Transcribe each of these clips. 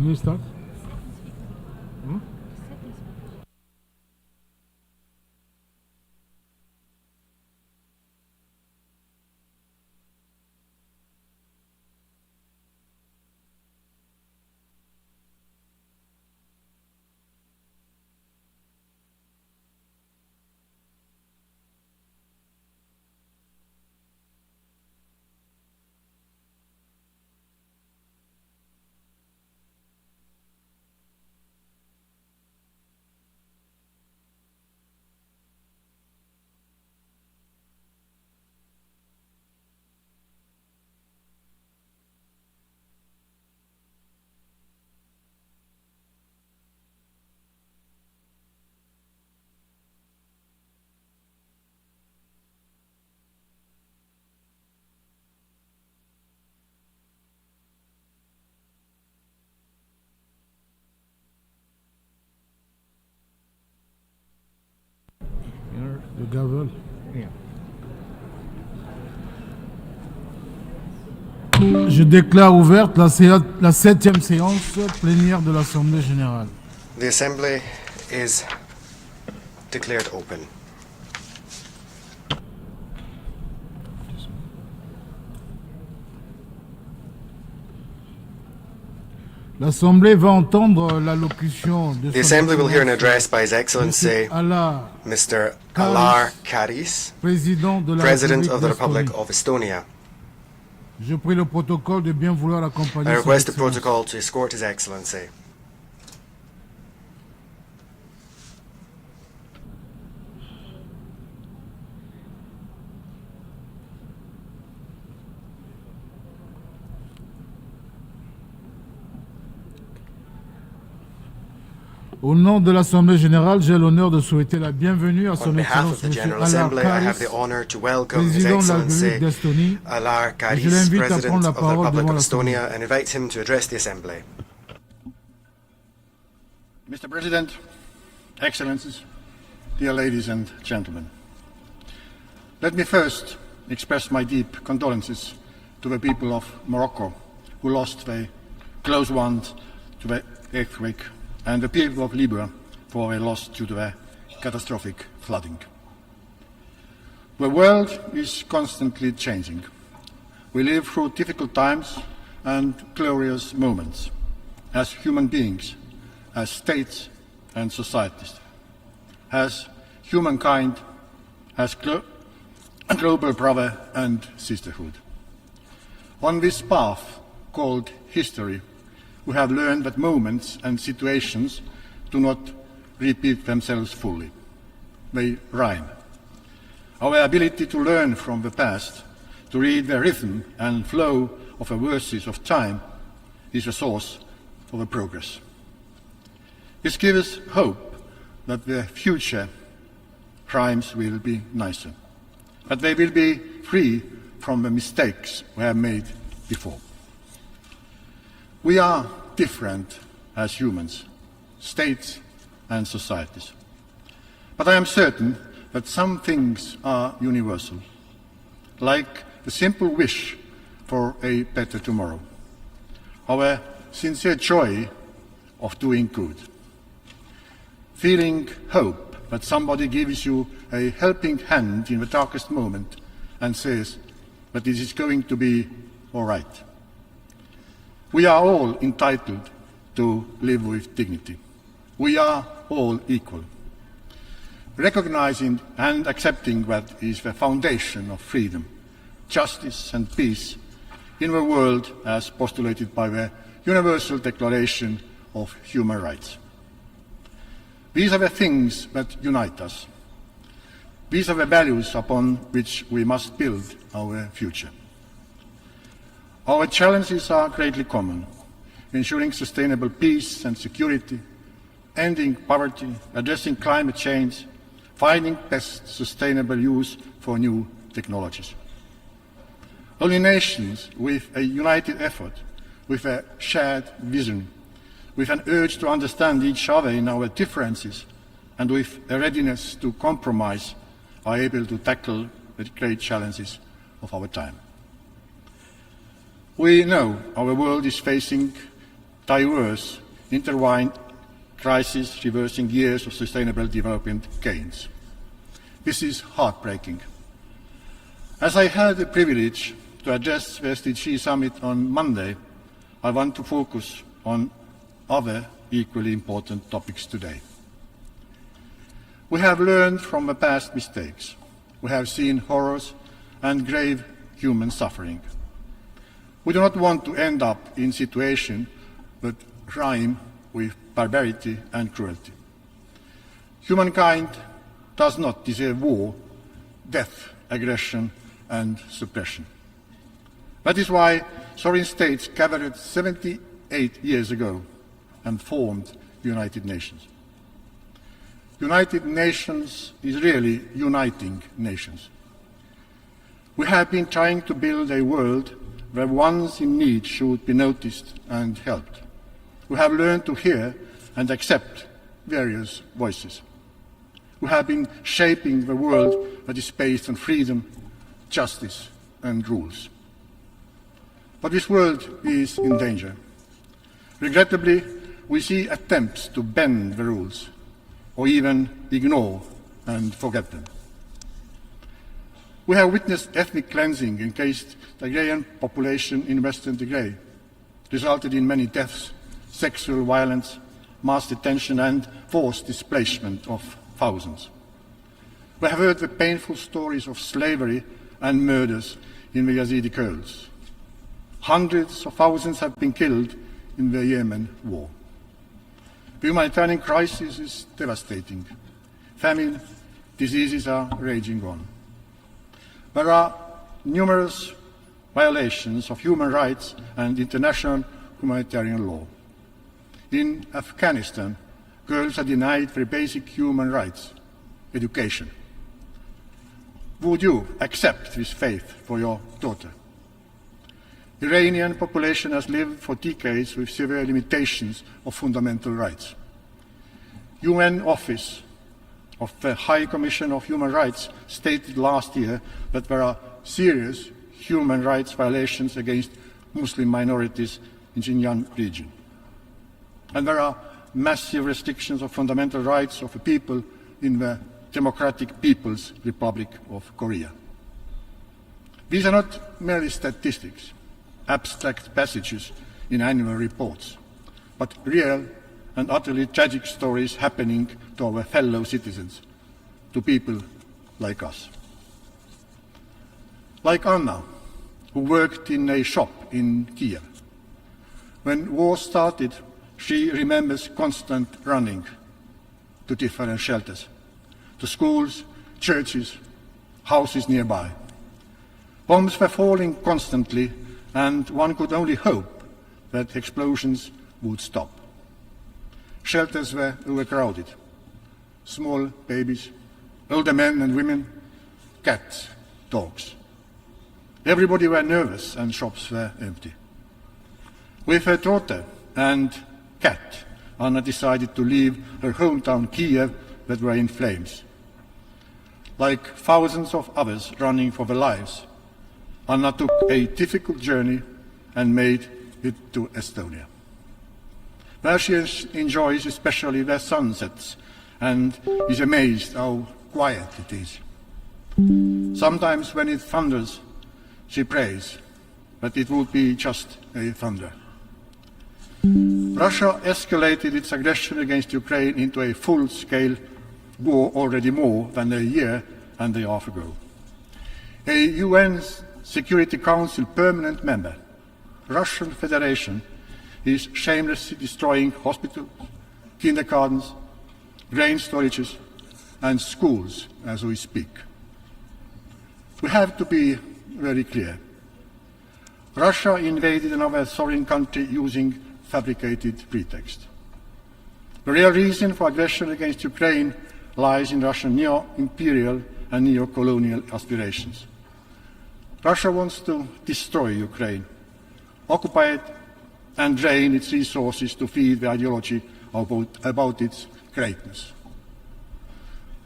Can you start? Le gavel. Je déclare ouverte la 7e séance plénière de l'Assemblée générale. The assembly is declared open. L'Assemblée va entendre l'allocution de The Assembly will hear an address by His Excellency Mr. Alar Karis, Président de la President of the République Republic of Estonia. Je prie le protocole de bien vouloir accompagner I son request the Excellence. protocol to escort His Excellency. Au nom de l'Assemblée générale, j'ai l'honneur de souhaiter la bienvenue à On son behalf Excellence of the M. General Alar Assembly, I have Karis, the honor to welcome His Président de la République Excellency d'Estonie. Alar Je Karis, l'invite à President prendre la of the parole Republic devant of l'Assemblée. Estonia, and invite him to address the Assembly. Mr. President, Excellencies, dear ladies and gentlemen, let me first express my deep condolences to the people of Morocco who lost their close ones to the earthquake, and the people of Libya for their loss due to the catastrophic flooding. The world is constantly changing. We live through difficult times and glorious moments as human beings, as states and societies, as humankind, as global brother and sisterhood. On this path called history, we have learned that moments and situations do not repeat themselves fully. They rhyme. Our ability to learn from the past, to read the rhythm and flow of the verses of time, is a source of the progress. This gives us hope that the future rhymes will be nicer, that they will be free from the mistakes we have made before. We are different as humans, states and societies. But I am certain that some things are universal, like the simple wish for a better tomorrow, our sincere joy of doing good, feeling hope that somebody gives you a helping hand in the darkest moment and says that it is going to be all right. We are all entitled to live with dignity. We are all equal. Recognizing and accepting that is the foundation of freedom, justice and peace in the world as postulated by the Universal Declaration of Human Rights. These are the things that unite us. These are the values upon which we must build our future. Our challenges are greatly common: ensuring sustainable peace and security, ending poverty, addressing climate change, finding best sustainable use for new technologies. Only nations with a united effort, with a shared vision, with an urge to understand each other in our differences, and with a readiness to compromise, are able to tackle the great challenges of our time. We know our world is facing diverse, intertwined crises reversing years of sustainable development gains. This is heartbreaking. As I had the privilege to address the SDG Summit on Monday, I want to focus on other equally important topics today. We have learned from the past mistakes. We have seen horrors and grave human suffering. We do not want to end up in a situation that rhyme with barbarity and cruelty. Humankind does not deserve war, death, aggression, and suppression. That is why sovereign states gathered 78 years ago and formed the United Nations. United Nations is really uniting nations. We have been trying to build a world where ones in need should be noticed and helped. We have learned to hear and accept various voices. We have been shaping the world that is based on freedom, justice, and rules. But this world is in danger. Regrettably, we see attempts to bend the rules or even ignore and forget them. We have witnessed ethnic cleansing against the Tigrayan population in Western Tigray, resulted in many deaths, sexual violence, mass detention, and forced displacement of thousands. We have heard the painful stories of slavery and murders in the Yazidi Kurds. Hundreds of thousands have been killed in the Yemen war. The humanitarian crisis is devastating. Famine, diseases are raging on. There are numerous violations of human rights and international humanitarian law. In Afghanistan, girls are denied their basic human rights, education. Would you accept this fate for your daughter? The Iranian population has lived for decades with severe limitations of fundamental rights. UN Office of the High Commission of Human Rights stated last year that there are serious human rights violations against Muslim minorities in Xinjiang region. And there are massive restrictions of fundamental rights of the people in the Democratic People's Republic of Korea. These are not merely statistics, abstract passages in annual reports, but real and utterly tragic stories happening to our fellow citizens, to people like us. Like Anna, who worked in a shop in Kiev. When war started, she remembers constant running to different shelters, to schools, churches, houses nearby. Bombs were falling constantly, and one could only hope that explosions would stop. Shelters were overcrowded. Small babies, older men and women, cats, dogs. Everybody were nervous and shops were empty. With her daughter and cat, Anna decided to leave her hometown Kiev that were in flames. Like thousands of others running for their lives, Anna took a difficult journey and made it to Estonia, where she enjoys especially the sunsets and is amazed how quiet it is. Sometimes when it thunders, she prays, but it would be just a thunder. Russia escalated its aggression against Ukraine into a full-scale war already more than a year and a half ago. A UN Security Council permanent member, Russian Federation, is shamelessly destroying hospitals, kindergartens, grain storages, and schools as we speak. We have to be very clear. Russia invaded another sovereign country using fabricated pretext. The real reason for aggression against Ukraine lies in Russian neo-imperial and neo-colonial aspirations. Russia wants to destroy Ukraine, occupy it, and drain its resources to feed the ideology about its greatness.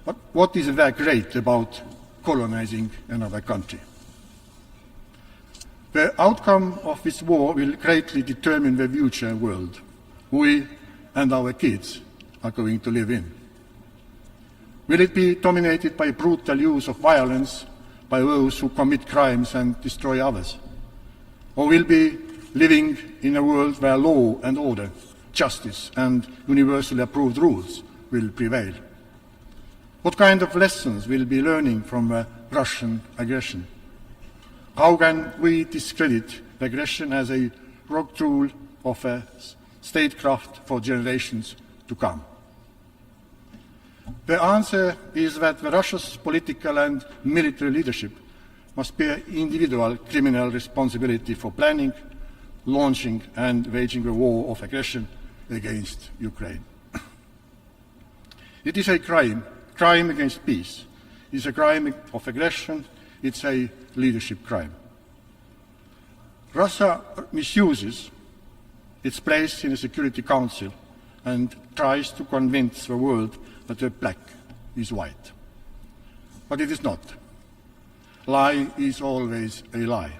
But what is there great about colonizing another country? The outcome of this war will greatly determine the future world. we and our kids are going to live in? Will it be dominated by brutal use of violence by those who commit crimes and destroy others? Or will we be living in a world where law and order, justice and universally approved rules will prevail? What kind of lessons will we be learning from Russian aggression? How can we discredit the aggression as a rogue tool of statecraft for generations to come? The answer is that Russia's political and military leadership must bear individual criminal responsibility for planning, launching and waging a war of aggression against Ukraine. It is a crime against peace. It is a crime of aggression. It's a leadership crime. Russia misuses its place in the Security Council and tries to convince the world that the black is white. But it is not. Lie is always a lie,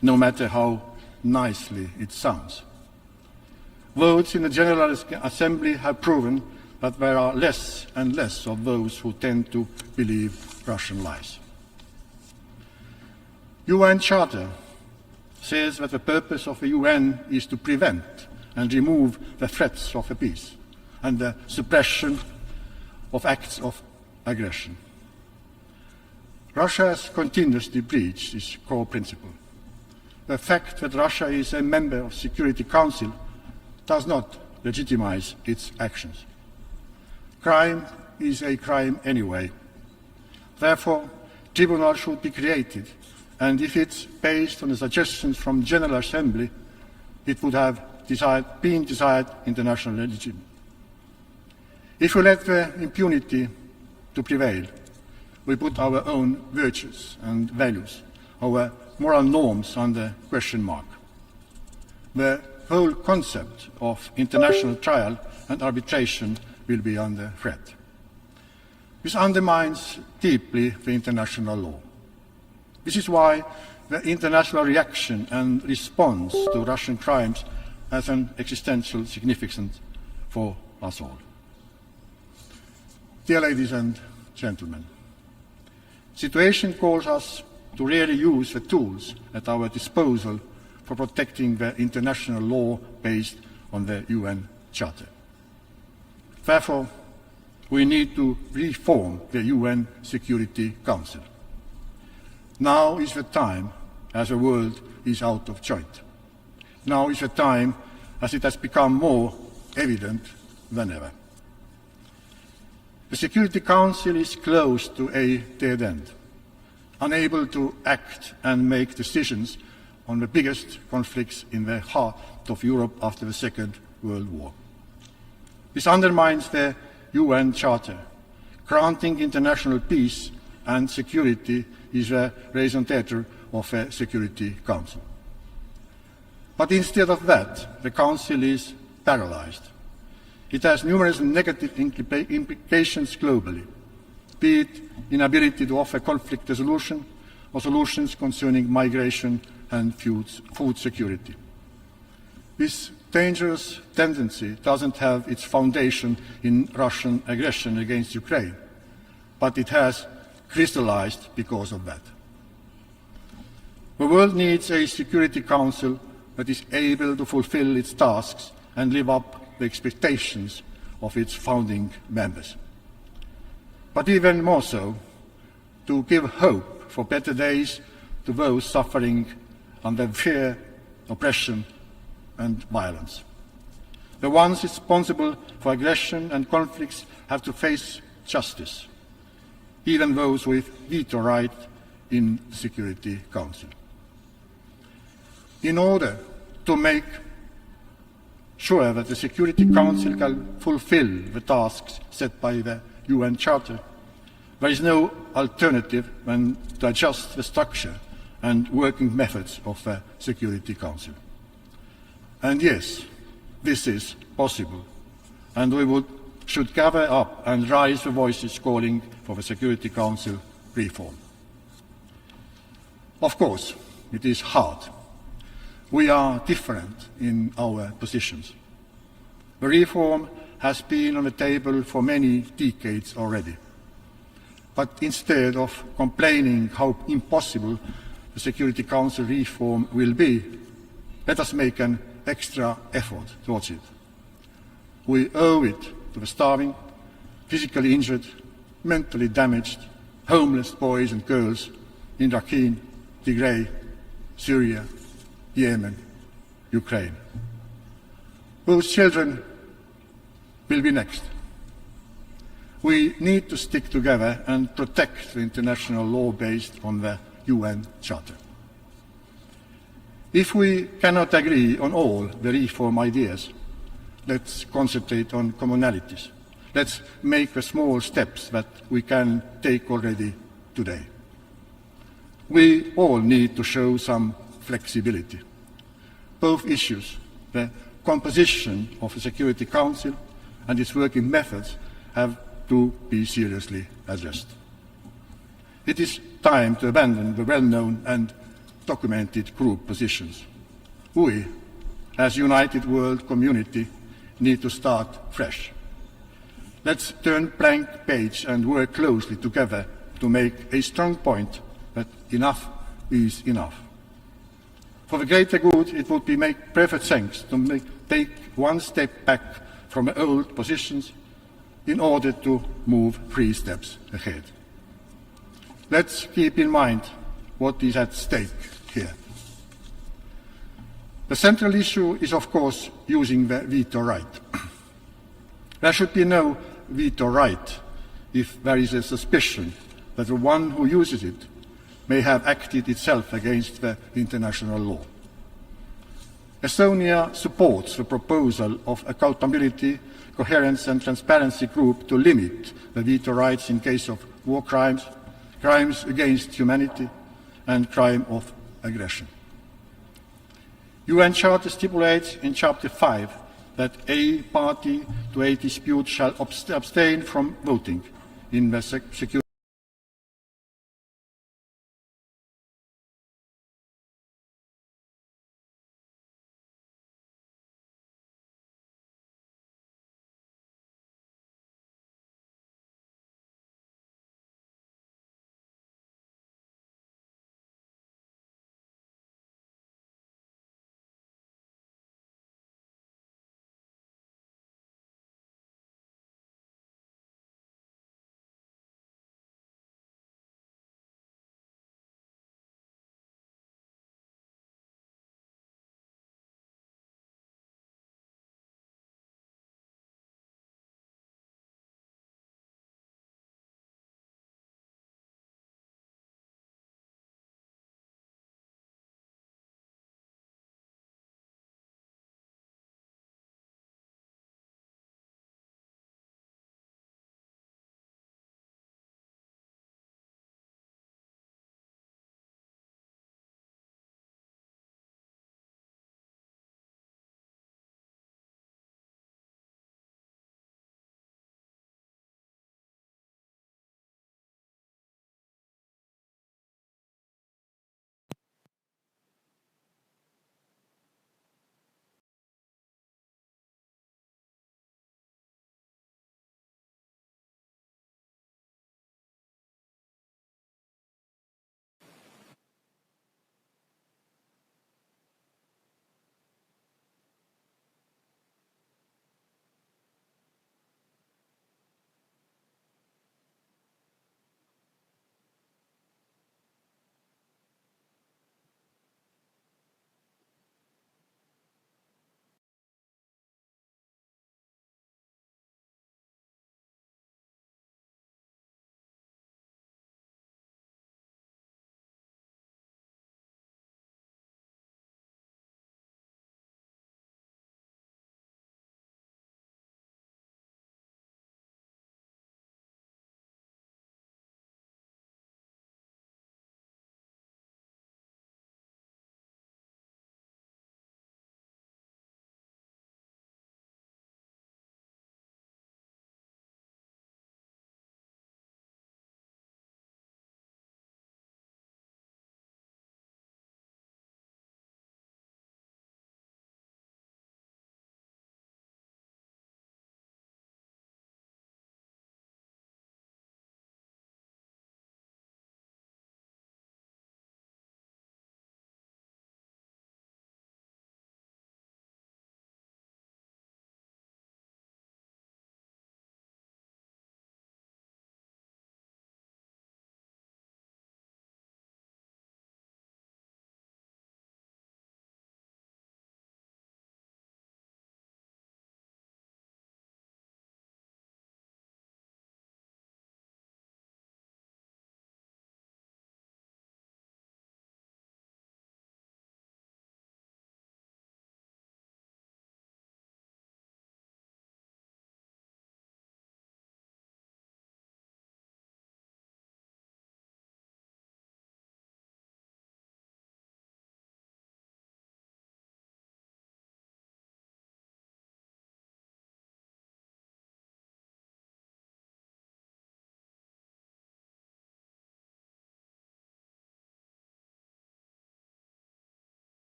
no matter how nicely it sounds. Votes in the General Assembly have proven that there are less and less of those who tend to believe Russian lies. UN Charter says that the purpose of the UN is to prevent and remove the threats of peace and the suppression of acts of aggression. Russia has continuously breached this core principle. The fact that Russia is a member of the Security Council does not legitimize its actions. Crime is a crime anyway. Therefore, tribunal should be created, and if it's based on the suggestions from General Assembly, it would have been desired international legitimacy. If we let the impunity to prevail, we put our own virtues and values, our moral norms under question mark. The whole concept of international trial and arbitration will be under threat. This undermines deeply the international law. This is why the international reaction and response to Russian crimes has an existential significance for us all. Dear ladies and gentlemen, the situation calls us to really use the tools at our disposal for protecting the international law based on the UN Charter. Therefore, we need to reform the UN Security Council. Now is the time as the world is out of joint. Now is the time as it has become more evident than ever. The Security Council is close to a dead end, unable to act and make decisions on the biggest conflicts in the heart of Europe after the Second World War. This undermines the UN Charter. Granting international peace and security is the raison d'etre of the Security Council. But instead of that, the Council is paralyzed. It has numerous negative implications globally, be it inability to offer conflict resolution or solutions concerning migration and food security. This dangerous tendency doesn't have its foundation in Russian aggression against Ukraine, but it has crystallized because of that. The world needs a Security Council that is able to fulfill its tasks and live up to the expectations of its founding members. But even more so, to give hope for better days to those suffering under fear, oppression, and violence. The ones responsible for aggression and conflicts have to face justice, even those with veto right in the Security Council. In order to make sure that the Security Council can fulfill the tasks set by the UN Charter, there is no alternative than to adjust the structure and working methods of the Security Council. And yes, this is possible, and we should gather up and raise the voices calling for the Security Council reform. Of course, it is hard. We are different in our positions. The reform has been on the table for many decades already. But instead of complaining how impossible the Security Council reform will be, let us make an extra effort towards it. We owe it to the starving, physically injured, mentally damaged, homeless boys and girls in Rakhine, Tigray, Syria, Yemen, Ukraine. Those children will be next. We need to stick together and protect the international law based on the UN Charter. If we cannot agree on all the reform ideas, let's concentrate on commonalities. Let's make the small steps that we can take already today. We all need to show some flexibility. Both issues, the composition of the Security Council and its working methods, have to be seriously addressed. It is time to abandon the well-known and documented group positions. We, as a united world community, need to start fresh. Let's turn blank page and work closely together to make a strong point that enough is enough. For the greater good, it would be make perfect sense to take one step back from the old positions in order to move 3 steps ahead. Let's keep in mind what is at stake here. The central issue is, of course, using the veto right. There should be no veto right if there is a suspicion that the one who uses it may have acted itself against the international law. Estonia supports the proposal of Accountability, Coherence and Transparency Group to limit the veto rights in case of war crimes, crimes against humanity, and crime of aggression. UN Charter stipulates in Chapter 5 that a party to a dispute shall abstain from voting in the Security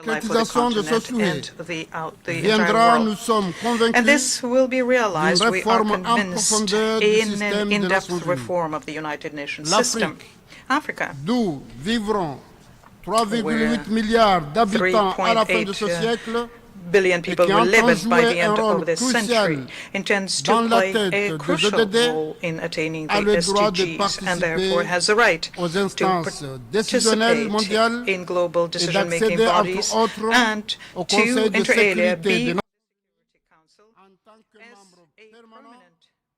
life for the continent and the entire viendra, nous world. sommes And convaincus, this will be realized, we are réforme en convinced, profondeur du in an système des in-depth Nations Unies. reform of the United Nations system. Africa, d'où vivront 3,8 where milliards d'habitants à la fin de ce 3.8 siècle, billion people qui will live entend it by jouer the un end rôle of this crucial century, intends dans to la play tête a des crucial ODD, role in attaining a the le droit de SDGs and therefore has the right aux to instances décisionnelles participate mondiales in global et decision-making d'accéder, bodies entre autres, and au to, Conseil de inter alia, sécurité be des on Nations the Security Council en tant que as membre a permanent permanent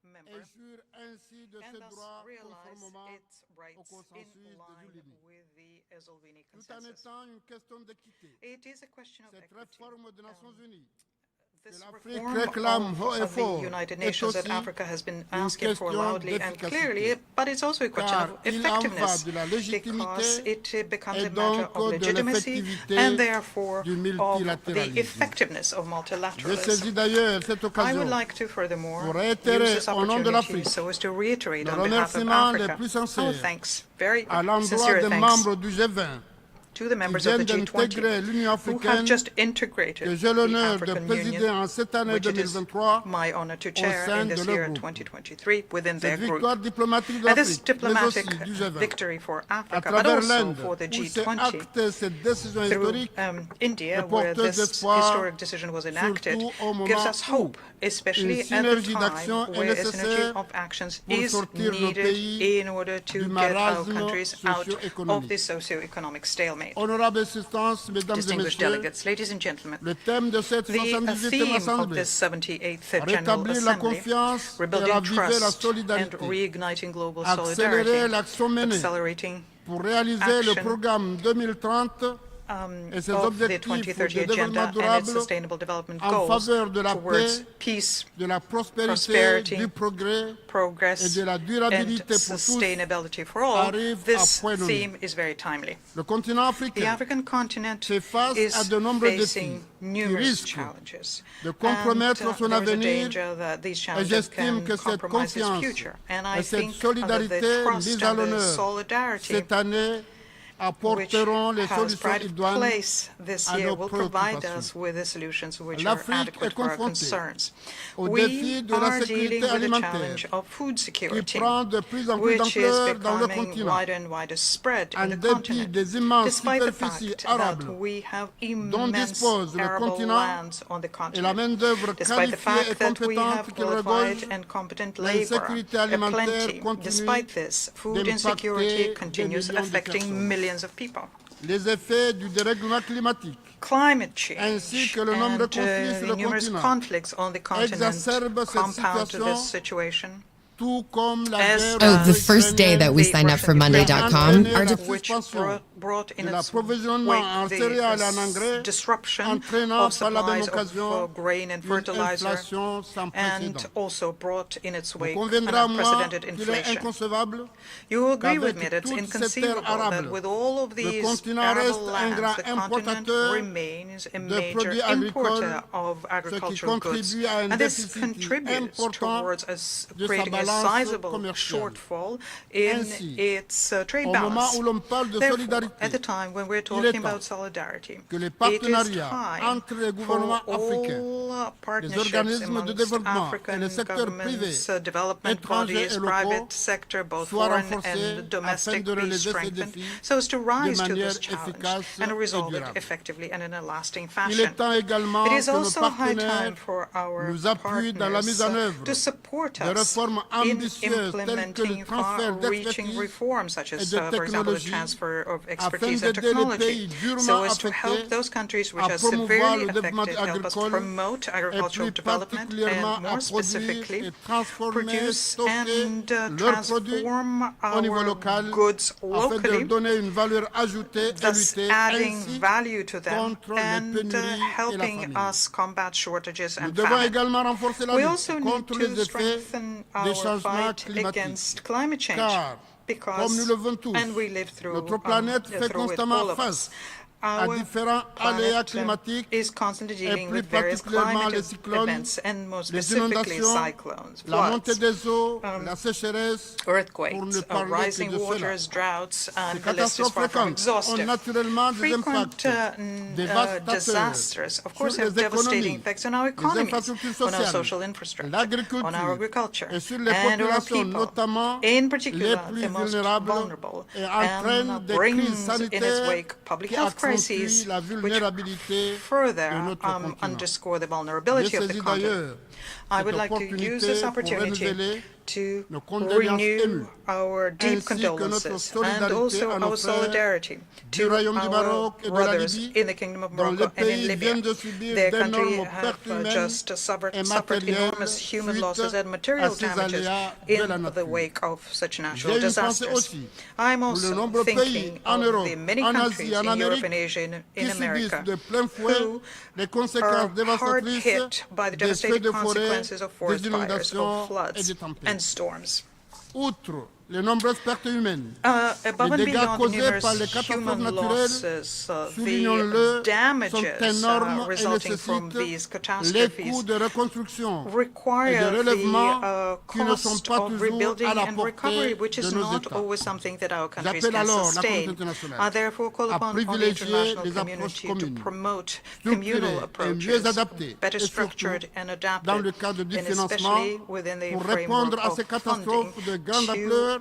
member et jure ainsi de and ses thus droits realize conformément its au rights in consensus de line Zulini. with the Esolvini Tout en consensus. étant une question d'équité, It is a question of cette equity. réforme des Nations Unies This l'Afrique reform réclame haut et of fort the United est Nations that aussi Africa has been une asking for question loudly and d'efficacité. clearly, but it's also a question Car of il en va effectiveness, de la légitimité because it becomes et a matter donc of de legitimacy l'effectivité and therefore du of the multilatéralisme. effectiveness of Je multilateralism. saisis d'ailleurs cette I occasion would like to furthermore pour use réitérer this au nom de opportunity l'Afrique so as to reiterate le on behalf of remerciement les Africa plus our sincères thanks, very à l'endroit sincere des thanks membres du G20 to the qui members of viennent the d'intégrer G20 l'Union who africaine have just que integrated j'ai the l'honneur de African présider Union, en cette année which it is 2023 my honor to au chair sein in de this leur year groupe. 2023 within their Cette group. victoire diplomatique de And this l'Afrique, mais aussi diplomatic du G20, victory for à Africa, but travers also l'Inde, for the où s'est G20, actée cette décision through historique, India, est where porteuse this d'espoir, historic decision was enacted, surtout au moment gives us où hope, especially une at the synergie time d'action est where a synergy nécessaire of actions pour is sortir nos needed pays in order to du get our marasme countries out of socio-économique. the socio-economic stalemate. Honorables assistances, mesdames et Distinguished messieurs, delegates, ladies and gentlemen, le thème de cette the 78e theme of Assemblée, this 78th General rétablir la Assembly, confiance et rebuilding raviver la trust and solidarité, reigniting global accélérer solidarity, l'action menée accelerating pour réaliser le action programme 2030 et ses of the objectifs 2030 de développement agenda and its durable sustainable development en goals faveur de la towards paix, peace, de la prospérité, prosperity, du progrès et progress, de la durabilité and pour tous sustainability for all. arrive à This point nommé. theme is very timely. Le continent The africain African continent fait face is à de nombreux défis facing qui numerous risquent challenges. de compromettre And, son there is a avenir, danger that these et challenges j'estime can que cette compromise its confiance future. And I et cette think that solidarité the trust mise à and the l'honneur solidarity cette année which apporteront les has solutions pride of idoines place this à year nos will provide préoccupations. us with the solutions which are L'Afrique adequate est for our confrontée concerns. au We défi de la are sécurité dealing with the alimentaire challenge of food qui security, prend de plus en plus which is d'ampleur dans le becoming continent. wider and wider spread En in the dépit continent, des immenses despite the superficies fact arables that we have dont immense dispose le arable continent lands on the et la continent, main-d'œuvre despite the qualifiée et fact that we compétente have qu'il regorge, qualified and competent labor l'insécurité alimentaire aplenty. continue Despite this, food d'impacter insecurity des continues millions de affecting personnes. millions of people. Les effets du dérèglement climatique Climate change ainsi que le nombre de and conflits sur the le numerous continent conflicts on the continent exacerbent cette compound to this situation, situation. tout comme la As guerre Oh, the first day that we the signed up for Russian Monday.com, Ukraine our conflict which brought in de its l'approvisionnement wake en the céréales et en engrais, disruption entraînant of par la même supplies occasion of grain and une fertilizer, inflation sans and précédent. also brought in its Vous wake an conviendrez à moi unprecedented qu'il est inflation. inconcevable You will agree with qu'avec me that it's toute cette inconceivable terre arable, that with all of le these continent arable reste un lands, grand the continent importateur remains a de major produits importer agricoles, of ce qui agricultural goods. contribue à un And this déficit contributes important towards de sa creating a balance sizable commerciale. shortfall in Ainsi, its trade au moment balance. où l'on parle de Therefore, solidarité, at the time when we're est talking temps about solidarity, que les it is partenariats time entre les gouvernements for africains, all les partnerships organismes de amongst développement et African le secteur privé, governments, development étrangers bodies, et locaux, private sector, both soient foreign renforcés and domestic, afin de be relever ces strengthened, défis so as to rise to manière this challenge efficace and et resolve it durable. effectively and in a lasting Il fashion. est temps également It is que nos also high time partenaires for our nous appuient dans la mise en partners œuvre to support de us réformes in ambitieuses telles que le implementing transfert far-reaching d'expertise reforms, such et as, de for example, the technologie transfer of afin expertise and d'aider les technology, pays durement so as to affectés help those countries which à are promouvoir severely le développement affected, help us agricole promote et agricultural plus development, particulièrement and à more produire specifically, et transformer, produce stocker and leurs produits transform au niveau our local goods afin de leur locally, donner une valeur ajoutée et thus lutter adding ainsi value to them contre les and pénuries et la helping famine. us combat shortages Nous and devons famine. également renforcer la We lutte also need contre les to effets strengthen des our changements fight climatiques. against climate change Car, comme nous because, le vivons tous, and we live through, notre planète fait through it, constamment all of face us. à différents aléas climatiques is constantly et dealing plus with various particulièrement les climate cyclones, events and more les specifically inondations, cyclones, la montée floods, des eaux, la sécheresse, pour earthquakes, ne parler que rising de cela. waters, droughts, Ces and the list is catastrophes far from fréquentes ont exhaustive. naturellement des Frequent impacts dévastateurs disasters, of course, sur have les devastating économies, effects on our les economies, infrastructures on our social sociales, infrastructure, l'agriculture on our agriculture, et sur les and our populations, people, notamment in les particular plus the most vulnérables, vulnerable, et entraîne and des crises brings in its sanitaires wake public qui health accentuent crises, la which vulnérabilité de further notre continent. underscore the Je vulnerability of the saisis continent. d'ailleurs I would cette like to use opportunité this pour opportunity renouveler to nos condoléances renew émues, our deep ainsi que notre condolences and solidarité also à nos our frères solidarity du to Royaume du our Maroc et de la brothers Libye, in the Kingdom of dont Morocco le and in pays Libya. vient de subir Their country d'énormes have pertes humaines just suffered et enormous matérielles human suite losses and à material ces damages aléas de la in the nature. wake of such natural J'ai une pensée disasters. aussi I'm pour de also nombreux pays thinking en of Europe, the many en countries Asie, en in Europe Amérique and Asia qui in subissent America de plein fouet who les are conséquences hard dévastatrices hit by the des feux devastating de forêt, consequences of des forest fires, inondations of et floods des tempêtes. and storms. Outre les nombreuses pertes humaines, Above les and dégâts beyond the causés par les numerous catastrophes human naturelles, losses, soulignons-le, the damages sont énormes et resulting from nécessitent these les catastrophes coûts de reconstruction et de require relèvement the qui ne sont cost pas of toujours rebuilding à la and recovery, portée which de is nos not États. always something that our countries J'appelle can alors la communauté sustain. internationale I therefore call à upon the privilégier international les approches community to communes, promote structurées communal et mieux approaches, adaptées, better et surtout structured and dans le adapted, cadre du and financement especially within the pour framework répondre à of ces funding catastrophes de grande to ampleur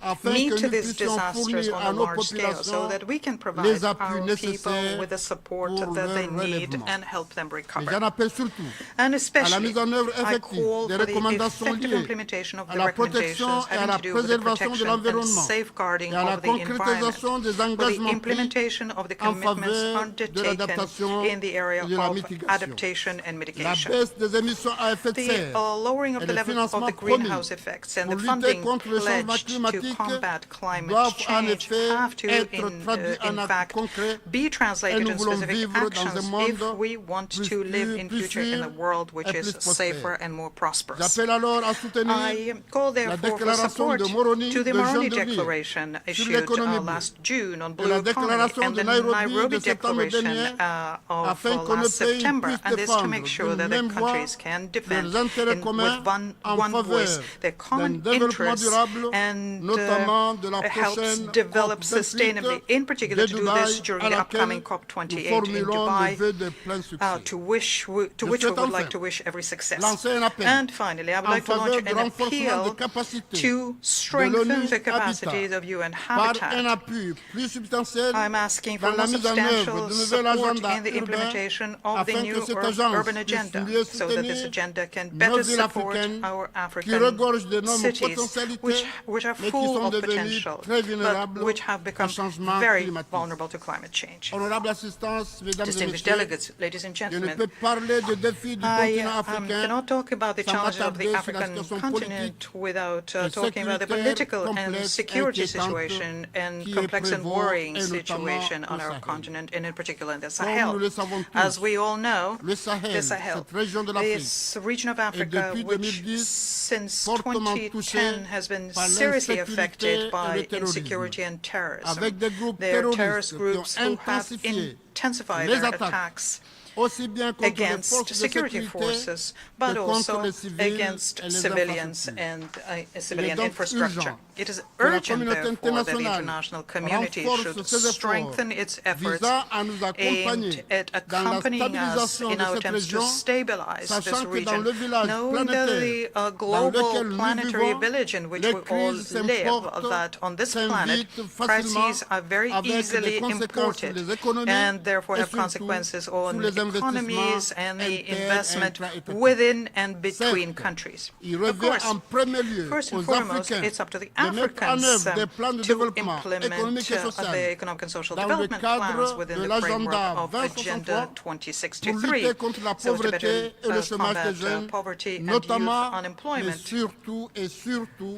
afin meet que to nous these puissions disasters fournir on à a nos large scale so populations that we can provide les appuis our people nécessaires with the support pour that they leur need relèvement. and help them Mais recover. j'en appelle surtout And à la especially, mise en œuvre I effective call des for the recommandations effective liées implementation of à the la protection recommendations et à having la to do with the préservation de protection and l'environnement safeguarding et à la of the environment, concrétisation des for the engagements pris implementation of the en commitments faveur de undertaken l'adaptation in the area et de la of mitigation. adaptation and La mitigation. baisse des émissions à effet de The serre lowering of et the le level of financement the promis greenhouse effects and pour the lutter funding contre le changement pledged to climatique combat climate doivent en change effet have to, être traduits en in actes fact, concrets be et translated nous in voulons specific vivre dans un actions monde if we want plus to live sûr, in plus future in a sûr world which et is plus prospère. safer and more prosperous. J'appelle alors à soutenir I call la therefore for déclaration support de Moroni to the de Moroni juin dernier Declaration sur issued l'économie bleue last June on et blue la economy déclaration and de the Nairobi Nairobi de septembre Declaration dernier of afin que nos last pays September, puissent and this to make défendre sure d'une that même the voix countries can defend leurs intérêts with communs en one voice faveur their d'un common développement interests durable, and notamment de la helps prochaine develop COP28 sustainably, in particular de to do this Dubaï, during à the laquelle upcoming nous COP28 in formulons le Dubai, vœu de plein succès. to which we souhaite would like enfin to wish every success. lancer un appel And finally, I would en like to launch faveur du an renforcement des appeal capacités to de strengthen l'ONU the capacities Habitat of UN par un Habitat. appui plus substantiel I'm asking for dans la more mise en œuvre substantial du nouvel support agenda in the urbain implementation of the afin new que cette agence urban puisse agenda, mieux so that this soutenir agenda can nos better villes support africaines our qui African regorgent d'énormes cities, potentialités which are mais qui full sont of devenues potential, très but vulnérables which have au become changement very climatique. vulnerable to climate change. Honorable assistance, mesdames et Distinguished messieurs, delegates, ladies and je ne gentlemen, peux parler des défis du I continent africain cannot talk about the sans challenges of m'attarder the sur la African situation continent politique without et talking about the sécuritaire political and complexe, security inquiétante situation and qui complex and prévaut, worrying et notamment situation on au our Sahel. continent, and in particular in the Comme nous Sahel. le savons tous, As we all know, le Sahel, the Sahel, cette région de l'Afrique, this region of est Africa, depuis which 2010 since fortement 2010 touchée has been par seriously l'insécurité affected et by le terrorisme, insecurity and terrorism. avec des groupes There are terroristes terrorist qui groups ont who have intensifié intensified les their attaques attacks aussi bien contre les against forces de security sécurité forces, que but contre also les civils against et les civilians infrastructures. and civilian donc infrastructure. urgent It is que la urgent, communauté therefore, that the internationale international community renforce should ses efforts strengthen its efforts visant à nous aimed accompagner at dans la accompanying us stabilisation in de our cette attempts to région, stabilize this sachant que dans region, le village knowing that the planétaire dans global lequel nous planetary vivons, village in which les we all crises live, s'importent, that on this planet, s'invitent facilement crises are very avec des easily conséquences sur imported les économies and therefore et have surtout consequences sur on les economies investissements and the inter- investment intra-étatiques. within and between Certes, countries. il Of revient course, en premier lieu first and aux foremost, Africains it's up to the de mettre en Africans œuvre des plans de to développement implement économique et the social economic and social dans le development plans cadre within de the framework l'agenda of Agenda 2063 pour 2063, lutter contre la so to pauvreté better et le chômage combat des jeunes, poverty and youth notamment, mais unemployment, surtout et surtout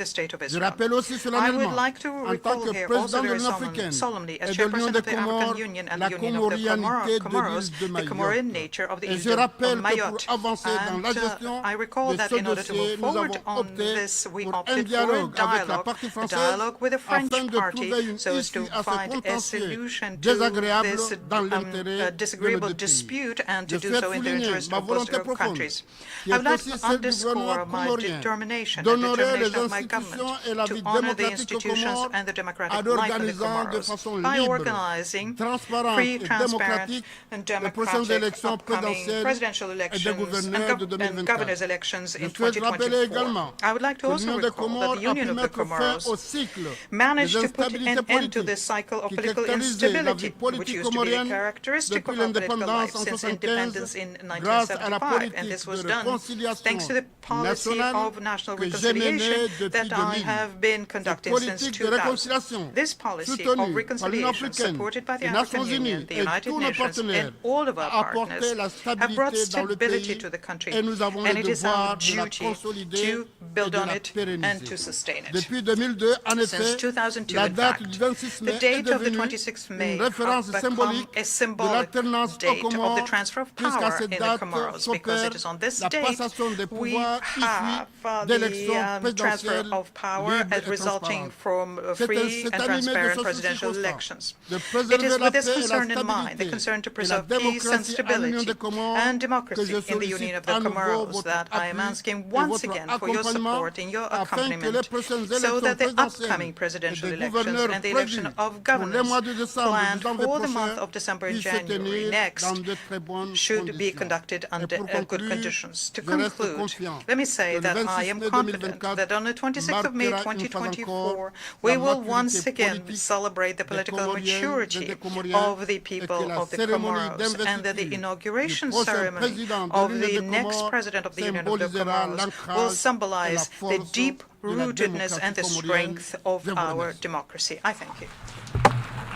the state of Je Israel. rappelle aussi I solennellement, would like to en tant recall que here président also de very l'Union africaine solemnly, as et de l'Union chairperson des of the African Comores Union Union and la the Union of the comorianité de Comoros, l'île de the Comorian Mayotte. nature of the Et je Isle of rappelle que Mayotte. pour avancer dans la gestion I recall de that ce in order to dossier, move nous forward avons on opté this, we pour un opted for a dialogue avec la partie a française dialogue with the French afin de party trouver une so as to issue à ce find a contentieux solution to désagréable this dans l'intérêt de disagreeable nos deux pays. dispute and to Je do souhaite so in the souligner interest ma of both volonté profonde, countries. qui I est would like aussi to celle du underscore gouvernement my comorien, determination and d'honorer les determination of my institutions government et la to vie honor the démocratique aux institutions Comores and the democratic en life of the organisant de Comoros façon by libre, organizing transparente free, et transparent, démocratique and les prochaines democratic élections upcoming présidentielles presidential et elections des gouverneurs de and 2024. governor's elections Je in souhaite rappeler 2024. également I would like to que also l'Union des recall that Comores the a Union pu of the mettre fin Comoros au cycle managed des to put instabilités an end to politiques this cycle of qui political caractérisait la vie instability, which politique used to be a comorienne characteristic depuis of our political life l'indépendance en since 1975 independence in grâce à la 1975, and this politique was de done réconciliation thanks to the policy nationale of national que j'ai menée reconciliation depuis that I 2000. have been Cette conducting since politique de 2000. réconciliation This policy of soutenue par l'Union reconciliation, africaine, supported by the les African Nations Union, Unies the et United tous nos Nations, partenaires and all of our a apporté partners la have brought stabilité dans le stability pays to the country, et nous avons and le it is our devoir de la duty consolider to et build de on la it and pérenniser. to sustain it. Depuis 2002, en Since effet, 2002, la in date fact, du 26 the mai est date of the devenue 26th May une référence has become symbolique a de symbolic l'alternance aux date of the Comores, transfer of puisqu'à power cette in the date Comoros, because s'opère it is on this la date passation des we pouvoirs have issus d'élections the transfer présidentielles of power libres as et resulting transparentes. from free and C'est animé de transparent ce presidential souci elections. constant de It is préserver with la this paix et la concern in mind, the stabilité concern to et la preserve peace and démocratie à l'Union stability des Comores and que democracy je in the Union sollicite of à the nouveau Comoros votre that I am appui asking et once votre again for your accompagnement support in your afin que les accompaniment prochaines so élections that the présidentielles upcoming et presidential des elections gouverneurs and the election prévus of pour les mois governors de décembre et planned janvier for the prochain month of December and puissent se January tenir next dans de très bonnes should be conditions. conducted under pour good conclure, conditions. To je reste conclude, confiant let me say que le that I 26 am mai confident 2024 that on the 26th of May marquera une fois 2024, encore we la will maturité once again politique celebrate the des political Comoriennes, maturity des Comoriens, of the et que people la of the cérémonie Comoros, and that the d'investiture inauguration du prochain ceremony président de of l'Union the des next Comores president of the Union of the symbolisera Comoros l'ancrage will et symbolize la the force deep de la rootedness and the démocratie comorienne. strength of Je vous our remercie. democracy. I thank you.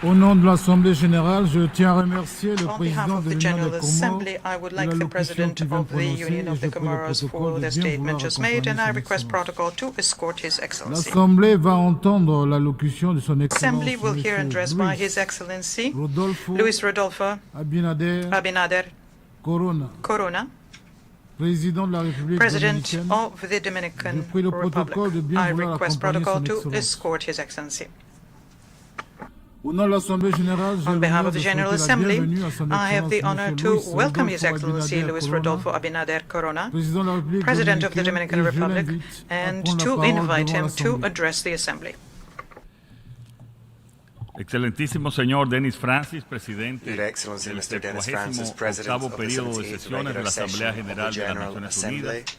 Au nom de l'Assemblée générale, je tiens à remercier le On behalf président of de the l'Union General des Comores Assembly, I would de like la the locution President qu'il vient of the prononcer Union et of je the prie le Comoros protocole for de the bien statement vouloir just made, and I accompagner request son Excellence. protocol to escort His Excellency. L'Assemblée va entendre l'allocution de son Assembly Excellence will hear and address by Luis His Excellency Rodolfo Luis Rodolfo Abinader Corona, président de la République President dominicaine. of the Dominican Je prie le protocole de Republic. bien I vouloir request accompagner protocol son to Excellence. escort His Excellency. Au nom de l'Assemblée générale, j'ai On behalf l'honneur of de the General souhaiter la Assembly, bienvenue à son I have the Excellence honor Monsieur to Luis welcome His Rodolfo Excellency Abinader Luis Corona, Rodolfo Abinader Corona, président de la République President of the dominicaine, Dominican et je Republic, l'invite à and prendre la to parole invite devant him to l'Assemblée. address the Assembly. Excelentísimo señor Denis Francis, presidente Your Excellency, del Mr. Dennis Francis, President 78º of the periodo de 78th sesiones de la regular Asamblea session of the General de las General Naciones Assembly Unidas,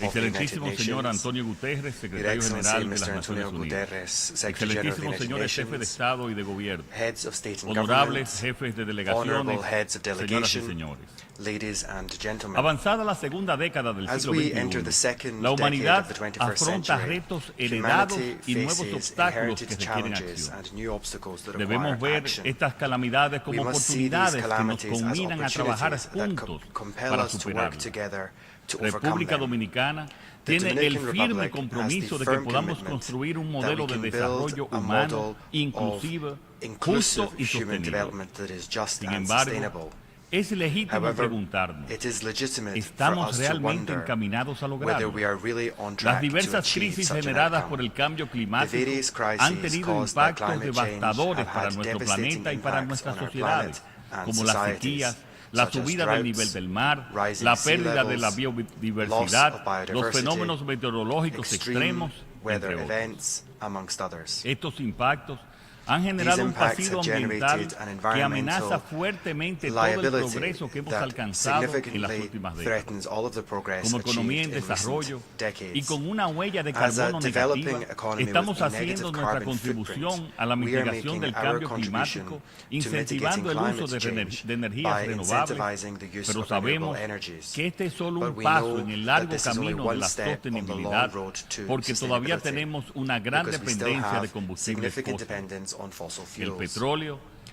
of the United excelentísimo señor Nations, Antonio Guterres, Your secretario Excellency, general de las Mr. Naciones Antonio Unidas, Guterres, Secretary General of the excelentísimos United señores jefes de Nations, Estado y de Gobierno, Heads of State and honorables Government, jefes de delegaciones, Honorable Heads of señoras y Delegation, señores. ladies and gentlemen. Avanzada la segunda década del As siglo we enter the XXI, second la decade humanidad of the 21st afronta century, retos heredados humanity y nuevos faces obstáculos que inherited requieren challenges acción. and new obstacles that Debemos require ver action. estas calamidades We como must see these oportunidades que nos calamities as combinan a trabajar opportunities that juntos compel para us to work superarlas. together to overcome República them. Dominicana The tiene el Dominican firme Republic compromiso has de the que firm podamos commitment construir un that modelo we de can build desarrollo a humano, model of inclusive, inclusive justo y human sostenible. development that is just Sin and embargo, sustainable. es legítimo However, preguntarnos, it is legitimate for ¿estamos us to realmente wonder encaminados a whether lograrlo? we are really on Las track to diversas achieve crisis such an generadas por outcome. el cambio The climático various crises han tenido caused by impactos climate change devastadores have para had nuestro devastating planeta y para impacts nuestras on our sociedades, planet and como las societies, sequías, la such as subida del droughts, nivel del mar, rising la sea pérdida de la levels, biodiversidad, loss of los biodiversity, fenómenos meteorológicos extreme extremos, weather entre otros. events, amongst others. Estos impactos han generado un impacts pasivo have ambiental generated an que amenaza environmental fuertemente todo el liability progreso que hemos that alcanzado en las significantly últimas décadas. threatens all of the progress Como economía en achieved in desarrollo recent decades. y con una huella de As a carbono developing negativa, economy estamos with a haciendo negative nuestra carbon contribución footprint, a la we are mitigación making del our cambio contribution climático, to incentivando el mitigating uso climate change de energías by renovables, incentivizing the use pero of renewable sabemos energies. que este es solo But un we paso know en el that largo this is only camino de one la step on the long sostenibilidad, road to porque todavía sustainability, tenemos una gran because we still dependencia de have combustibles significant fósiles. dependence on fossil El fuels. petróleo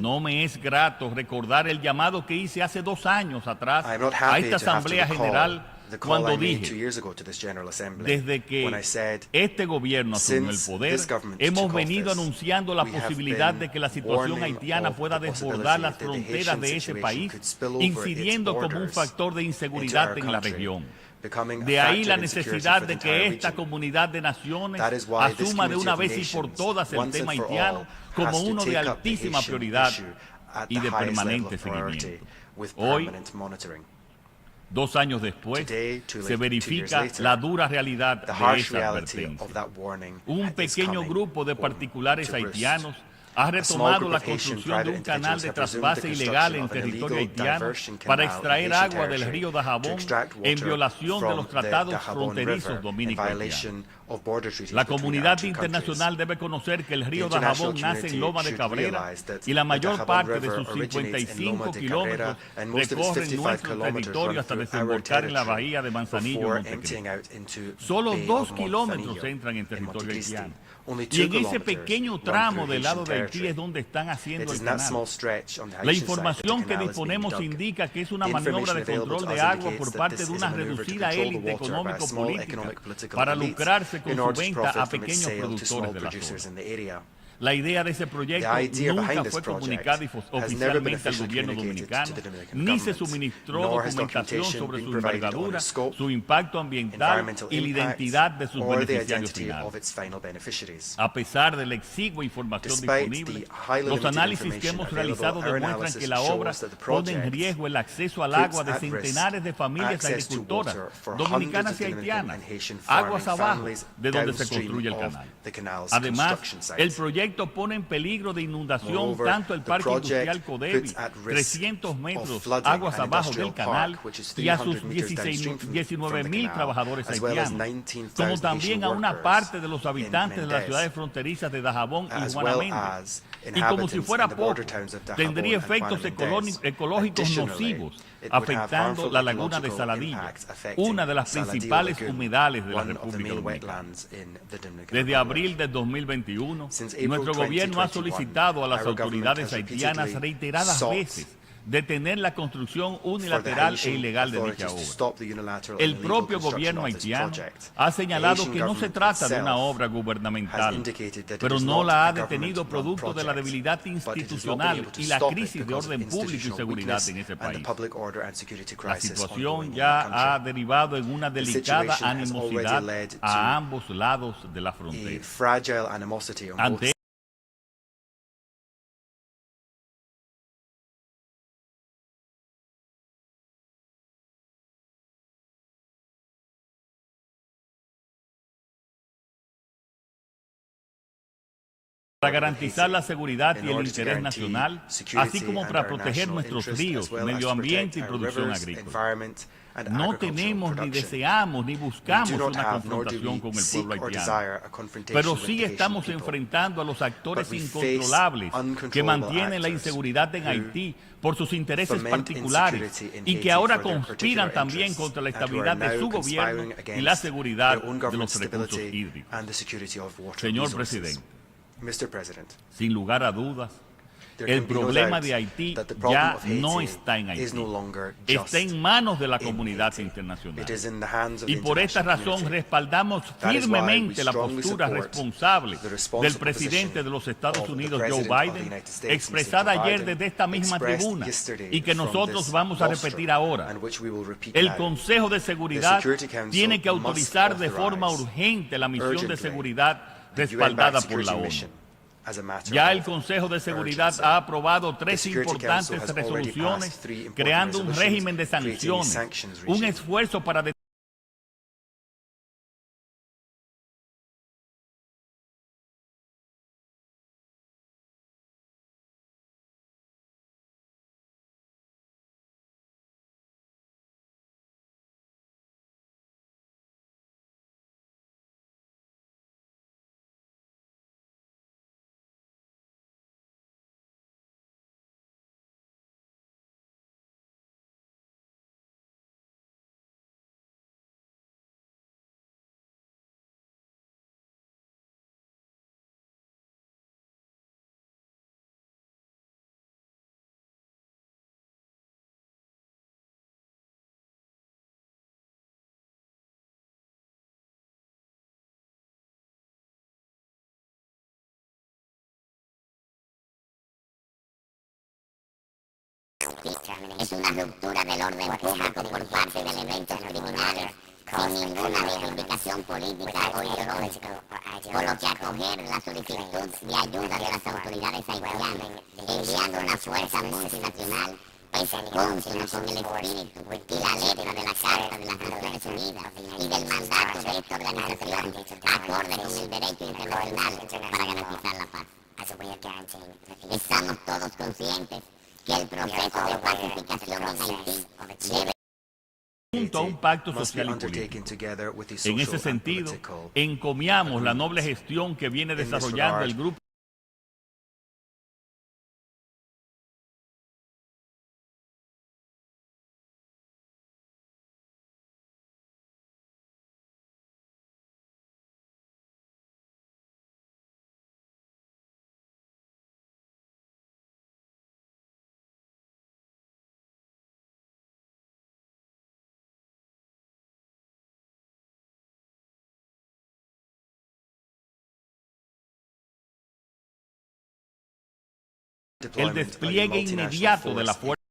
No me es grato recordar el llamado que hice hace 2 años atrás I am not a happy esta to have to Asamblea recall General the call cuando I made 2 dije, years ago to this General Assembly, desde when I que said, este gobierno asumió el since poder, this government hemos took venido office, anunciando la we have posibilidad been de que la situación warning haitiana of pueda the desbordar possibility las that the fronteras Haitian de ese situation país, could spill over incidiendo its como un borders factor de into inseguridad our en la country, región. becoming a De ahí factor la of insecurity necesidad for the de que entire esta region. comunidad de naciones That is why this asuma de community una of vez y por nations, todas el once tema and for haitiano all, como has to uno de take up the altísima Haitian prioridad issue at y the de highest level permanente of priority, seguimiento. with Hoy, permanent monitoring. 2 años después, Today, se verifica later, la dura realidad the de harsh esa reality advertencia. of that warning Un is pequeño coming grupo de home particulares to roost. haitianos ha A small retomado group la of Haitian construcción de private un canal individuals de have resumed trasvase the ilegal construction en of an territorio illegal haitiano diversion para canal in extraer Haitian agua del territory río to Dajabón extract en water violación de from los the tratados Dajabón fronterizos River in dominico-haitianos. violation of border treaties La between our comunidad two internacional debe conocer que el río The international Dajabón nace en community Loma de should Cabrera realize that y la the mayor Dajabón parte de River sus originates in Loma 55 de kilómetros Cabrera, and most of its recorren 55 nuestro kilometers territorio run hasta through our desembocar en la territory bahía de Manzanillo y before Montecristi. emptying out into Solo Bay 2 of kilómetros Manzanillo entran en in territorio Montecristi. haitiano. Only 2 Y en ese kilometers pequeño run tramo through del lado Haitian de Haití territory. es donde están It haciendo is el in that canal. small stretch on the La Haitian side that the información que canal is being disponemos dug. indica que es una The maniobra information de available control to de us agua indicates por that parte this de is una a maneuver to reducida control the élite water by a small económico-política economic political para elite lucrarse con in su order to venta profit a from its pequeños sale to productores small de la producers zona. in the area. La idea de ese proyecto The idea nunca behind this fue project comunicada has never been oficialmente al officially gobierno communicated dominicano, to the Dominican ni se government, suministró nor has documentación documentation sobre been su provided on envergadura, its scope, su impacto ambiental environmental y la impact, identidad de sus or the beneficiarios identity finales. of its final beneficiaries. A pesar de la exigua información Despite disponible, the highly los limited análisis que information hemos available, realizado our demuestran analysis que la obra shows that the pone en project riesgo el acceso al puts agua de at risk centenares de familias access to agricultoras water for dominicanas hundreds y of Dominican haitianas, and Haitian aguas farming abajo families de donde se downstream construye el of canal. the canal's Además, construction site. el proyecto pone en peligro de inundación Moreover, tanto el the Parque project Industrial Codevi, puts at risk 300 of metros flooding aguas an abajo del industrial canal, park, which is y a 300 sus meters downstream from the 19.000 canal, trabajadores as well as haitianos, 19,000 como también a Haitian una workers parte de los habitantes de las Mendez, ciudades fronterizas de Dajabón y as Juana well Méndez. as Y como si inhabitants fuera in the border poco, towns of Dajabón tendría and Juana efectos Méndez. ecológicos Additionally, nocivos, it would have afectando harmful la laguna de ecological Saladillo, impacts affecting una de las Saladillo principales Lagoon, humedales de la one of the República main Dominicana. wetlands in the Dominican Desde Republic. abril del 2021, Since April nuestro gobierno ha 2021, solicitado a las our government autoridades has haitianas repeatedly reiteradas sought veces detener la construcción for the unilateral e Haitian ilegal de dicha authorities to obra. stop the unilateral El and illegal propio construction gobierno of this haitiano project. ha señalado The Haitian que no se government trata de una itself obra has gubernamental, indicated that it pero is no not la ha a detenido government-run producto de la project, debilidad but it has not been institucional able to y la stop it crisis de because of orden público y institutional seguridad weakness en ese and the país. public order and security La crisis situación ongoing in ya the ha country. derivado en una delicada situation has animosidad already led to a ambos lados de la A frontera. fragile animosity on Ante both para garantizar la seguridad in y el order to interés guarantee nacional, security así como and para our proteger national nuestros interest, ríos, as well as medio to ambiente y protect our producción rivers, agrícola. environment, and No agricultural tenemos ni production. deseamos ni We buscamos do not una have, nor do confrontación we con el seek pueblo or haitiano, desire a confrontation pero with sí the Haitian estamos people. enfrentando a los actores But we face incontrolables que uncontrollable mantienen la actors inseguridad en who Haití por sus intereses foment particulares insecurity in y que Haiti ahora for their conspiran particular también interests, contra la and who are estabilidad de now su gobierno conspiring y la against seguridad their own de government los recursos stability hídricos. and the security of water Señor resources. presidente, Mr. President, sin lugar a dudas, there el can be no problema doubt de Haití that the problem ya of Haiti no está en is Haití, no longer just está en manos de la in comunidad Haiti. internacional. It is in the hands of Y the por esta international razón community. respaldamos That is why we firmemente la strongly postura support responsable the responsible del presidente position de los Estados of the Unidos, Joe President of the Biden, United States, expresada Mr. ayer Biden, desde esta misma expressed tribuna yesterday y que from nosotros this vamos a rostrum, repetir ahora. and which we will repeat El now. Consejo de Seguridad Security Council tiene que must autorizar de forma authorize urgente la misión de urgently seguridad the respaldada UN-backed por la security ONU. mission as a matter Ya of el Consejo de Seguridad urgency. ha aprobado 3 The Security importantes Council has already resoluciones passed 3 important creando un resolutions régimen de creating a sanciones, sanctions un regime. esfuerzo para Es una ruptura del orden público por parte de elementos criminales sin ninguna reivindicación política o ideológica, por lo que acoger la solicitud de ayuda de las autoridades haitianas enviando una fuerza multinacional es consono con el espíritu y la letra de la Carta de las Naciones Unidas y del mandato de esta organización, acorde con el derecho internacional para garantizar la paz. Estamos todos conscientes que el proceso de pacificación en Haití debe junto a un pacto social y político. En ese sentido, encomiamos la noble gestión que viene desarrollando el grupo el despliegue inmediato de la fuerza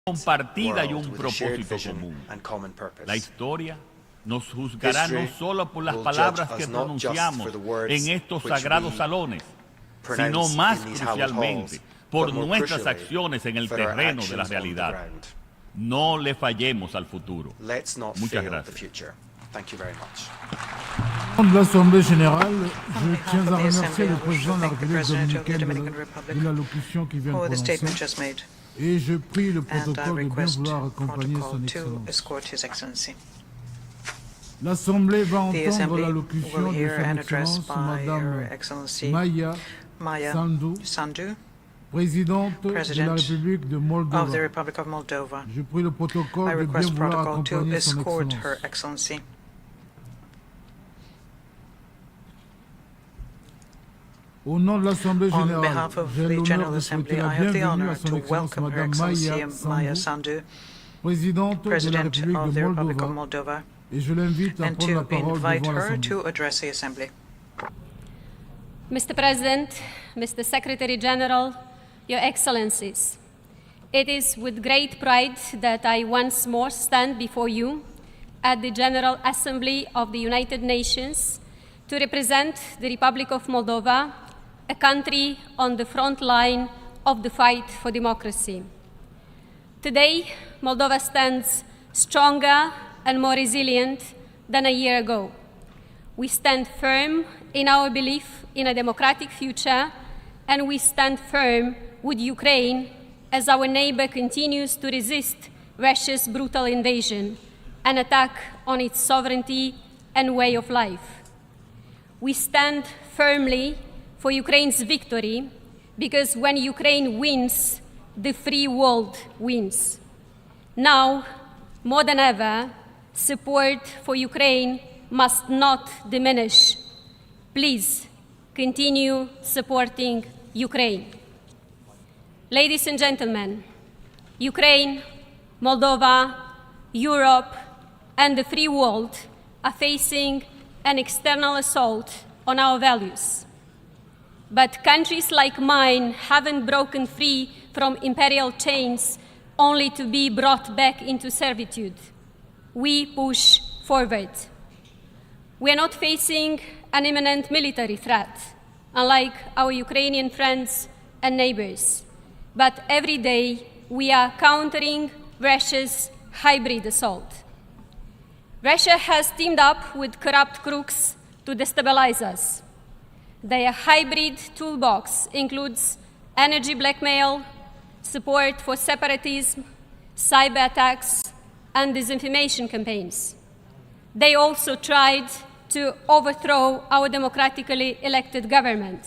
compartida y un propósito común. La historia nos juzgará no solo por las palabras que pronunciamos en estos sagrados salones, sino más crucialmente por nuestras acciones en el terreno de la realidad. No le fallemos al futuro. Muchas gracias. Au nom de l'Assemblée générale, je tiens à remercier le président de la République dominicaine de l'allocution qu'il vient de prononcer. Et je prie le protocole de bien vouloir accompagner son Excellence. L'Assemblée va entendre l'allocution de son Excellence Madame Maya Sandu, présidente de la République de Moldova. Je prie le protocole de bien vouloir accompagner son Excellence. Au nom de l'Assemblée générale, j'ai l'honneur de souhaiter la bienvenue à son Excellence Madame Maya Sandu, présidente de la République de Moldova, et je l'invite à prendre la parole devant l'Assemblée. Mr. President, Mr. Secretary General, Your Excellencies, it is with great pride that I once more stand before you at the General Assembly of the United Nations to represent the Republic of Moldova, a country on the front line of the fight for democracy. Today, Moldova stands stronger and more resilient than a year ago. We stand firm in our belief in a democratic future, and we stand firm with Ukraine as our neighbor continues to resist Russia's brutal invasion, an attack on its sovereignty and way of life. We stand firmly for Ukraine's victory, because when Ukraine wins, the free world wins. Now, more than ever, support for Ukraine must not diminish. Please continue supporting Ukraine. Ladies and gentlemen, Ukraine Moldova, Europe, and the free world are facing an external assault on our values. But countries like mine haven't broken free from imperial chains only to be brought back into servitude. We push forward. We are not facing an imminent military threat, unlike our Ukrainian friends and neighbors. But every day, we are countering Russia's hybrid assault. Russia has teamed up with corrupt crooks to destabilize us. Their hybrid toolbox includes energy blackmail, support for separatism, cyber attacks, and disinformation campaigns. They also tried to overthrow our democratically elected government,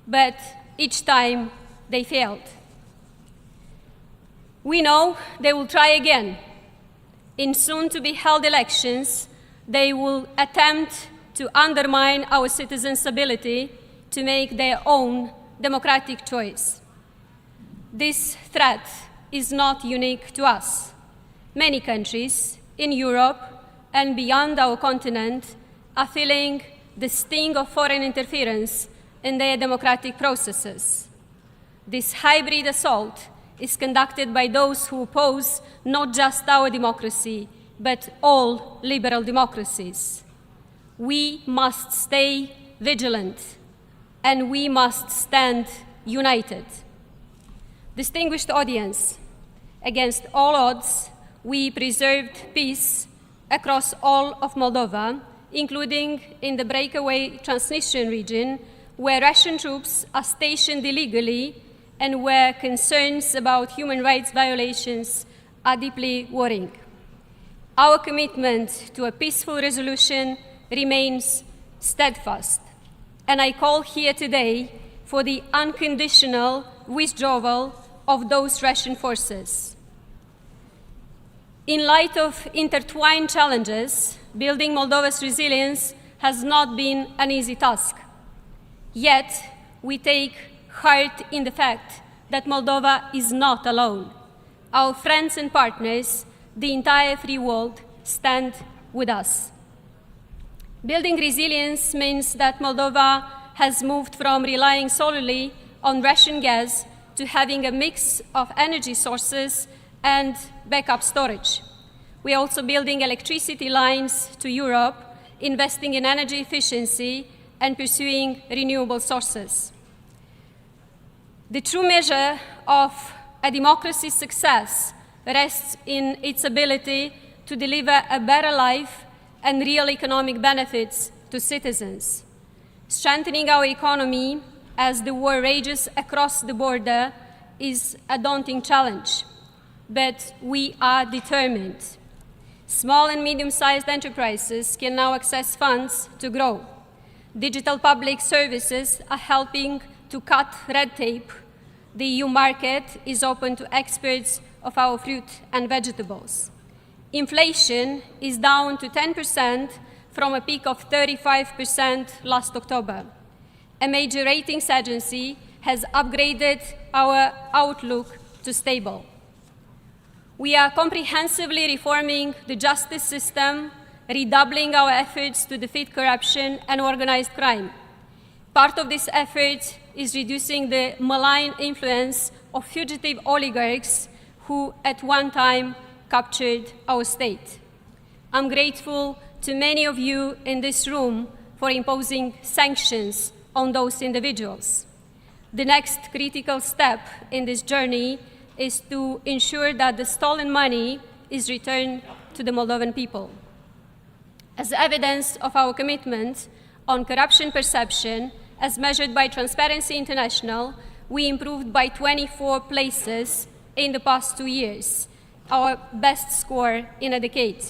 but each time they failed. We know they will try again. In soon-to-be-held elections, they will attempt to undermine our citizens' ability to make their own democratic choice. This threat is not unique to us. Many countries in Europe and beyond our continent are feeling the sting of foreign interference in their democratic processes. This hybrid assault is conducted by those who oppose not just our democracy, but all liberal democracies. We must stay vigilant, and we must stand united. Distinguished audience, against all odds, we preserved peace across all of Moldova, including in the breakaway Transnistrian region, where Russian troops are stationed illegally and where concerns about human rights violations are deeply worrying. Our commitment to a peaceful resolution remains steadfast, and I call here today for the unconditional withdrawal of those Russian forces. In light of intertwined challenges, building Moldova's resilience has not been an easy task. Yet, we take heart in the fact that Moldova is not alone. Our friends and partners, the entire free world, stand with us. Building resilience means that Moldova has moved from relying solely on Russian gas to having a mix of energy sources and backup storage. We are also building electricity lines to Europe, investing in energy efficiency, and pursuing renewable sources. The true measure of a democracy's success rests in its ability to deliver a better life and real economic benefits to citizens. Strengthening our economy as the war rages across the border is a daunting challenge, but we are determined. Small and medium-sized enterprises can now access funds to grow. Digital public services are helping to cut red tape. The EU market is open to exports of our fruit and vegetables. Inflation is down to 10% from a peak of 35% last October. A major ratings agency has upgraded our outlook to stable. We are comprehensively reforming the justice system, redoubling our efforts to defeat corruption and organized crime. Part of this effort is reducing the malign influence of fugitive oligarchs who at one time captured our state. I'm grateful to many of you in this room for imposing sanctions on those individuals. The next critical step in this journey is to ensure that the stolen money is returned to the Moldovan people. As evidence of our commitment on corruption perception, as measured by Transparency International, we improved by 24 places in the past 2 years, our best score in a decade.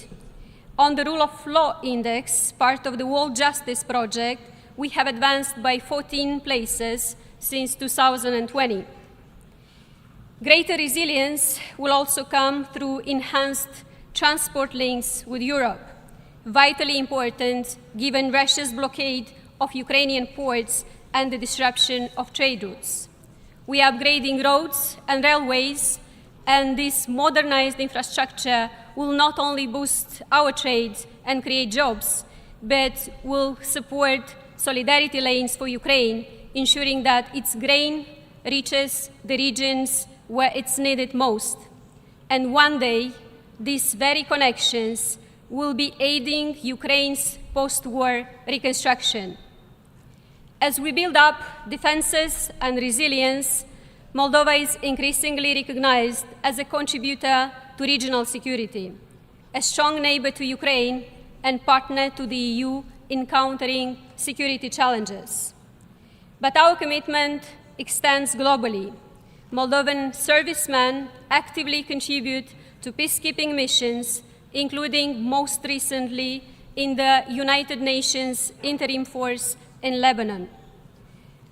On the Rule of Law Index, part of the World Justice Project, we have advanced by 14 places since 2020. Greater resilience will also come through enhanced transport links with Europe, vitally important given Russia's blockade of Ukrainian ports and the disruption of trade routes. We are upgrading roads and railways And this modernized infrastructure will not only boost our trade and create jobs, but will support solidarity lanes for Ukraine, ensuring that its grain reaches the regions where it's needed most. And one day, these very connections will be aiding Ukraine's post-war reconstruction. As we build up defenses and resilience, Moldova is increasingly recognized as a contributor to regional security, a strong neighbor to Ukraine and partner to the EU in countering security challenges. But our commitment extends globally. Moldovan servicemen actively contribute to peacekeeping missions, including most recently in the United Nations Interim Force in Lebanon.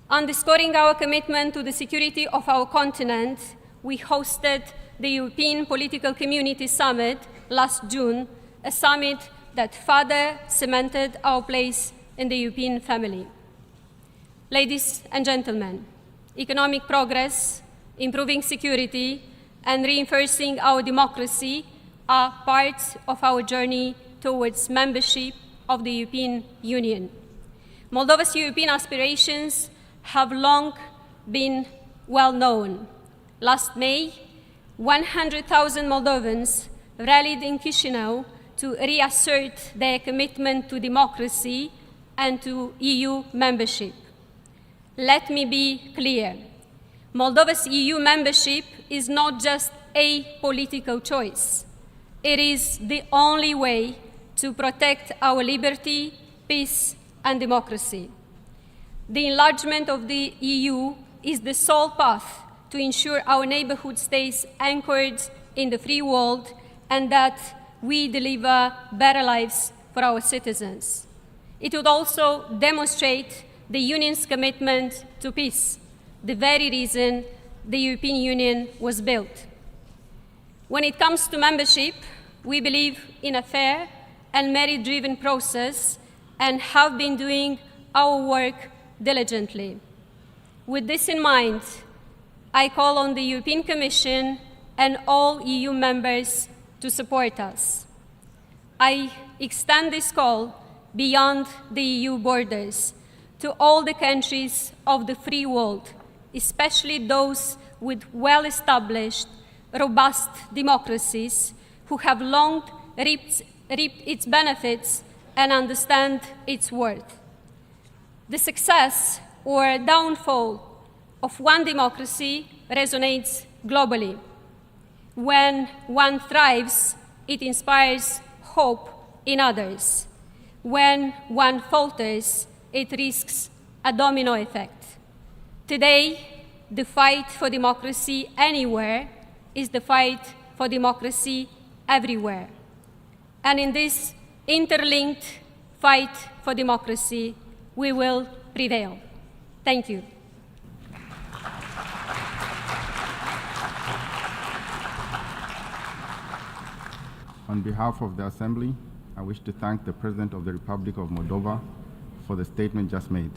Underscoring our commitment to the security of our continent, we hosted the European Political Community Summit last June, a summit that further cemented our place in the European family. Ladies and gentlemen, economic progress, improving security, and reinforcing our democracy are part of our journey towards membership of the European Union. Moldova's European aspirations have long been well known. Last May, 100,000 Moldovans rallied in Chișinău to reassert their commitment to democracy and to EU membership. Let me be clear. Moldova's EU membership is not just a political choice. It is the only way to protect our liberty, peace, and democracy. The enlargement of the EU is the sole path to ensure our neighborhood stays anchored in the free world and that we deliver better lives for our citizens. It would also demonstrate the Union's commitment to peace, the very reason the European Union was built. When it comes to membership, we believe in a fair and merit-driven process and have been doing our work diligently. With this in mind, I call on the European Commission and all EU members to support us. I extend this call beyond the EU borders to all the countries of the free world, especially those with well-established, robust democracies who have long reaped its benefits and understand its worth. The success or downfall of one democracy resonates globally. When one thrives, it inspires hope in others. When one falters, it risks a domino effect. Today, the fight for democracy anywhere is the fight for democracy everywhere. And in this interlinked fight for democracy, we will prevail. Thank you. On behalf of the Assembly, I wish to thank the President of the Republic of Moldova for the statement just made,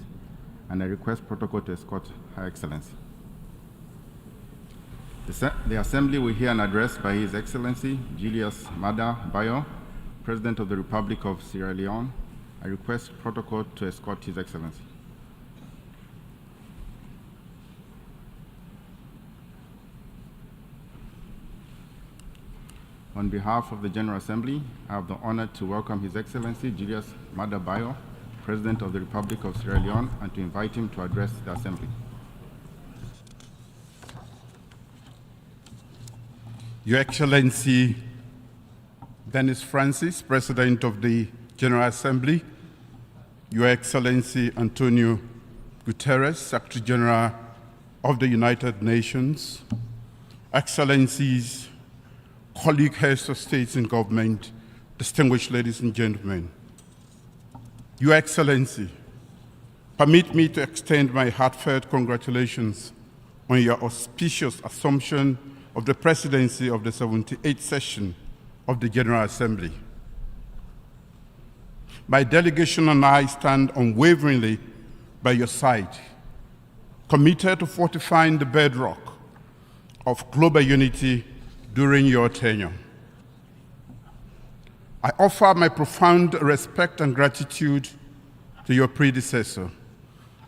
and I request protocol to escort Her Excellency. The Assembly will hear an address by His Excellency Julius Maada Bio, President of the Republic of Sierra Leone. I request protocol to escort His Excellency. On behalf of the General Assembly, I have the honor to welcome His Excellency Julius Maada Bio, President of the Republic of Sierra Leone, and to invite him to address the Assembly. Your Excellency Dennis Francis, President of the General Assembly, Your Excellency Antonio Guterres, Secretary General of the United Nations, Excellencies, colleague heads of states and government, distinguished ladies and gentlemen. Your Excellency, permit me to extend my heartfelt congratulations on your auspicious assumption of the presidency of the 78th session of the General Assembly. My delegation and I stand unwaveringly by your side, committed to fortifying the bedrock of global unity during your tenure. I offer my profound respect and gratitude to your predecessor,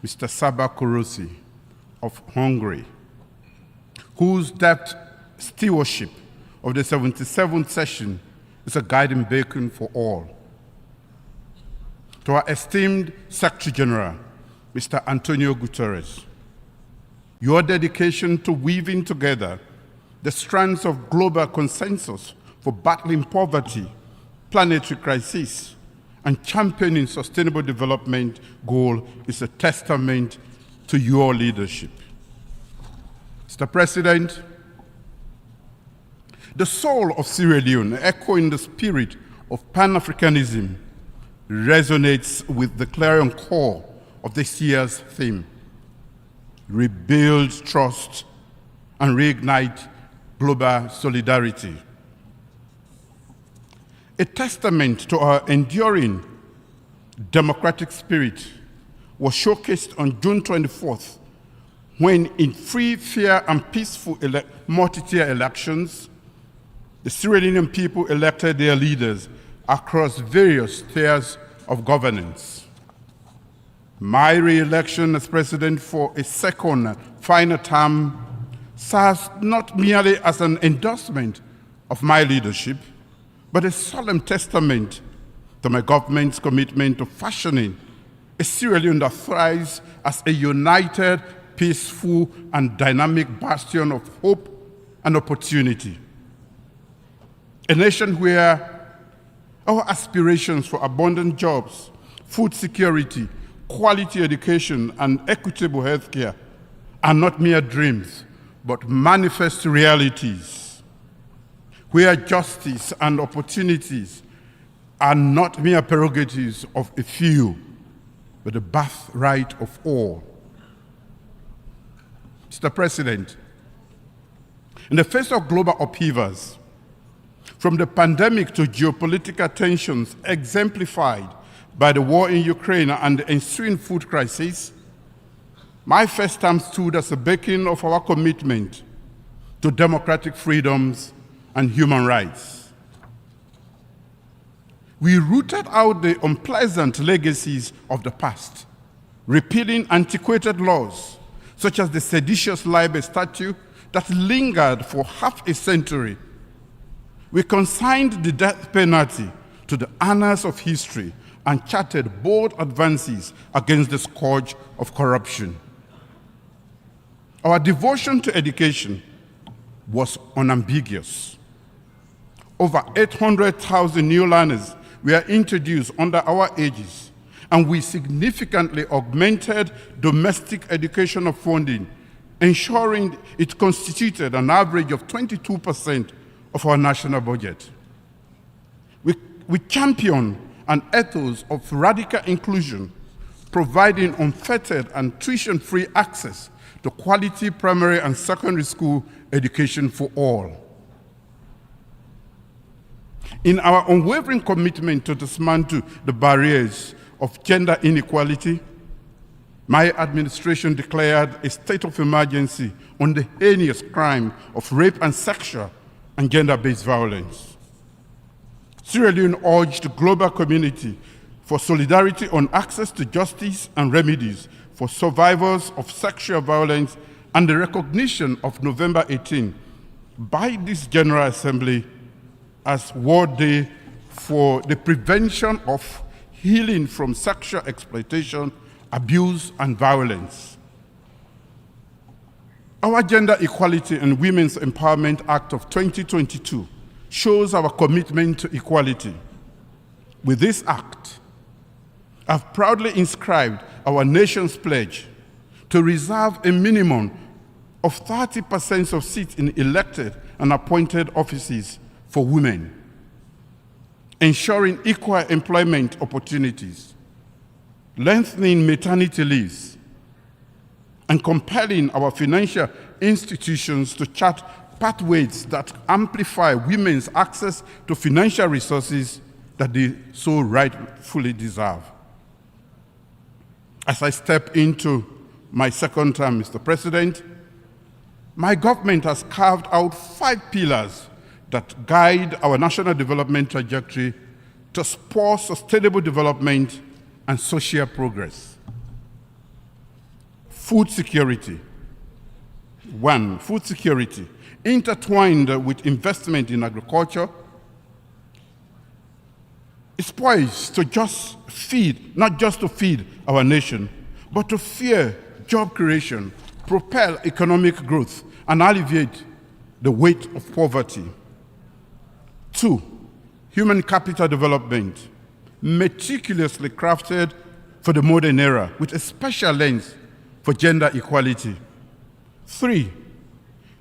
Mr. Saba Kurusi of Hungary, whose deft stewardship of the 77th session is a guiding beacon for all. To our esteemed Secretary General, Mr. Antonio Guterres, your dedication to weaving together the strands of global consensus for battling poverty, planetary crisis, and championing sustainable development goal is a testament to your leadership. Mr. President, the soul of Sierra Leone, echoing the spirit of Pan-Africanism, resonates with the clarion call of this year's theme: rebuild trust and reignite global solidarity. A testament to our enduring democratic spirit was showcased on June 24th, when in free, fair, and peaceful multi-tier elections, the Sierra Leonean people elected their leaders across various tiers of governance. My re-election as president for a second final term serves not merely as an endorsement of my leadership, but a solemn testament to my government's commitment to fashioning a Sierra Leone that thrives as a united, peaceful, and dynamic bastion of hope and opportunity. A nation where our aspirations for abundant jobs, food security, quality education, and equitable healthcare are not mere dreams, but manifest realities, where justice and opportunities are not mere prerogatives of a few, but the birthright of all. Mr. President, in the face of global upheavals, from the pandemic to geopolitical tensions exemplified by the war in Ukraine and the ensuing food crisis, my first term stood as a beacon of our commitment to democratic freedoms and human rights. We rooted out the unpleasant legacies of the past, repealing antiquated laws such as the seditious libel statute that lingered for half a century. We consigned the death penalty to the annals of history and charted bold advances against the scourge of corruption. Our devotion to education was unambiguous. Over 800,000 new learners were introduced under our aegis, and we significantly augmented domestic educational funding, ensuring it constituted an average of 22% of our national budget. We championed an ethos of radical inclusion, providing unfettered and tuition-free access to quality primary and secondary school education for all. In our unwavering commitment to dismantle the barriers of gender inequality, my administration declared a state of emergency on the heinous crime of rape and sexual and gender-based violence. Sierra Leone urged the global community for solidarity on access to justice and remedies for survivors of sexual violence and the recognition of November 18 by this General Assembly as World Day for the prevention of healing from sexual exploitation, abuse, and violence. Our Gender Equality and Women's Empowerment Act of 2022 shows our commitment to equality. With this act, I've proudly inscribed our nation's pledge to reserve a minimum of 30% of seats in elected and appointed offices for women, ensuring equal employment opportunities, lengthening maternity leaves, and compelling our financial institutions to chart pathways that amplify women's access to financial resources that they so rightfully deserve. As I step into my second term, Mr. President, my government has carved out 5 pillars that guide our national development trajectory to spur sustainable development and social progress. Food security. One, food security, intertwined with investment in agriculture, is poised to just feed, not just to feed our nation, but to fuel job creation, propel economic growth, and alleviate the weight of poverty. Two, human capital development, meticulously crafted for the modern era with a special lens for gender equality. Three,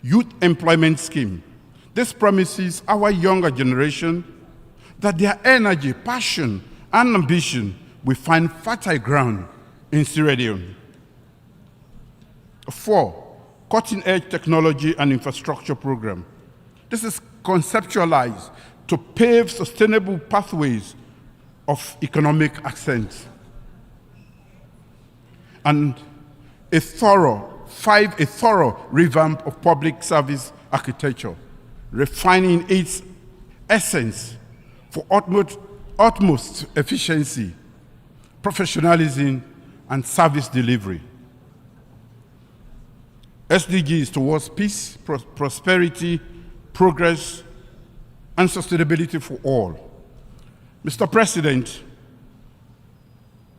youth employment scheme. This promises our younger generation that their energy, passion, and ambition will find fertile ground in Sierra Leone. Four, cutting-edge technology and infrastructure program. This is conceptualized to pave sustainable pathways of economic ascent. And a thorough revamp of public service architecture, refining its essence for utmost efficiency, professionalism, and service delivery. SDGs towards peace, prosperity, progress, and sustainability for all. Mr. President,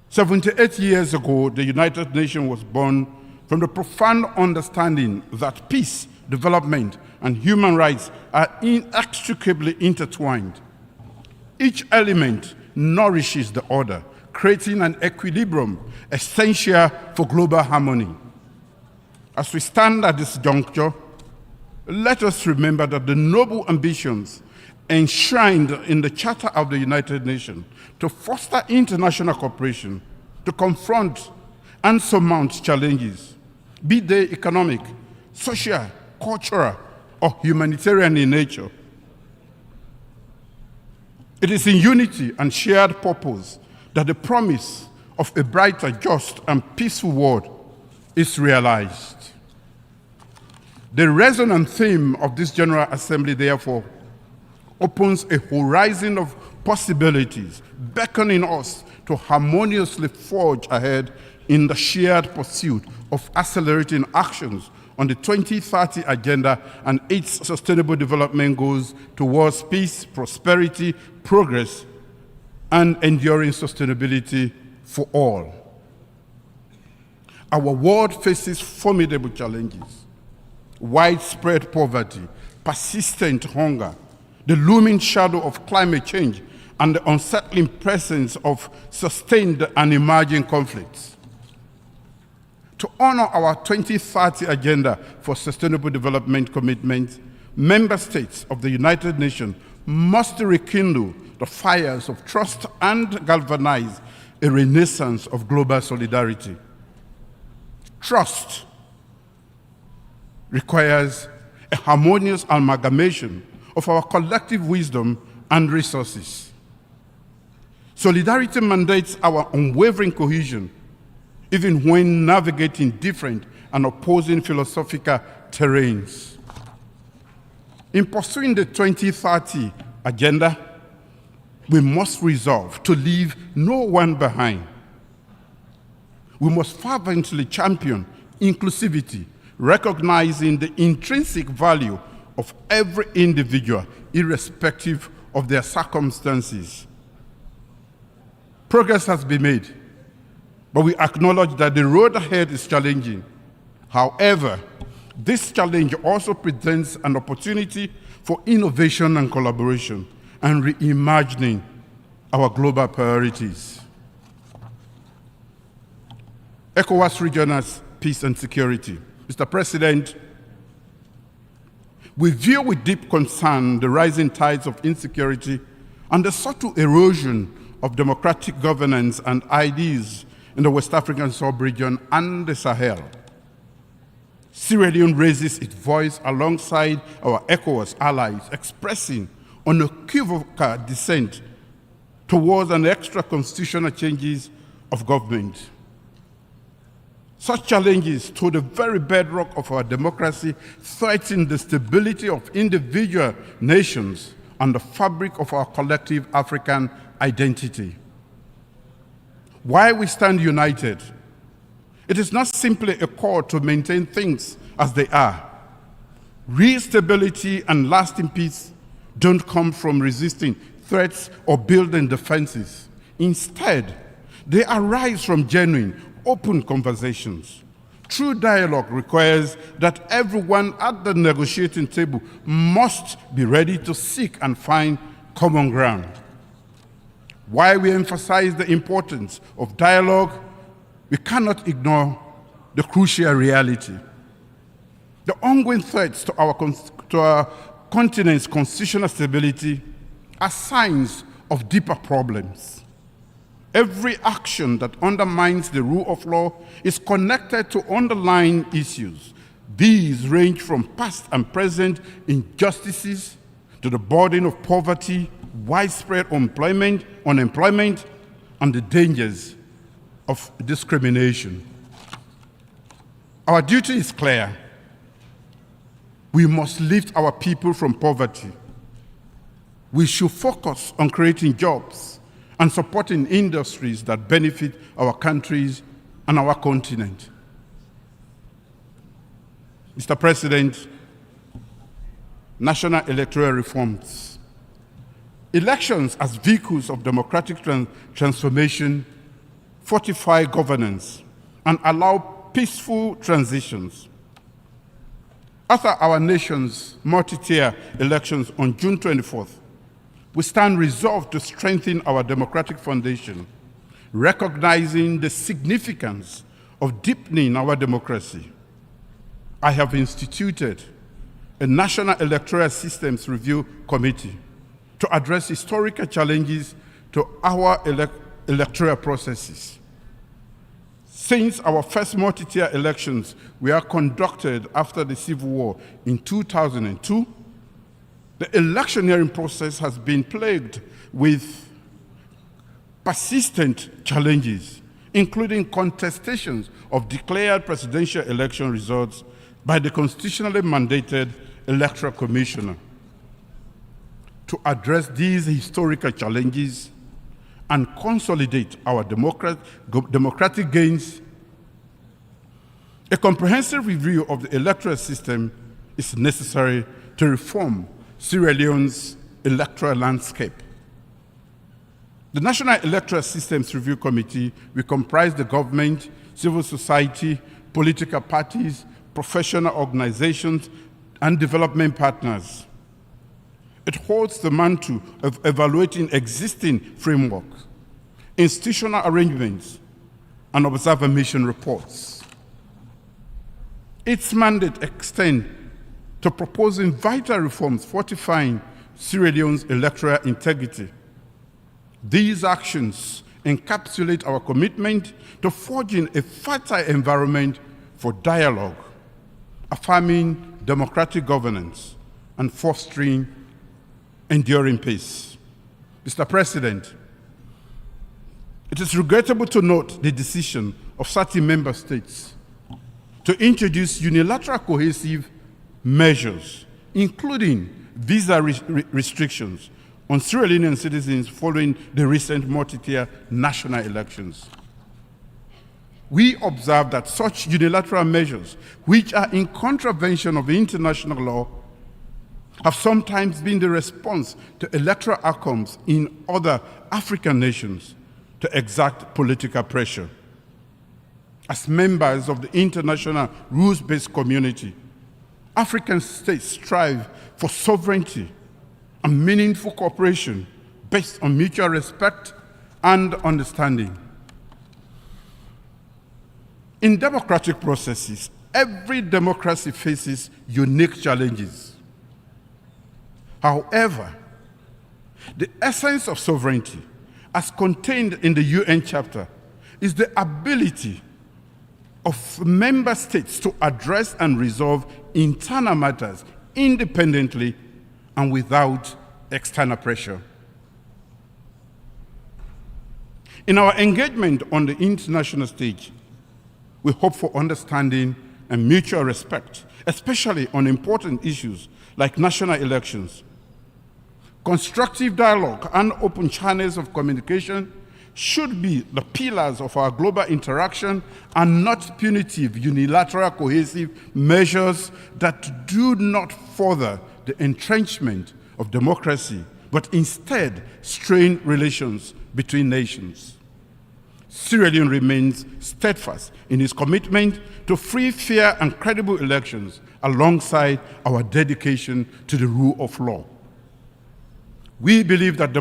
78 years ago, the United Nations was born from the profound understanding that peace, development, and human rights are inextricably intertwined. Each element nourishes the other, creating an equilibrium essential for global harmony. As we stand at this juncture, let us remember that the noble ambitions enshrined in the Charter of the United Nations to foster international cooperation, to confront and surmount challenges, be they economic, social, cultural, or humanitarian in nature. It is in unity and shared purpose that the promise of a brighter, just, and peaceful world is realized. The resonant theme of this General Assembly, therefore, opens a horizon of possibilities, beckoning us to harmoniously forge ahead in the shared pursuit of accelerating actions on the 2030 Agenda and its Sustainable Development Goals towards peace, prosperity, progress, and enduring sustainability for all. Our world faces formidable challenges: widespread poverty, persistent hunger, the looming shadow of climate change, and the unsettling presence of sustained and emerging conflicts. To honor our 2030 Agenda for Sustainable Development commitments, member states of the United Nations must rekindle the fires of trust and galvanize a renaissance of global solidarity. Trust requires a harmonious amalgamation of our collective wisdom and resources. Solidarity mandates our unwavering cohesion, even when navigating different and opposing philosophical terrains. In pursuing the 2030 Agenda, we must resolve to leave no one behind. We must fervently champion inclusivity, recognizing the intrinsic value of every individual, irrespective of their circumstances. Progress has been made, but we acknowledge that the road ahead is challenging. However, this challenge also presents an opportunity for innovation and collaboration and reimagining our global priorities. ECOWAS regional peace and security. Mr. President, we view with deep concern the rising tides of insecurity and the subtle erosion of democratic governance and ideas in the West African sub-region and the Sahel. Sierra Leone raises its voice alongside our ECOWAS allies, expressing unequivocal dissent towards an extra-constitutional changes of government. Such challenges to the very bedrock of our democracy threaten the stability of individual nations and the fabric of our collective African identity. Why we stand united? It is not simply a call to maintain things as they are. Real stability and lasting peace don't come from resisting threats or building defenses. Instead, they arise from genuine, open conversations. True dialogue requires that everyone at the negotiating table must be ready to seek and find common ground. While we emphasize the importance of dialogue, we cannot ignore the crucial reality. The ongoing threats to our continent's constitutional stability are signs of deeper problems. Every action that undermines the rule of law is connected to underlying issues. These range from past and present injustices to the burden of poverty, widespread unemployment, and the dangers of discrimination. Our duty is clear. We must lift our people from poverty. We should focus on creating jobs and supporting industries that benefit our countries and our continent. Mr. President, national electoral reforms. Elections as vehicles of democratic transformation fortify governance and allow peaceful transitions. After our nation's multi-tier elections on June 24th, we stand resolved to strengthen our democratic foundation, recognizing the significance of deepening our democracy. I have instituted a National Electoral Systems Review Committee to address historical challenges to our electoral processes. Since our first multi-tier elections were conducted after the Civil War in 2002, the electioneering process has been plagued with persistent challenges, including contestations of declared presidential election results by the constitutionally mandated Electoral Commissioner. To address these historical challenges and consolidate our democratic gains, a comprehensive review of the electoral system is necessary to reform Sierra Leone's electoral landscape. The National Electoral Systems Review Committee will comprise the government, civil society, political parties, professional organizations, and development partners. It holds the mantle of evaluating existing frameworks, institutional arrangements, and observer mission reports. Its mandate extends to proposing vital reforms fortifying Sierra Leone's electoral integrity. These actions encapsulate our commitment to forging a fertile environment for dialogue, affirming democratic governance, and fostering enduring peace. Mr. President, it is regrettable to note the decision of certain member states to introduce unilateral cohesive measures, including visa restrictions on Sierra Leonean citizens following the recent multi-tier national elections. We observe that such unilateral measures, which are in contravention of international law, have sometimes been the response to electoral outcomes in other African nations to exert political pressure. As members of the international rules-based community, African states strive for sovereignty and meaningful cooperation based on mutual respect and understanding. In democratic processes, every democracy faces unique challenges. However, the essence of sovereignty, as contained in the UN Charter, is the ability of member states to address and resolve internal matters independently and without external pressure. In our engagement on the international stage, we hope for understanding and mutual respect, especially on important issues like national elections. Constructive dialogue and open channels of communication should be the pillars of our global interaction and not punitive, unilateral, cohesive measures that do not further the entrenchment of democracy, but instead strain relations between nations. Sierra Leone remains steadfast in its commitment to free, fair, and credible elections alongside our dedication to the rule of law. We believe that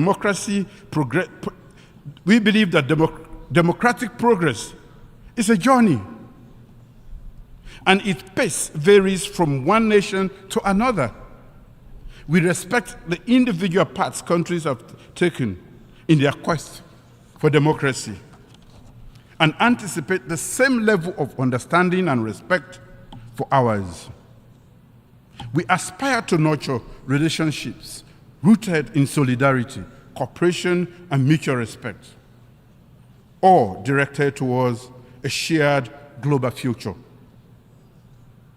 democratic progress is a journey, and its pace varies from one nation to another. We respect the individual paths countries have taken in their quest for democracy and anticipate the same level of understanding and respect for ours. We aspire to nurture relationships rooted in solidarity, cooperation, and mutual respect, all directed towards a shared global future.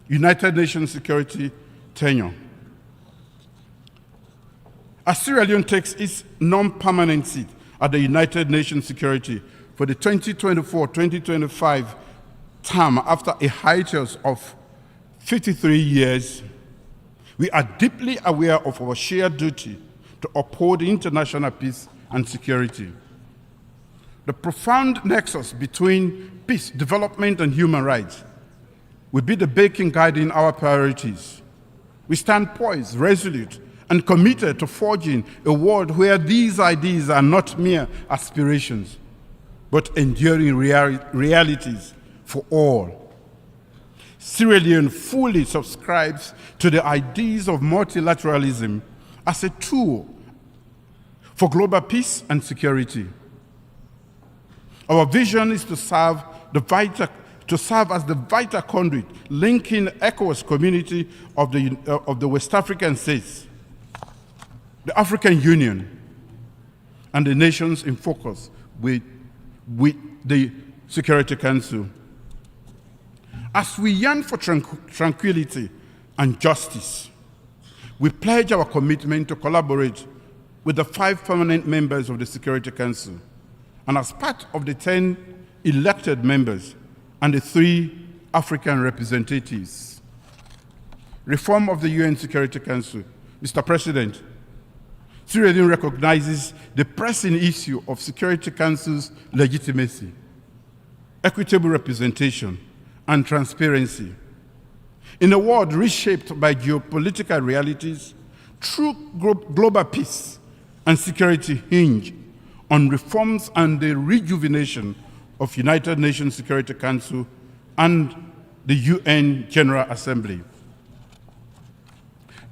United Nations Security tenure. As Sierra Leone takes its non-permanent seat at the United Nations Security for the 2024-2025 term after a hiatus of 53 years, we are deeply aware of our shared duty to uphold international peace and security. The profound nexus between peace, development, and human rights will be the beacon guiding our priorities. We stand poised, resolute, and committed to forging a world where these ideas are not mere aspirations, but enduring realities for all. Sierra Leone fully subscribes to the ideas of multilateralism as a tool for global peace and security. Our vision is to serve as the vital conduit linking ECOWAS community of the West African states, the African Union, and the nations in focus with the Security Council. As we yearn for tranquility and justice, we pledge our commitment to collaborate with the 5 permanent members of the Security Council, and as part of the 10 elected members and the 3 African representatives. Reform of the UN Security Council. Mr. President, Sierra Leone recognizes the pressing issue of Security Council's legitimacy, equitable representation, and transparency. In a world reshaped by geopolitical realities, true global peace and security hinge on reforms and the rejuvenation of United Nations Security Council and the UN General Assembly.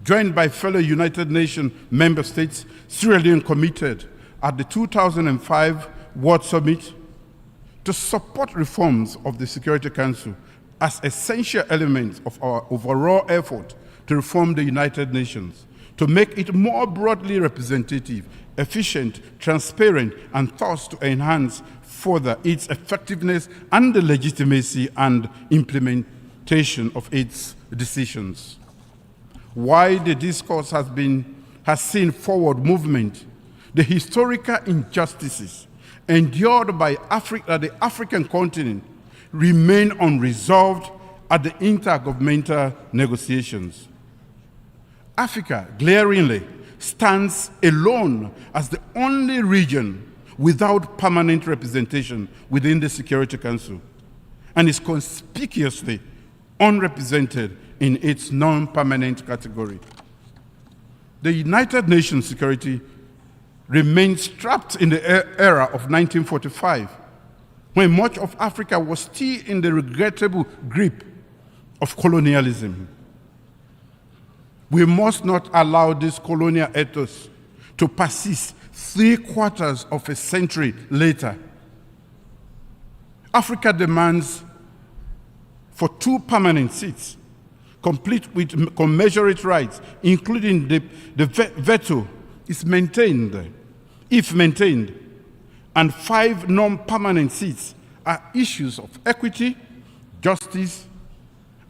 Joined by fellow United Nations member states, Sierra Leone committed at the 2005 World Summit to support reforms of the Security Council as essential elements of our overall effort to reform the United Nations, to make it more broadly representative, efficient, transparent, and thus to enhance further its effectiveness and the legitimacy and implementation of its decisions. While the discourse has seen forward movement, the historical injustices endured by the African continent remain unresolved at the intergovernmental negotiations. Africa, glaringly, stands alone as the only region without permanent representation within the Security Council, and is conspicuously unrepresented in its non-permanent category. The United Nations security remains trapped in the era of 1945, when much of Africa was still in the regrettable grip of colonialism. We must not allow this colonial ethos to persist 3/4 of a century later. Africa demands for 2 permanent seats, complete with commensurate rights, including the veto, is maintained, if maintained, and 5 non-permanent seats are issues of equity, justice,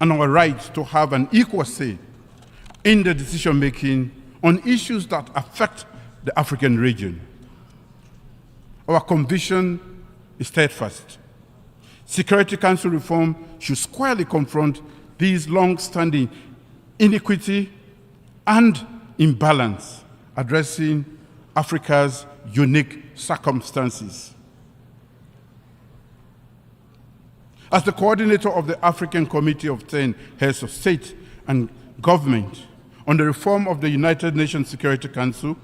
and our right to have an equal say in the decision-making on issues that affect the African region. Our conviction is steadfast. Security Council reform should squarely confront these long-standing inequity and imbalance, addressing Africa's unique circumstances. As the coordinator of the African Committee of 10 Heads of State and Government on the reform of the United Nations Security Council,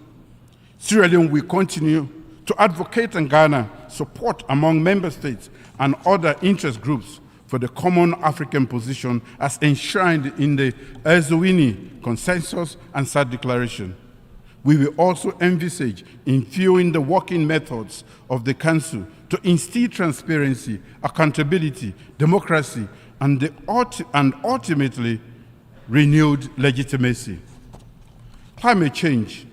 Sierra Leone will continue to advocate and garner support among member states and other interest groups for the common African position as enshrined in the Eswini Consensus and SADC Declaration. We will also envisage infusing the working methods of the Council to instill transparency, accountability, democracy, and ultimately renewed legitimacy. Climate change.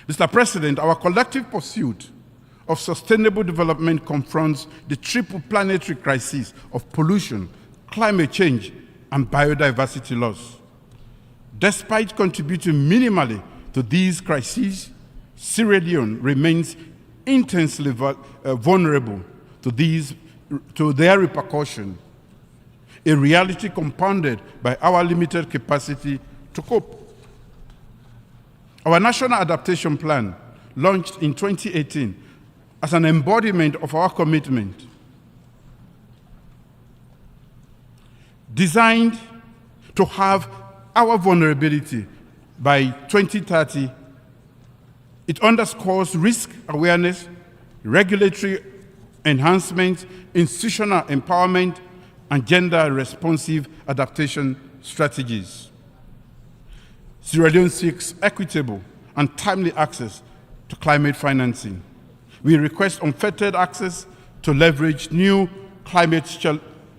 Mr. President, our collective pursuit of sustainable development confronts the triple planetary crises of pollution, climate change, and biodiversity loss. Despite contributing minimally to these crises, Sierra Leone remains intensely vulnerable to their repercussion, a reality compounded by our limited capacity to cope. Our National Adaptation Plan, launched in 2018 as an embodiment of our commitment, designed to have our vulnerability by 2030, it underscores risk awareness, regulatory enhancement, institutional empowerment, and gender-responsive adaptation strategies. Sierra Leone seeks equitable and timely access to climate financing. We request unfettered access to leverage new climate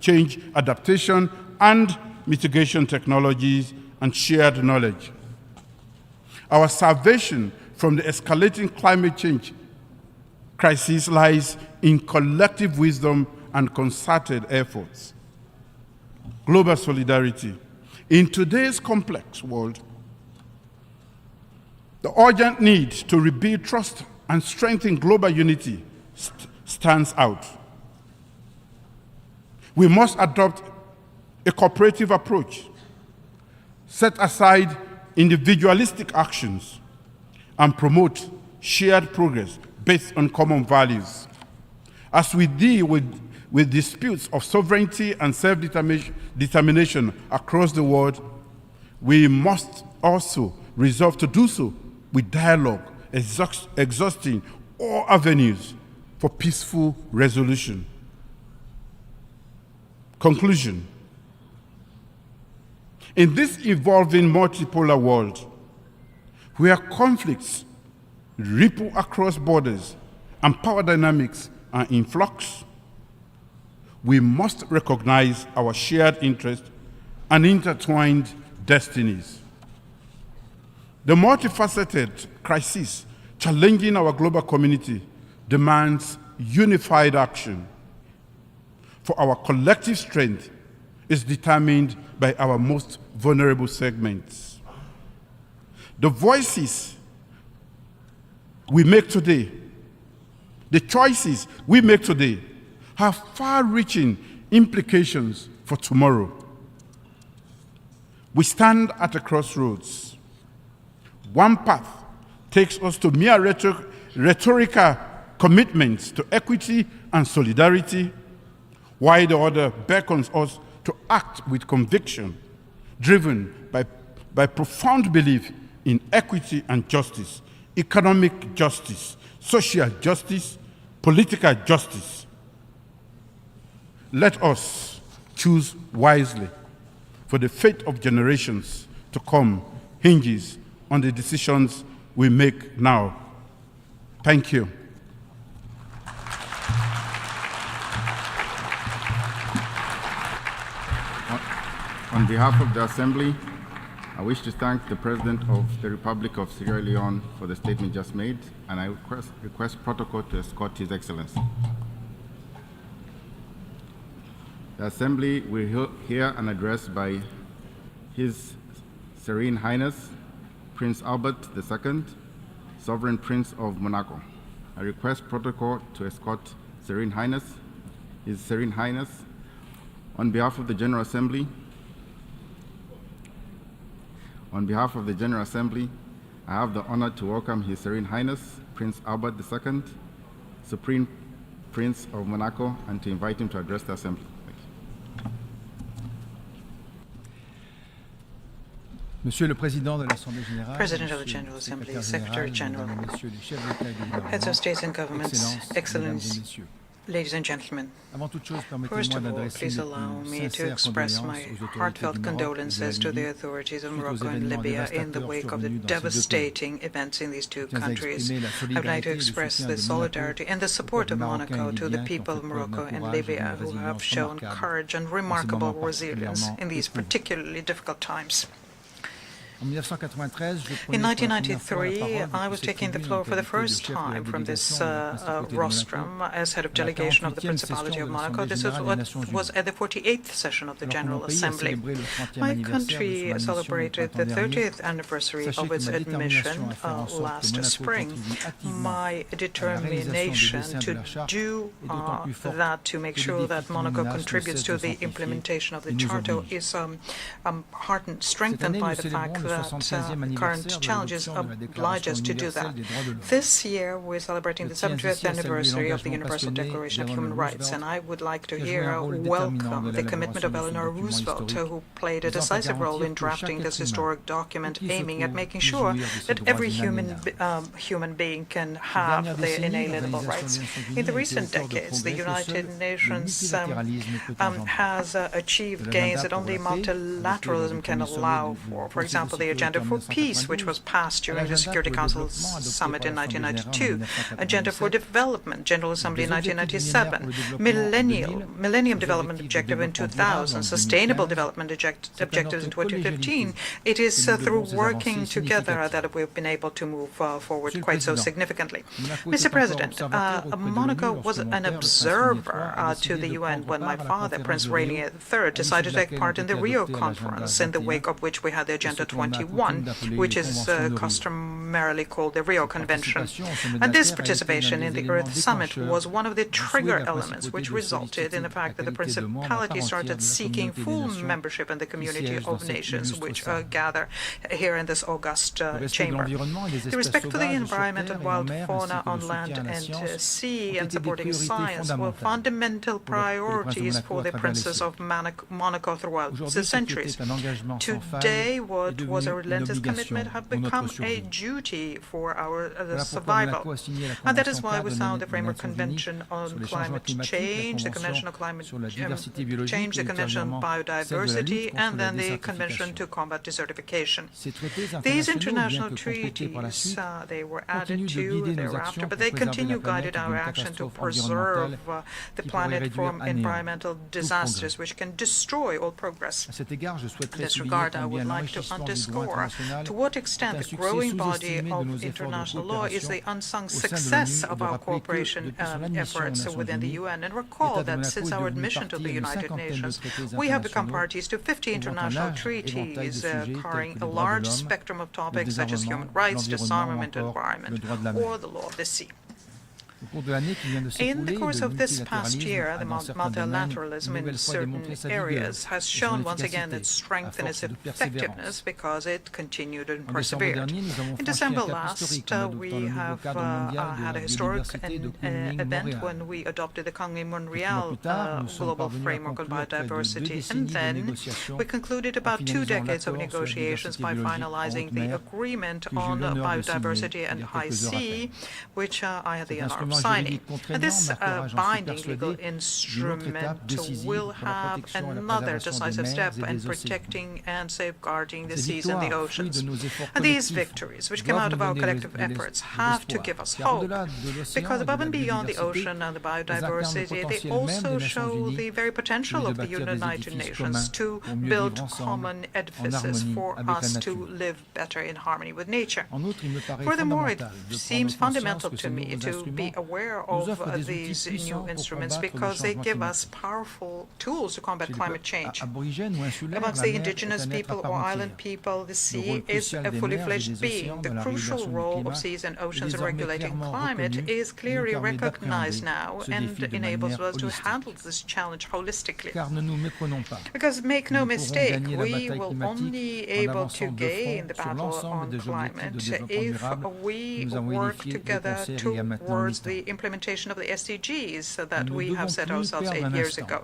change adaptation and mitigation technologies and shared knowledge. Our salvation from the escalating climate change crisis lies in collective wisdom and concerted efforts. Global solidarity. In today's complex world, the urgent need to rebuild trust and strengthen global unity stands out. We must adopt a cooperative approach, set aside individualistic actions, and promote shared progress based on common values. As we deal with disputes of sovereignty and self-determination across the world, we must also resolve to do so with dialogue, exhausting all avenues for peaceful resolution. Conclusion. In this evolving multipolar world, where conflicts ripple across borders and power dynamics are in flux, we must recognize our shared interests and intertwined destinies. The multifaceted crisis challenging our global community demands unified action. For our collective strength is determined by our most vulnerable segments. The voices we make today, the choices we make today, have far-reaching implications for tomorrow. We stand at a crossroads. One path takes us to mere rhetorical commitments to equity and solidarity, while the other beckons us to act with conviction, driven by profound belief in equity and justice, economic justice, social justice, political justice. Let us choose wisely, for the fate of generations to come hinges on the decisions we make now. Thank you. On behalf of the Assembly, I wish to thank the President of the Republic of Sierra Leone for the statement just made, and I request protocol to escort His Excellency. The Assembly will hear an address by His Serene Highness Prince Albert II, Sovereign Prince of Monaco. I request protocol to escort His Serene Highness. On behalf of the General Assembly, I have the honor to welcome His Serene Highness Prince Albert II, Supreme Prince of Monaco, and to invite him to address the Assembly. Monsieur le Président de l'Assemblée Générale, President of the General Assembly, Secretary General, Heads of States and Governments, Excellencies, ladies and gentlemen. First of all, please allow me to express my heartfelt condolences to the authorities of Morocco and Libya in the wake of the devastating events in these two countries. I would like to express the solidarity and the support of Monaco to the people of Morocco and Libya who have shown courage and remarkable resilience in these particularly difficult times. In 1993, I was taking the floor for the first time from this rostrum as head of delegation of the Principality of Monaco. This was at the 48th session of the General Assembly. My country celebrated the 30th anniversary of its admission last spring. My determination to do that, to make sure that Monaco contributes to the implementation of the Charter, is strengthened by the fact that current challenges oblige us to do that. This year, we're celebrating the 75th anniversary of the Universal Declaration of Human Rights, and I would like to welcome the commitment of Eleanor Roosevelt, who played a decisive role in drafting this historic document, aiming at making sure that every human being can have their inalienable rights. In the recent decades, the United Nations has achieved gains that only multilateralism can allow for. For example, the Agenda for Peace, which was passed during the Security Council Summit in 1992, Agenda for Development, General Assembly in 1997, Millennium Development Objective in 2000, Sustainable Development Objectives in 2015. It is through working together that we've been able to move forward quite so significantly. Mr. President, Monaco was an observer to the UN when my father, Prince Rainier III, decided to take part in the Rio Conference, in the wake of which we had the Agenda 21, which is customarily called the Rio Convention. And this participation in the Earth Summit was one of the trigger elements which resulted in the fact that the Principality started seeking full membership in the community of nations which gather here in this august chamber. The respect for the environment and wild fauna on land and sea and supporting science were fundamental priorities for the Princes of Monaco throughout the centuries. Today, what was a relentless commitment have become a duty for our survival. And that is why we signed the Framework Convention on Climate Change, the Convention on Climate Change, the Convention on Biodiversity, and then the Convention to Combat Desertification. These international treaties, they were added to thereafter, but they continue guided our action to preserve the planet from environmental disasters which can destroy all progress. In this regard, I would like to underscore to what extent the growing body of international law is the unsung success of our cooperation efforts within the UN, and recall that since our admission to the United Nations, we have become parties to 50 international treaties covering a large spectrum of topics such as human rights, disarmament, environment, or the law of the sea. In the course of this past year, the multilateralism in certain areas has shown once again its strength and its effectiveness because it continued and persevered. In December last, we have had a historic event when we adopted the Congo-Montreal Global Framework on Biodiversity, and then we concluded about 2 decades of negotiations by finalizing the agreement on biodiversity and high sea, which I had the honor of signing. And this binding legal instrument will have another decisive step in protecting and safeguarding the seas and the oceans. And these victories, which come out of our collective efforts, have to give us hope, because above and beyond the ocean and the biodiversity, they also show the very potential of the United Nations to build common edifices for us to live better in harmony with nature. Furthermore, it seems fundamental to me to be aware of these new instruments because they give us powerful tools to combat climate change. Amongst the indigenous people or island people, the sea is a fully fledged being. The crucial role of seas and oceans in regulating climate is clearly recognized now and enables us to handle this challenge holistically. Because make no mistake, we will only be able to gain the battle on climate if we work together towards the implementation of the SDGs that we have set ourselves 8 years ago.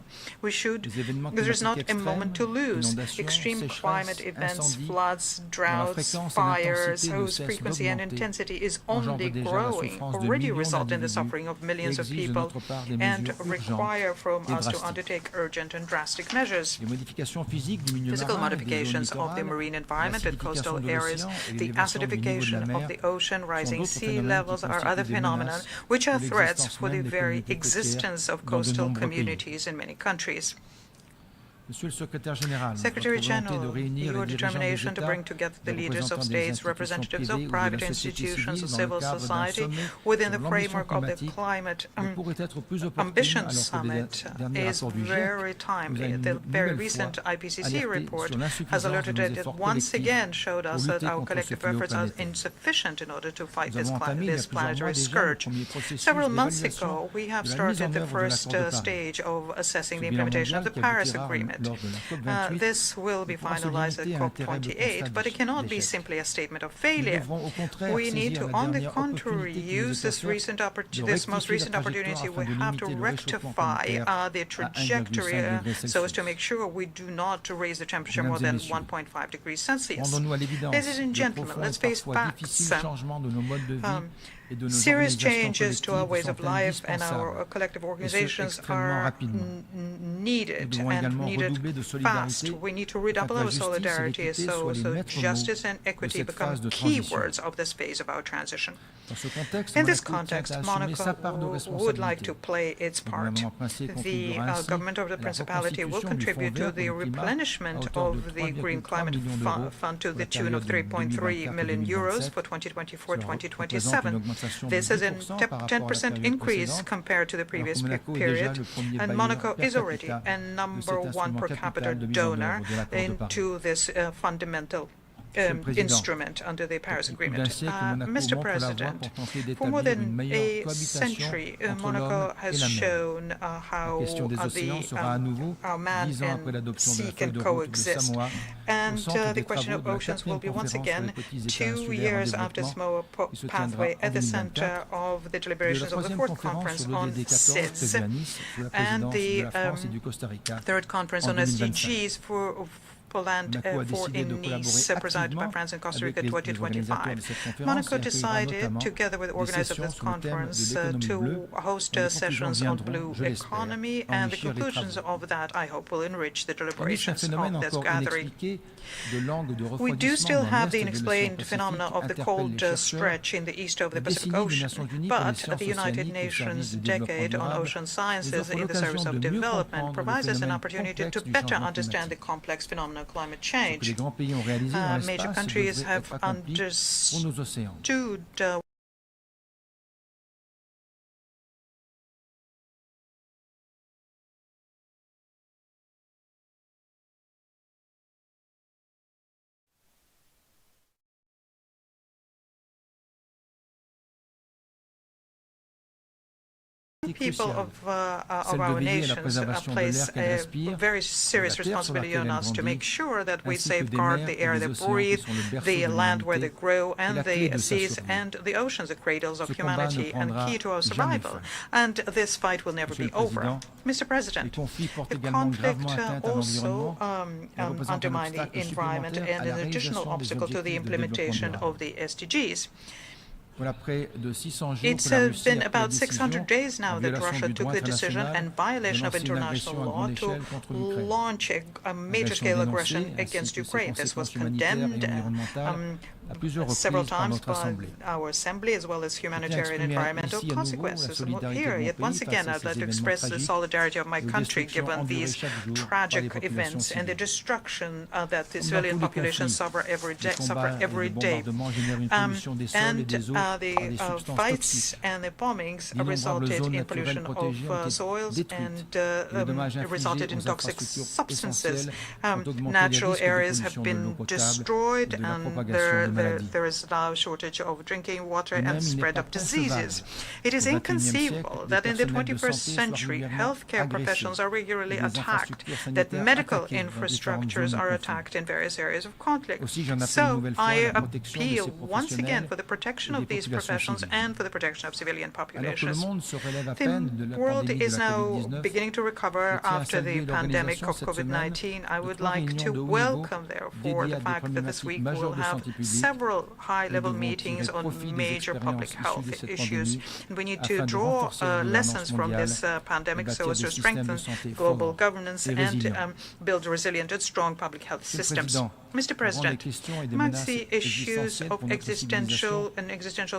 We should, there is not a moment to lose. Extreme climate events, floods, droughts, fires, whose frequency and intensity is only growing, already result in the suffering of millions of people and require from us to undertake urgent and drastic measures. Physical modifications of the marine environment and coastal areas, the acidification of the ocean, rising sea levels are other phenomena which are threats for the very existence of coastal communities in many countries. Secretary General, your determination to bring together the leaders of states, representatives of private institutions, of civil society within the framework of the Climate Ambition Summit is very timely. The very recent IPCC report has alerted that it once again showed us that our collective efforts are insufficient in order to fight this planetary scourge. Several months ago, we have started the first stage of assessing the implementation of the Paris Agreement. This will be finalized at COP28, but it cannot be simply a statement of failure. We need to, on the contrary, use this most recent opportunity. We have to rectify the trajectory so as to make sure we do not raise the temperature more than 1.5 degrees Celsius. Ladies and gentlemen, let's face facts. Serious changes to our ways of life and our collective organizations are needed and needed fast. We need to redouble our solidarity so justice and equity become keywords of this phase of our transition. In this context, Monaco would like to play its part. The government of the Principality will contribute to the replenishment of the Green Climate Fund to the tune of 3.3 million euros for 2024-2027. This is a 10% increase compared to the previous period, and Monaco is already a #1 per capita donor into this fundamental instrument under the Paris Agreement. Mr. President, for more than a century, Monaco has shown how our man and sea can coexist. And the question of oceans will be once again, 2 years after Samoa pathway, at the center of the deliberations of the 4th Conference on SIDS and the 3rd Conference on SDGs for Poland in Nice, presided by France and Costa Rica 2025. Monaco decided, together with the organizers of this conference, to host sessions on blue economy, and the conclusions of that, I hope, will enrich the deliberations of this gathering. We do still have the unexplained phenomena of the cold stretch in the east of the Pacific Ocean, but the United Nations Decade on Ocean Sciences in the Service of Development provides us an opportunity to better understand the complex phenomena of climate change. Major countries have understood people of our nations place a very serious responsibility on us to make sure that we safeguard the air they breathe, the land where they grow, and the seas and the oceans, the cradles of humanity and key to our survival. And this fight will never be over. Mr. President, the conflict also undermines the environment and an additional obstacle to the implementation of the SDGs. It's been about 600 days now that Russia took the decision in violation of international law to launch a major-scale aggression against Ukraine. This was condemned several times by our Assembly, as well as humanitarian and environmental consequences. Here, yet once again, I'd like to express the solidarity of my country given these tragic events and the destruction that the civilian population suffer every day. And the fights and the bombings resulted in pollution of soils and resulted in toxic substances. Natural areas have been destroyed, and there is now a shortage of drinking water and spread of diseases. It is inconceivable that in the 21st century, healthcare professionals are regularly attacked, that medical infrastructures are attacked in various areas of conflict. So I appeal once again for the protection of these professions and for the protection of civilian populations. The world is now beginning to recover after the pandemic of COVID-19. I would like to welcome, therefore, the fact that this week we will have several high-level meetings on major public health issues. And we need to draw lessons from this pandemic so as to strengthen global governance and build resilient and strong public health systems. Mr. President, amongst the issues of existential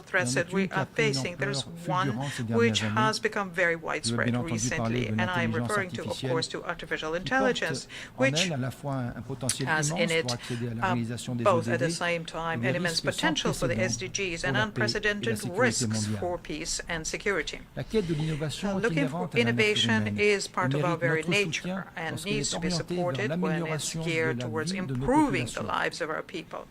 threats that we are facing, there is one which has become very widespread recently, and I am referring to, of course, to artificial intelligence, which has in it both at the same time an immense potential for the SDGs and unprecedented risks for peace and security. Looking for innovation is part of our very nature and needs to be supported when it's geared towards improving the lives of our people.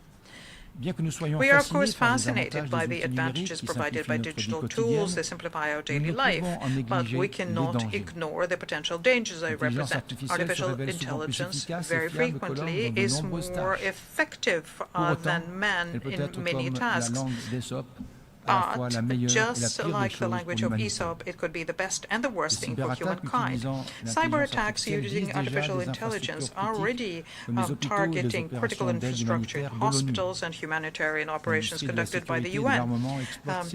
We are, of course, fascinated by the advantages provided by digital tools. They simplify our daily life, but we cannot ignore the potential dangers they represent. Artificial intelligence very frequently is more effective than man in many tasks. But just like the language of Aesop, it could be the best and the worst thing for humankind. Cyber attacks using artificial intelligence are already targeting critical infrastructure, hospitals, and humanitarian operations conducted by the UN.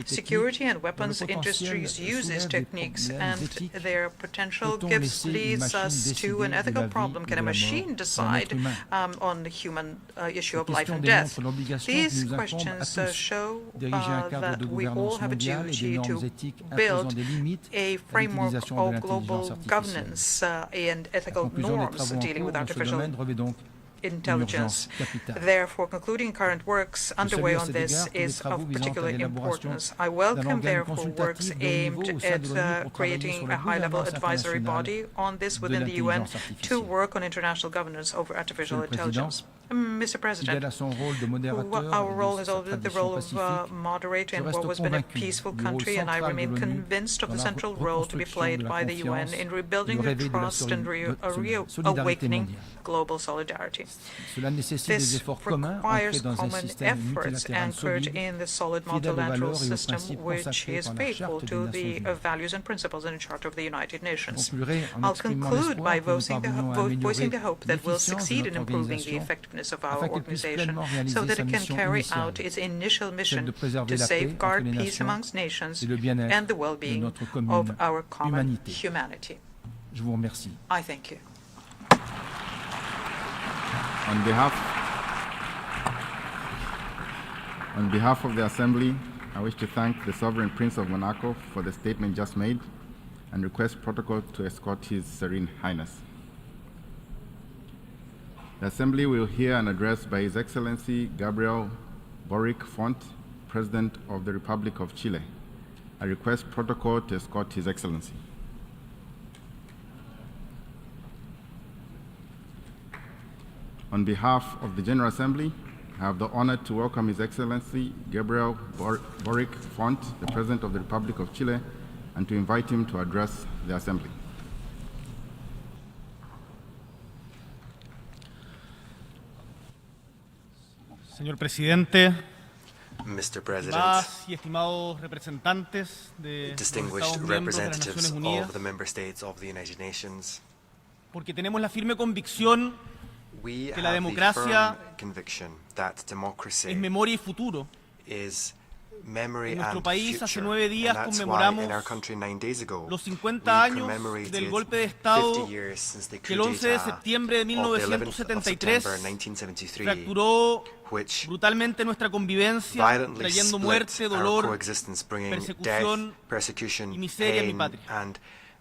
Security and weapons industries use these techniques, and their potential leads us to an ethical problem. Can a machine decide on the human issue of life and death? These questions show that we all have a duty to build a framework of global governance and ethical norms dealing with artificial intelligence. Therefore, concluding current works underway on this is of particular importance. I welcome, therefore, works aimed at creating a high-level advisory body on this within the UN to work on international governance over artificial intelligence. Mr. President, our role has always been the role of moderator in what has been a peaceful country, and I remain convinced of the central role to be played by the UN in rebuilding the trust and reawakening global solidarity. This requires common efforts anchored in the solid multilateral system, which is faithful to the values and principles in the Charter of the United Nations. I'll conclude by voicing the hope that we'll succeed in improving the effectiveness of our organization so that it can carry out its initial mission to safeguard peace amongst nations and the well-being of our common humanity. I thank you. On behalf of the Assembly, I wish to thank the Sovereign Prince of Monaco for the statement just made and request protocol to escort His Serene Highness. The Assembly will hear an address by His Excellency Gabriel Boric Font, President of the Republic of Chile. I request protocol to escort His Excellency. On behalf of the General Assembly, I have the honor to welcome His Excellency Gabriel Boric Font, the President of the Republic of Chile, and to invite him to address the Assembly. Señor Presidente, Mr. President, y estimados representantes de distinguished representatives of the member states of the United Nations, porque tenemos la firme convicción we que la have democracia the firm conviction that democracy es memoria y futuro. is memory En nuestro and país future. hace 9 días And that's why conmemoramos in our country 9 days ago, los 50 we años commemorated del golpe de Estado 50 years since the que coup el 11 de d'etat septiembre de of the 11th of 1973 September 1973, fracturó which brutalmente nuestra convivencia, violently trayendo split muerte, our dolor, coexistence, bringing persecución death, persecution, y miseria a mi pain, patria. and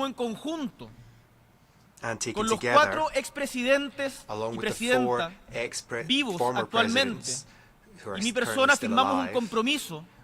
cómo en conjunto and taken con los together, 4 expresidentes along y with the 4 presidenta vivos former actualmente, presidents who are y mi currently persona still firmamos un alive, compromiso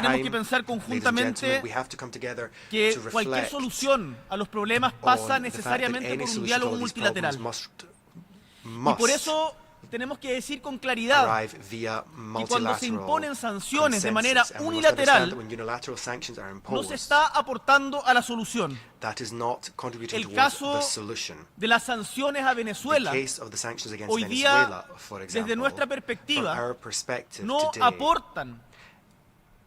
además tenemos que pensar conjuntamente que cualquier solución a los problemas pasa necesariamente por un diálogo multilateral. Y por eso tenemos que decir con claridad arrive via que cuando se imponen sanciones de manera consensus. And we must understand unilateral, that when unilateral sanctions are no imposed, se está aportando a la solución. that is not contributing El towards caso the solution. de las sanciones a The Venezuela, case of the sanctions against hoy Venezuela, día, for desde example, nuestra from perspectiva, our perspective no today, aportan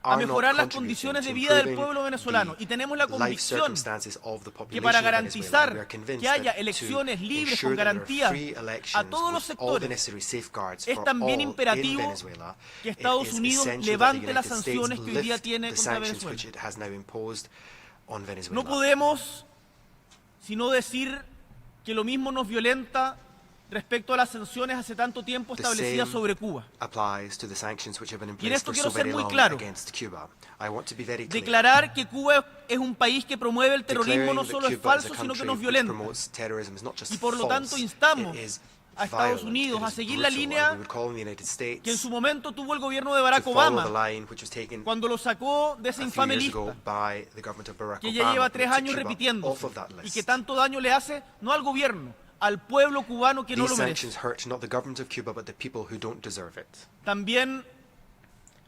a are not mejorar las contributing condiciones to de vida del improving pueblo venezolano. the Y tenemos la life convicción circumstances of the que population para of Venezuela. garantizar We are convinced que haya that elecciones to libres ensure con that there are garantías free a elections todos los with all the sectores, necessary safeguards es for también all in imperativo Venezuela, que it Estados is Unidos essential that the levante las United States sanciones que hoy día lift tiene the contra sanctions Venezuela. which it has now imposed on Venezuela. No podemos sino decir que lo mismo nos violenta respecto a las sanciones hace tanto tiempo The establecidas same sobre Cuba. applies to the sanctions which have been in Y en place esto for quiero so ser very muy long claro. against Cuba. I want to be very clear. Declarar que Cuba es un país que promueve el terrorismo Declaring no that solo es Cuba is falso, a sino que country nos which violenta. promotes terrorism is not just Y por lo tanto false, instamos it is a Estados violent, Unidos it a is seguir la brutal, línea and we would call on the United States que en su momento tuvo el gobierno de to Barack follow the Obama line which was taken cuando lo sacó de esa a few infame years ago lista, by the government of Barack que Obama, ya lleva who 3 took años Cuba repitiendo off of that y list. que tanto daño le hace no al gobierno, al pueblo cubano que no These lo merece. sanctions hurt not the government of Cuba but the people who don't deserve it. También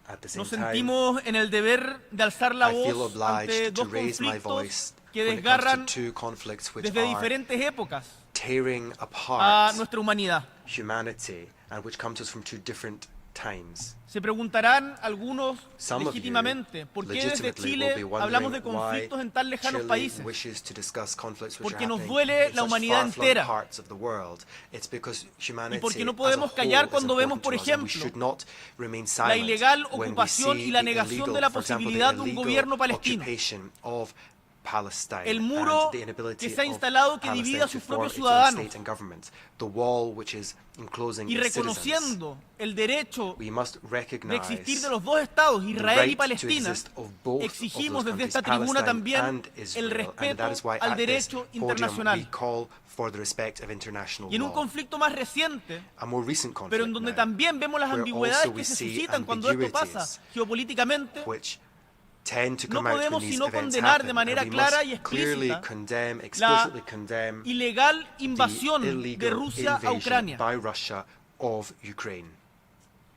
At the same nos time, sentimos en el deber de alzar la I feel voz ante obliged to dos raise my conflictos voice que when it comes desgarran to two conflicts which desde are diferentes épocas tearing a apart nuestra humanidad. humanity and which come to us from two different times. Se preguntarán algunos Some of you legítimamente por qué desde legitimately Chile will be hablamos de wondering why conflictos en tan lejanos Chile países. wishes to discuss conflicts which Porque are nos happening duele in la such humanidad far-flung entera. parts of the world. It's because humanity Y porque no as a podemos whole callar is cuando vemos, important por to us, and we ejemplo, should not remain la silent ilegal when we ocupación see y la the negación illegal, de la for example, the posibilidad de un illegal gobierno palestino. occupation of Palestine El muro and the inability que se ha of instalado que Palestine divide a to sus form propios its own ciudadanos. state and government, the wall which is enclosing Y its citizens. reconociendo el derecho We must de recognize existir de los dos estados, the Israel y right to Palestina, exist of both exigimos of those desde esta countries, tribuna Palestine también and el Israel, and respeto that is why al at this derecho podium we internacional. call for the respect of international Y en un law. conflicto más reciente, A more recent conflict pero en donde now, también vemos las where ambigüedades also que we se see suscitan cuando esto pasa ambiguities geopolíticamente, which tend to no come out podemos when these sino events condenar happen, de manera and we clara must y clearly explícita condemn, la explicitly condemn ilegal the invasión de illegal Rusia a invasion Ucrania. by Russia of Ukraine.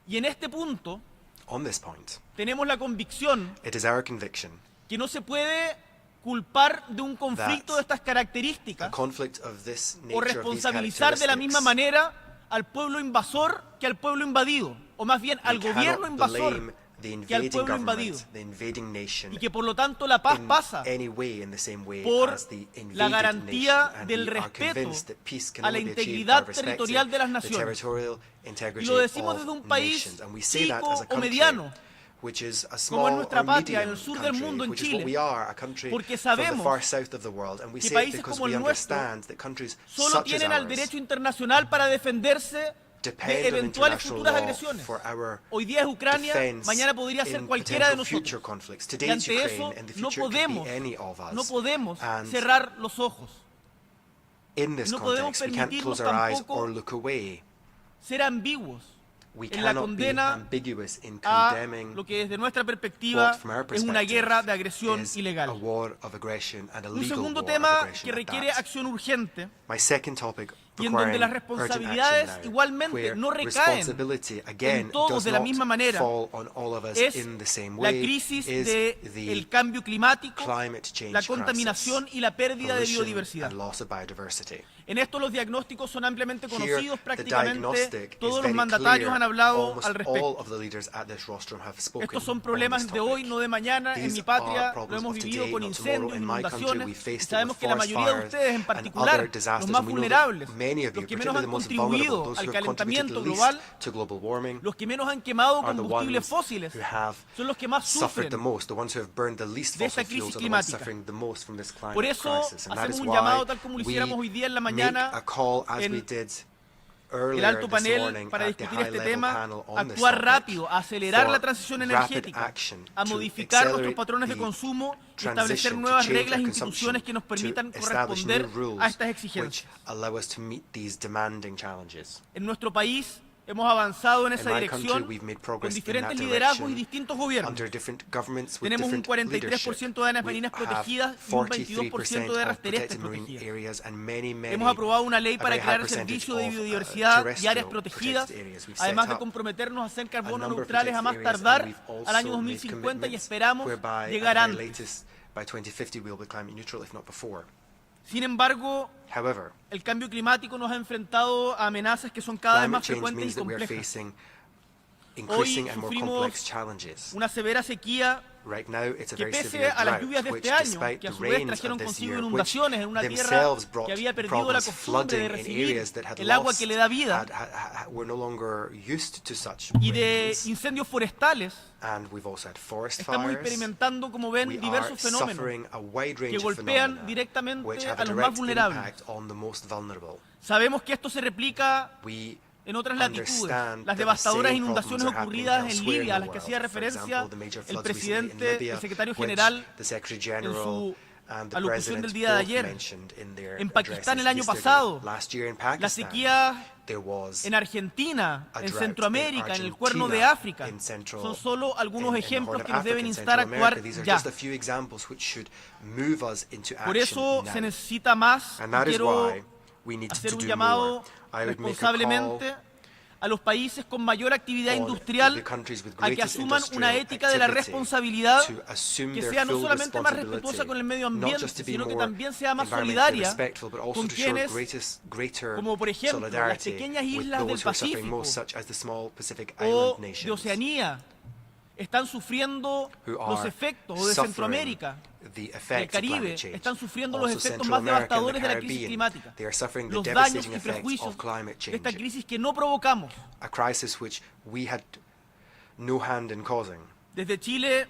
Y en este punto On this point, tenemos la convicción it is our conviction que no se puede culpar de un conflicto de estas a características conflict of this o nature, of these responsabilizar de la misma characteristics, manera al pueblo invasor que al pueblo invadido, o más bien al we gobierno cannot invasor blame the que al invading pueblo invadido, government, the invading nation, y que por lo tanto la paz in pasa any way, in the same way por as the invaded la garantía nation, and del we are respeto convinced that peace can a la only be achieved integridad by respecting territorial de las the naciones. territorial Y integrity lo decimos of desde un país nations, and we say that chico as a o country mediano, which is a como small en nuestra or patria, en medium el sur del country, mundo, en which is Chile, what we are, a country porque from the sabemos far south of the world, and we que say it países because como we el nuestro understand that countries solo such as tienen al ours derecho internacional para defenderse depend de on eventuales international futuras law agresiones. for our Hoy día es Ucrania, defense mañana podría ser in cualquiera de potential nosotros. future conflicts. Y Today it's ante Ukraine, eso and the no future it could podemos, be any of us. no podemos And cerrar los ojos. in this no podemos context, we can't permitirnos close our eyes tampoco or look away. Ser ambiguos We en la cannot be condena ambiguous in a condemning lo que desde nuestra perspectiva what, from our es una perspective, guerra de agresión is a ilegal. war of aggression and a Un legal segundo war of tema aggression que at requiere that. acción urgente My second topic y en donde las requiring urgent responsabilidades action now, igualmente where no recaen responsibility again en todos does de la not misma manera, fall on all of us es in the same la way, crisis is del the cambio climático, climate change la contaminación crisis, y la pérdida de pollution biodiversidad. and loss of biodiversity. En esto los diagnósticos son ampliamente Here, conocidos, the prácticamente diagnostic is todos los very mandatarios clear. han hablado Almost al all respecto. of the leaders at this rostrum have spoken Estos son on problemas this de hoy, topic. no de mañana. En These mi patria are lo problems hemos of vivido today, con not tomorrow. incendios, In my country, we inundaciones. faced it Sabemos with que la forest mayoría de fires ustedes en and particular, other los disasters, más and we know that vulnerables, many of you, los que menos particularly han the most vulnerable, contribuido those al who have contributed calentamiento least global, to global warming, los que menos han quemado are the combustibles ones fósiles, who have son los que más suffered sufren. the most, the ones who have burned the least de esta fossil fuels crisis are the ones climática. suffering the most from this climate Por eso crisis. And that hacemos is un why llamado tal como lo we hiciéramos hoy día en la make mañana a call as en we did el earlier alto this panel morning para at the discutir este high-level tema, panel on this actuar topic rápido, a acelerar for la transición rapid energética, action a to modificar nuestros accelerate patrones de the consumo y establecer transition, to nuevas change reglas e our instituciones que nos consumption, permitan to establish new corresponder rules a estas which exigencias. allow us to meet these demanding challenges. En nuestro país hemos avanzado en In esa my country, dirección we've made con progress in that diferentes liderazgos y direction distintos gobiernos. under different governments with Tenemos un different 43% de leadership. áreas we marinas have protegidas y un 22% 43% de áreas of terrestres protected marine protegidas. areas and many, Hemos aprobado una ley a para very high crear el percentage servicio de of, biodiversidad y áreas terrestrial protegidas, protected areas. We've además set de up comprometernos a ser a carbono number of neutrales a protected más areas, tardar and we've al año also made 2050 y commitments esperamos whereby llegar at the very antes. latest by 2050 we'll be climate neutral, if not before. Sin embargo, However, el cambio climático nos ha enfrentado a amenazas que son cada vez climate más change frecuentes means y that we are complejas. facing Hoy increasing and more sufrimos complex challenges. una severa sequía Right now, it's a que very pese severe a las drought, lluvias de which, este año, despite que a the su vez rains trajeron of this consigo year, which inundaciones en una tierra themselves que brought había perdido la problems, costumbre de flooding in recibir areas that had el agua lost, que le da vida, were no longer used to such y de rains. incendios forestales. And we've also had forest Estamos fires. experimentando, como ven, We are diversos fenómenos suffering a wide range que of golpean phenomena directamente which have a a los más direct vulnerables. impact on the most vulnerable. Sabemos que esto se replica We en otras latitudes. understand Las that the devastadoras same inundaciones problems are happening ocurridas en elsewhere in Libia, a the las que world. hacía For referencia example, the major el floods recently in presidente, Libya, el secretario which general, the Secretary en General su and the alocución del President día de both ayer. mentioned in their En Pakistán addresses el año yesterday. pasado, Last year in la Pakistan, sequía there was en Argentina, a en drought Centroamérica, en el Argentina, Cuerno de África, in Central- son solo algunos in the ejemplos Horn of que nos Africa, deben in instar a Central America. actuar These are ya. just a few examples which should move us into Por action eso now. se necesita más, And y that is quiero why we need hacer to un do llamado more. I would make a responsablemente call a los países con mayor actividad on industrial the countries with a que greatest asuman una industrial ética de la activity responsabilidad to assume que their sea no full solamente más responsibility, respetuosa con el medio not ambiente, just to be sino que more también sea más environmentally solidaria respectful, but also con to show quienes, greater como por ejemplo, las solidarity pequeñas with islas del those who are suffering Pacífico most, such as the small Pacific o island de nations, Oceanía, están sufriendo who los are efectos, o de suffering Centroamérica, the del effects of Caribe, climate change. están sufriendo los Also, efectos Central más America and the devastadores de la crisis Caribbean, climática, they are suffering the los daños devastating y effects prejuicios of climate de esta change, crisis que no provocamos. a crisis which we had no hand in causing. Desde Chile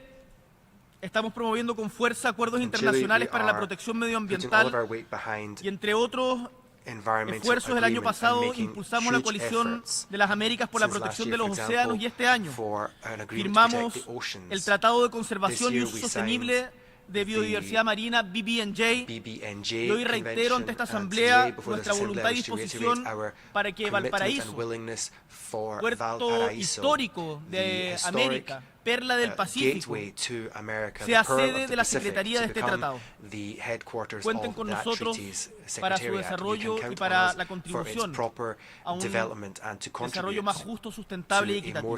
estamos promoviendo con fuerza acuerdos In Chile, internacionales we para la are protección putting all of medioambiental our weight behind y entre otros environmental esfuerzos el año agreement pasado and making impulsamos la huge coalición efforts de las Américas por la since last protección year, de los for example, océanos y este año for an agreement to firmamos protect the oceans. el Tratado de Conservación This y year Uso we Sostenible de Biodiversidad Marina, BBNJ, BBNJ y hoy reitero ante esta asamblea nuestra voluntad y disposición para que Valparaíso, puerto histórico de América, perla del Pacífico, sea sede de la Secretaría de este tratado. Cuenten con nosotros para su desarrollo y para la contribución a un desarrollo más justo, sustentable y equitativo.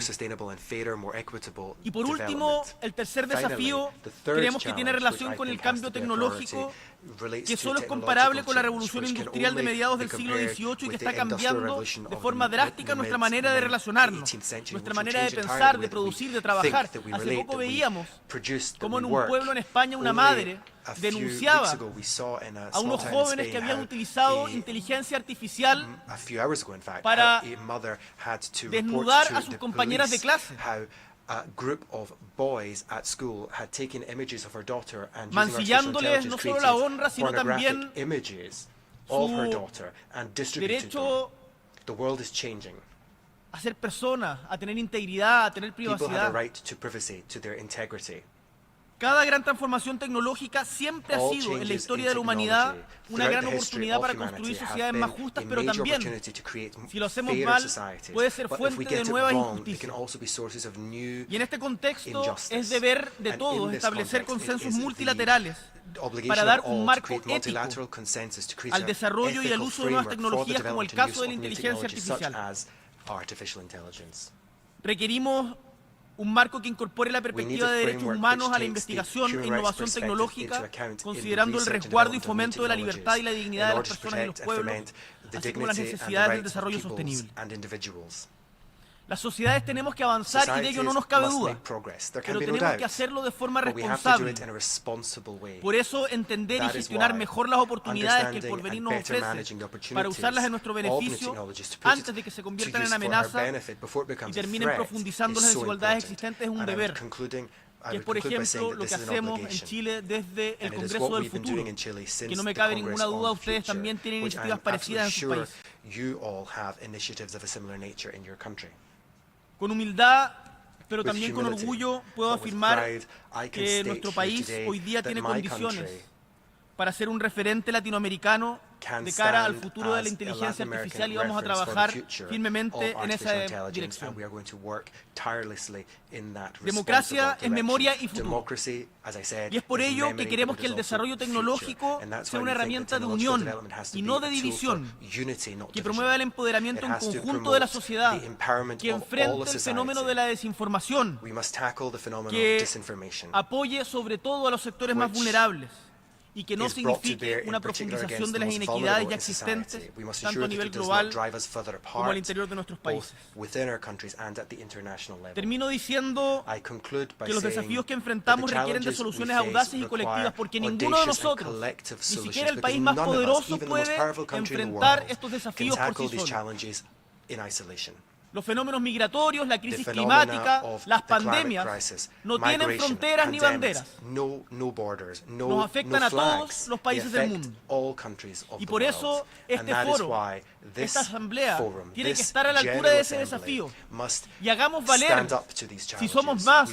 Y por último, el tercer desafío creemos que tiene relación con el cambio tecnológico, que solo es comparable con la revolución industrial de mediados del siglo XVIII y que está cambiando de forma drástica nuestra manera de relacionarnos, nuestra manera de pensar, de producir, de trabajar. Hace poco veíamos cómo en un pueblo en España una madre denunciaba a unos jóvenes que habían utilizado inteligencia artificial para desnudar a sus compañeras de clase, mancillándoles no solo la honra, sino también su derecho a ser personas, a tener integridad, a tener privacidad. Cada gran transformación tecnológica siempre ha sido en la historia de la humanidad una gran oportunidad para construir sociedades más justas, pero también, si lo hacemos mal, puede ser fuente de nuevas injusticias. Y en este contexto es deber de todos establecer consensos multilaterales para dar un marco ético al desarrollo y al uso de nuevas tecnologías, como el caso de la inteligencia artificial. Requerimos un marco que incorpore la perspectiva de derechos humanos a la investigación e innovación tecnológica, considerando el resguardo y fomento de la libertad y la dignidad de las personas y los pueblos, así como las necesidades del desarrollo sostenible. Las sociedades tenemos que avanzar y de ello no nos cabe duda, pero tenemos que hacerlo de forma responsable. Por eso, entender y gestionar mejor las oportunidades que el porvenir nos ofrece para usarlas en nuestro beneficio antes de que se conviertan en amenaza y terminen profundizando las desigualdades existentes es un deber, que es, por ejemplo, lo que hacemos en Chile desde el Congreso del Futuro, que no me cabe ninguna duda, ustedes también tienen iniciativas parecidas en sus países. Con humildad, pero también con orgullo, puedo afirmar que nuestro país hoy día tiene condiciones para ser un referente latinoamericano de cara al futuro de la inteligencia artificial y vamos a trabajar firmemente en esa dirección. Democracia es memoria y futuro. Y es por ello que queremos que el desarrollo tecnológico sea una herramienta de unión y no de división, que promueva el empoderamiento en conjunto de la sociedad, que enfrente el fenómeno de la desinformación, que apoye sobre todo a los sectores más vulnerables y que no signifique una profundización de las inequidades ya existentes, tanto a nivel global como al interior de nuestros países. Termino diciendo que los desafíos que enfrentamos requieren de soluciones audaces y colectivas, porque ninguno de nosotros, ni siquiera el país más poderoso, puede enfrentar estos desafíos por sí solo. Los fenómenos migratorios, la crisis climática, las pandemias no tienen fronteras ni banderas. Nos afectan a todos los países del mundo. Y por eso este foro, esta asamblea, tiene que estar a la altura de ese desafío. Y hagamos valer, si somos más,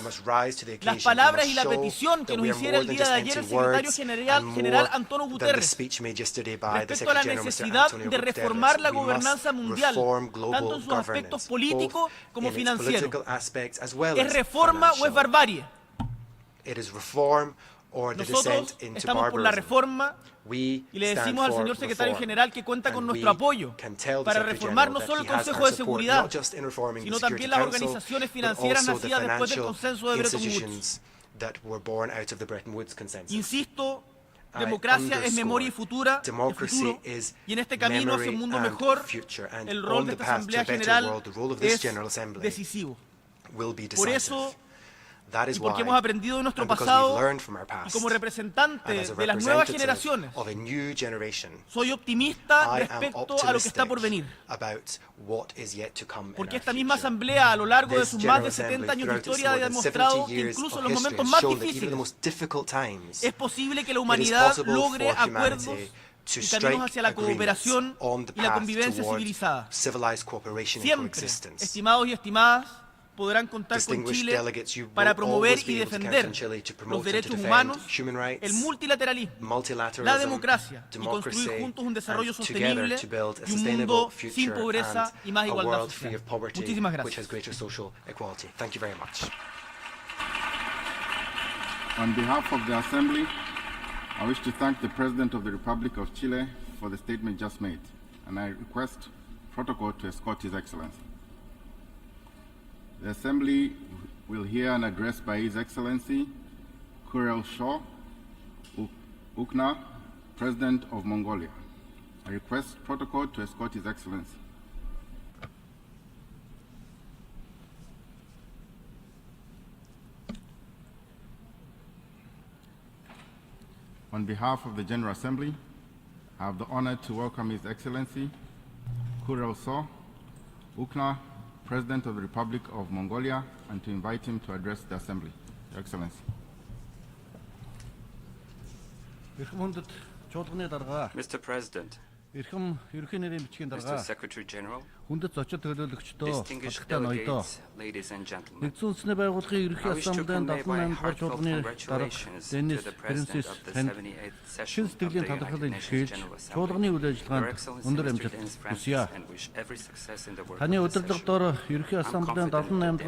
las palabras y la petición que nos hiciera el día de ayer el secretario general Antonio Guterres respecto a la necesidad de reformar la gobernanza mundial, tanto en sus aspectos político como financiero. ¿Es reforma o es barbarie? Nosotros estamos por la reforma y le decimos al señor secretario general que cuenta con nuestro apoyo para reformar no solo el Consejo de Seguridad, sino también las organizaciones financieras nacidas después del consenso de Bretton Woods. Insisto, democracia es memoria y futuro, y en este camino hacia un mundo mejor, el rol de esta Asamblea General es decisivo. Por eso, y porque hemos aprendido de nuestro pasado, y como representante de las nuevas generaciones, soy optimista respecto a lo que está por venir. Porque esta misma Asamblea, a lo largo de sus más de 70 años de historia, ha demostrado que incluso en los momentos más difíciles es posible que la humanidad logre acuerdos y caminos hacia la cooperación y la convivencia civilizada. Siempre, estimados y estimadas, podrán contar con Chile para promover y defender los derechos humanos, el multilateralismo, la democracia y construir juntos un desarrollo sostenible y un mundo sin pobreza y más igualdad social. Muchísimas gracias. On behalf of the Assembly, I wish to thank the President of the Republic of Chile for the statement just made, and I request protocol to escort His Excellency. The Assembly will hear an address by His Excellency Kurel Shaw Ukna, President of Mongolia. I request protocol to escort His Excellency. On behalf of the General Assembly, I have the honor to welcome His Excellency Kurel Shaw Ukna, President of the Republic of Mongolia, and to invite him to address the Assembly. Your Excellency. Mr. President, Mr. Secretary General, distinguished delegates, ladies and gentlemen, I wish to convey my heartfelt congratulations to the President of the 78th session of the United Nations General Assembly, Your Excellency Mr. Denis Francis, and wish every success in the work of the session. I'm confident that under your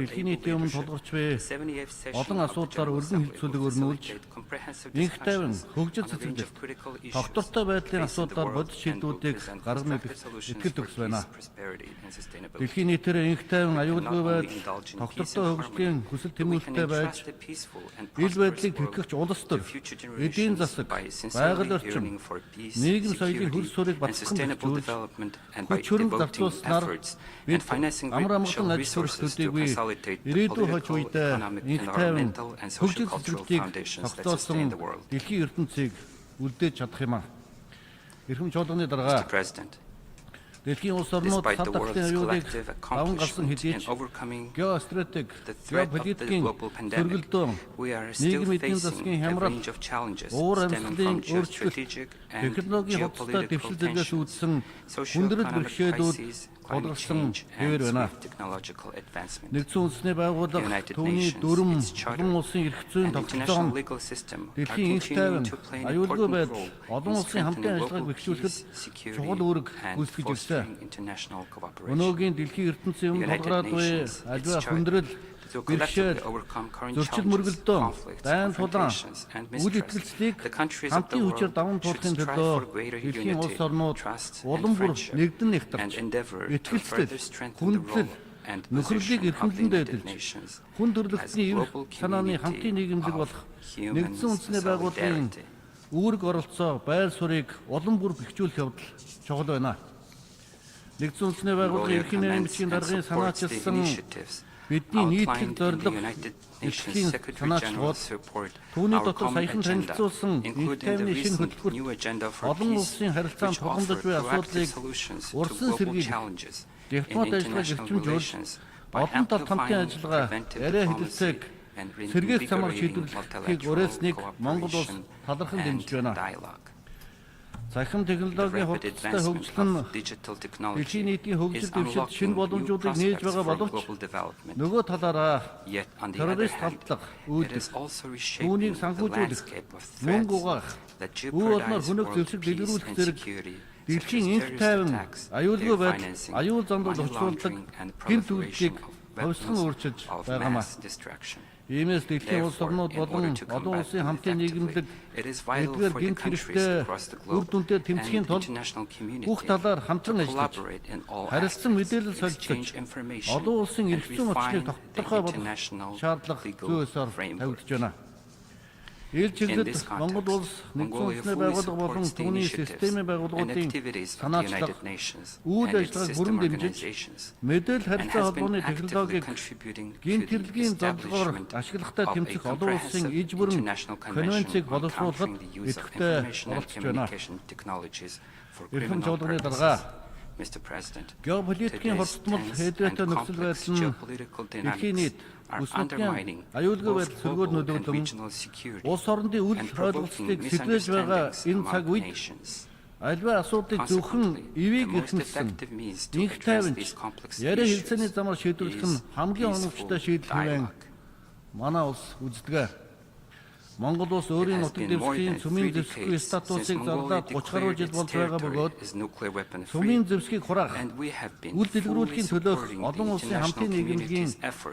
able leadership, the 78th session of the General Assembly will facilitate comprehensive discussions on a range of critical issues facing the world and will present constructive solutions for peace, prosperity, and sustainability. We can not only indulge in peace and harmony, but we can entrust a peaceful and prosperous world to future generations by sincerely yearning for peace, security, and sustainable development, and by devoting efforts and financing vital resources to consolidate the political, economic, environmental, and socio-cultural foundations that sustain the world. Mr. President, despite the world's collective accomplishment in overcoming the threat of the global pandemic, we are still facing a range of challenges stemming from geostrategic and geopolitical tensions, socio-economic crises, тулгарсан хэвээр байна. Нэгдсэн үндэсний байгууллага түүний дүрм олон улсын эрх зүйн тогтолцоон дэлхийн энх тайван аюулгүй байдал олон улсын хамтын ажиллагааг бэхжүүлэхэд чухал үүрэг гүйцэтгэж ирсэн. Өнөөгийн дэлхийн ертөнцийн өмнө тулгараад буй аливаа хүндрэл бэрхшээл, зөрчил мөргөлдөөн, дайн тулаан, үйл итгэлцлийг хамтын хүчээр даван туулахын төлөө дэлхийн улс орнууд улам бүр нэгдэн нэгтарч, итгэлцэл, хүндлэл, нөхөрлөлийг эрхэмлэндээ эдэлж, хүн төрөлхтний эрх санааны хамтын нийгэмлэг болох нэгдсэн үндэсний байгууллагын үүрэг оролцоо, байр суурийг улам бүр бэхжүүлэх явдал чухал байна. Нэгдсэн үндэсний байгууллагын эрхийн нэрийн бичгийн даргын санаачилсан бидний нийтлэг зорилго дэлхийн санаачлалууд түүний дотор саяхан танилцуулсан энх тайвны шинэ хөтөлбөрт олон улсын харилцаанд тулгамдж буй асуудлыг урьдчилан сэргийлэх, дипломат ажиллагааг эрчимжүүлж, олон талт хамтын ажиллагаа, яриа хэлэлцээг сэргийлэх замаар шийдвэрлэхийг уриалсныг Монгол улс талархан дэмжиж байна. Саяхан технологийн хурдтай хөгжил нь дэлхийн нийтийн хөгжил дэвшилт шинэ боломжуудыг нээж байгаа боловч нөгөө талаараа террорист халдлага үүдэх, түүнийг санхүүжүүлэх, мөнгө угаах, үе болноор хүнийг зэвсэг дэлгэрүүлэх зэрэг дэлхийн энх тайван аюулгүй байдал, аюул замдад орчуулдаг гэмт үйлдэлийг ховсгон өөрчилж байгаамаа. Иймээс дэлхийн улс орнууд болон олон улсын хамтын нийгэмлэг эдгээр гэмт хэрэгтэй үр дүнтэй тэмцэхийн тулд бүх талаар хамтран ажиллаж, харилцан мэдээлэл солилцож, олон улсын эрх зүйн орчныг тодорхой болгох шаардлага зүй ёсоор тавигдж байна. Ил чиглэлд Монгол улс нэгдсэн үндэсний байгууллага болон түүний системийн байгууллагуудын санаачлах, үйл ажиллагааг бүрэн дэмжиж, мэдээлэл харилцаа холбооны технологиг гэмт хэрглэгийн зорилгоор ашиглахтай тэмцэх олон улсын иж бүрэн конвенцийг боловсруулахад идэвхтэй оролцож байна. Эрхэм чуулганы дарга геополитикийн хорцмол хэдвэтэй нөхцөл байдал нь дэлхийн нийт бүс нутгийн аюулгүй байдал сөргөөр нөлөөлөн улс орондын үл ойлголцлыг сэтвэж байгаа энэ цаг үед альва асуудлыг зөвхөн эвийг эрхэмлсэн энх тайванч яриа хэлцээний замаар шийдвэрлэх нь хамгийн оновчтой шийдэл хэвэн манай улс үздэг. Монгол улс өөрийн нутаг дэвсгийн цөмийн зэвсгийн статусыг зарлаад 30 гаруй жил болж байгаа бөгөөд цөмийн зэвсгийг хураах, үл дэлгэрүүлэхийн төлөөх олон улсын хамтын нийгэмлэгийн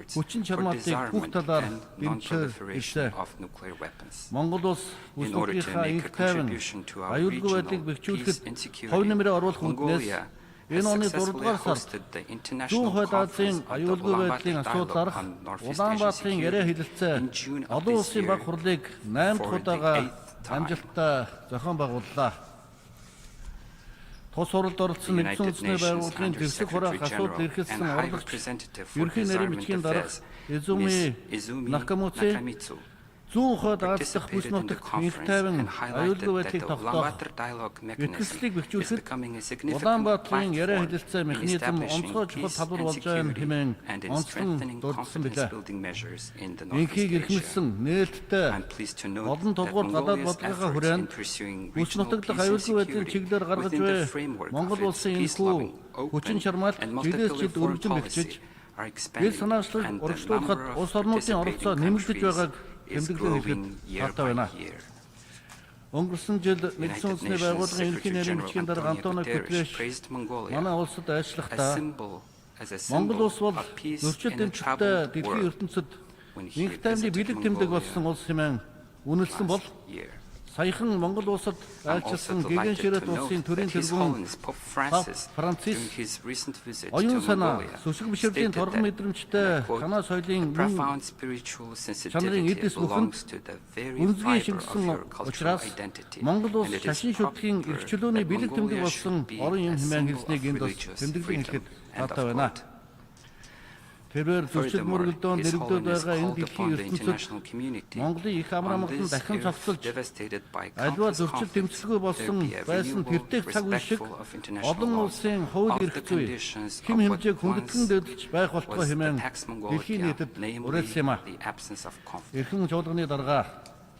хүчин чармаатыг бүх талаар дэмжиж ирсэн. Монгол улс бүс нутгийнхаа энх тайван аюулгүй байдлыг бэхжүүлэхэд хувь нэмрээ оруулах үнднээс энэ оны 4 дугаар сард Зүүн Хойд Азийн аюулгүй байдлын асуудал арах Улаанбаатарын яриа хэлэлцээ олон улсын баг хурлыг 8 дахь удаага амжилттай зохион байгууллаа. Тус хуралд оролцсон нэгдсэн үндэсний байгууллагын дэвсэг хураах асуудал эрхэлсэн орлогч ерөнхий нэрийн бичгийн дарга Изуми Накамуци Зүүн Хойд Аз дахь бүс нутагт энх тайван аюулгүй байдлыг тогтоох, итгэлцлийг бэхжүүлэхэд Улаанбаатарын яриа хэлэлцээ механизм онцгой чухал талбар болж байгаа хэмээн онцлон дурдсан билээ. Энхийг эрхэмлсэн нээлттэй олон толгуур гадаад бодлогынхаа хүрээнд бүс нутаг дахь аюулгүй байдлын чиглэлээр гаргаж буй Монгол улсын энэхүү хүчин чармаалт жилээс жилд өргөжин бэхжиж, ил санаачлалыг урагшлуулахад улс орнуудын оролцоо нэмэгдэж байгааг тэмдэглэн хэлэхэд таатай байна. Өнгөрсөн жил нэгдсэн үндэсний байгууллагын ерөнхий нэрийн бичгийн дарга Антонио Гутерриш манай улсад ажиллахдаа Монгол улс бол зөрчил дэмжлэгтэй дэлхийн ертөнцид энх тайвны бэлэг тэмдэг болсон улс хэмээн үнэлсэн бол саяхан Монгол улсад айлчилсан гэгэн ширээт улсын төрийн тэргүүн Францис оюун санаа, сүсэг бишрлийн торгон мэдрэмжтэй санаа соёлын чанарын эдис бүхэнд үнэлгээ шингэсэн учраас Монгол улс шашин шүтлэгийн эрх чөлөөний бэлэг тэмдэг болсон орон юм хэмээн хэлснийг энд бас тэмдэглэн хэлэхэд таатай байна. Тэрээр зөрчил мөргөлдөөн дэрэгдээд байгаа энэ дэлхийн ертөнцид Монголын их амраамгтан дахин цогцолж альва зөрчил тэмцэлгүй болсон байсан тэртех цаг үе шиг олон улсын хууль эрх зүй хэм хэмжээг хүндэтгэн дэвлэж байх болтугай хэмээн дэлхийн нийтэд уриалсан юм а. Эрхэм чуулганы дарга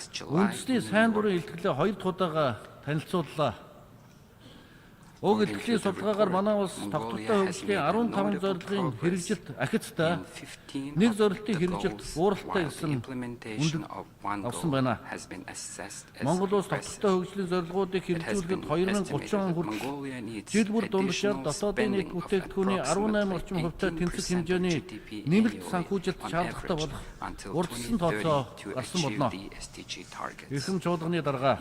last July үндэсний in New сайн дурын York. илтгэлээ 2 удаагаа танилцууллаа. Уг илтгэлийн судалгаагаар манай улс тогтвортой хөгжлийн 15 зорилгын хэрэгжилт ахицтай нэг зорилтын хэрэгжилт ууралтай гэсэн үндэд авсан байна. Монгол улс тогтвортой хөгжлийн зорилгоодыг хэрэгжүүлэхэд 2030 он хүртэл жил бүр дунджаар дотоодын нийт бүтээгдэхүүний 18 орчим хувьтай тэнцэх хэмжээний нэмэлт санхүүжилт шаардлагатай болох урдсан тооцоо гарсан болно. Эрхэм чуулганы дарга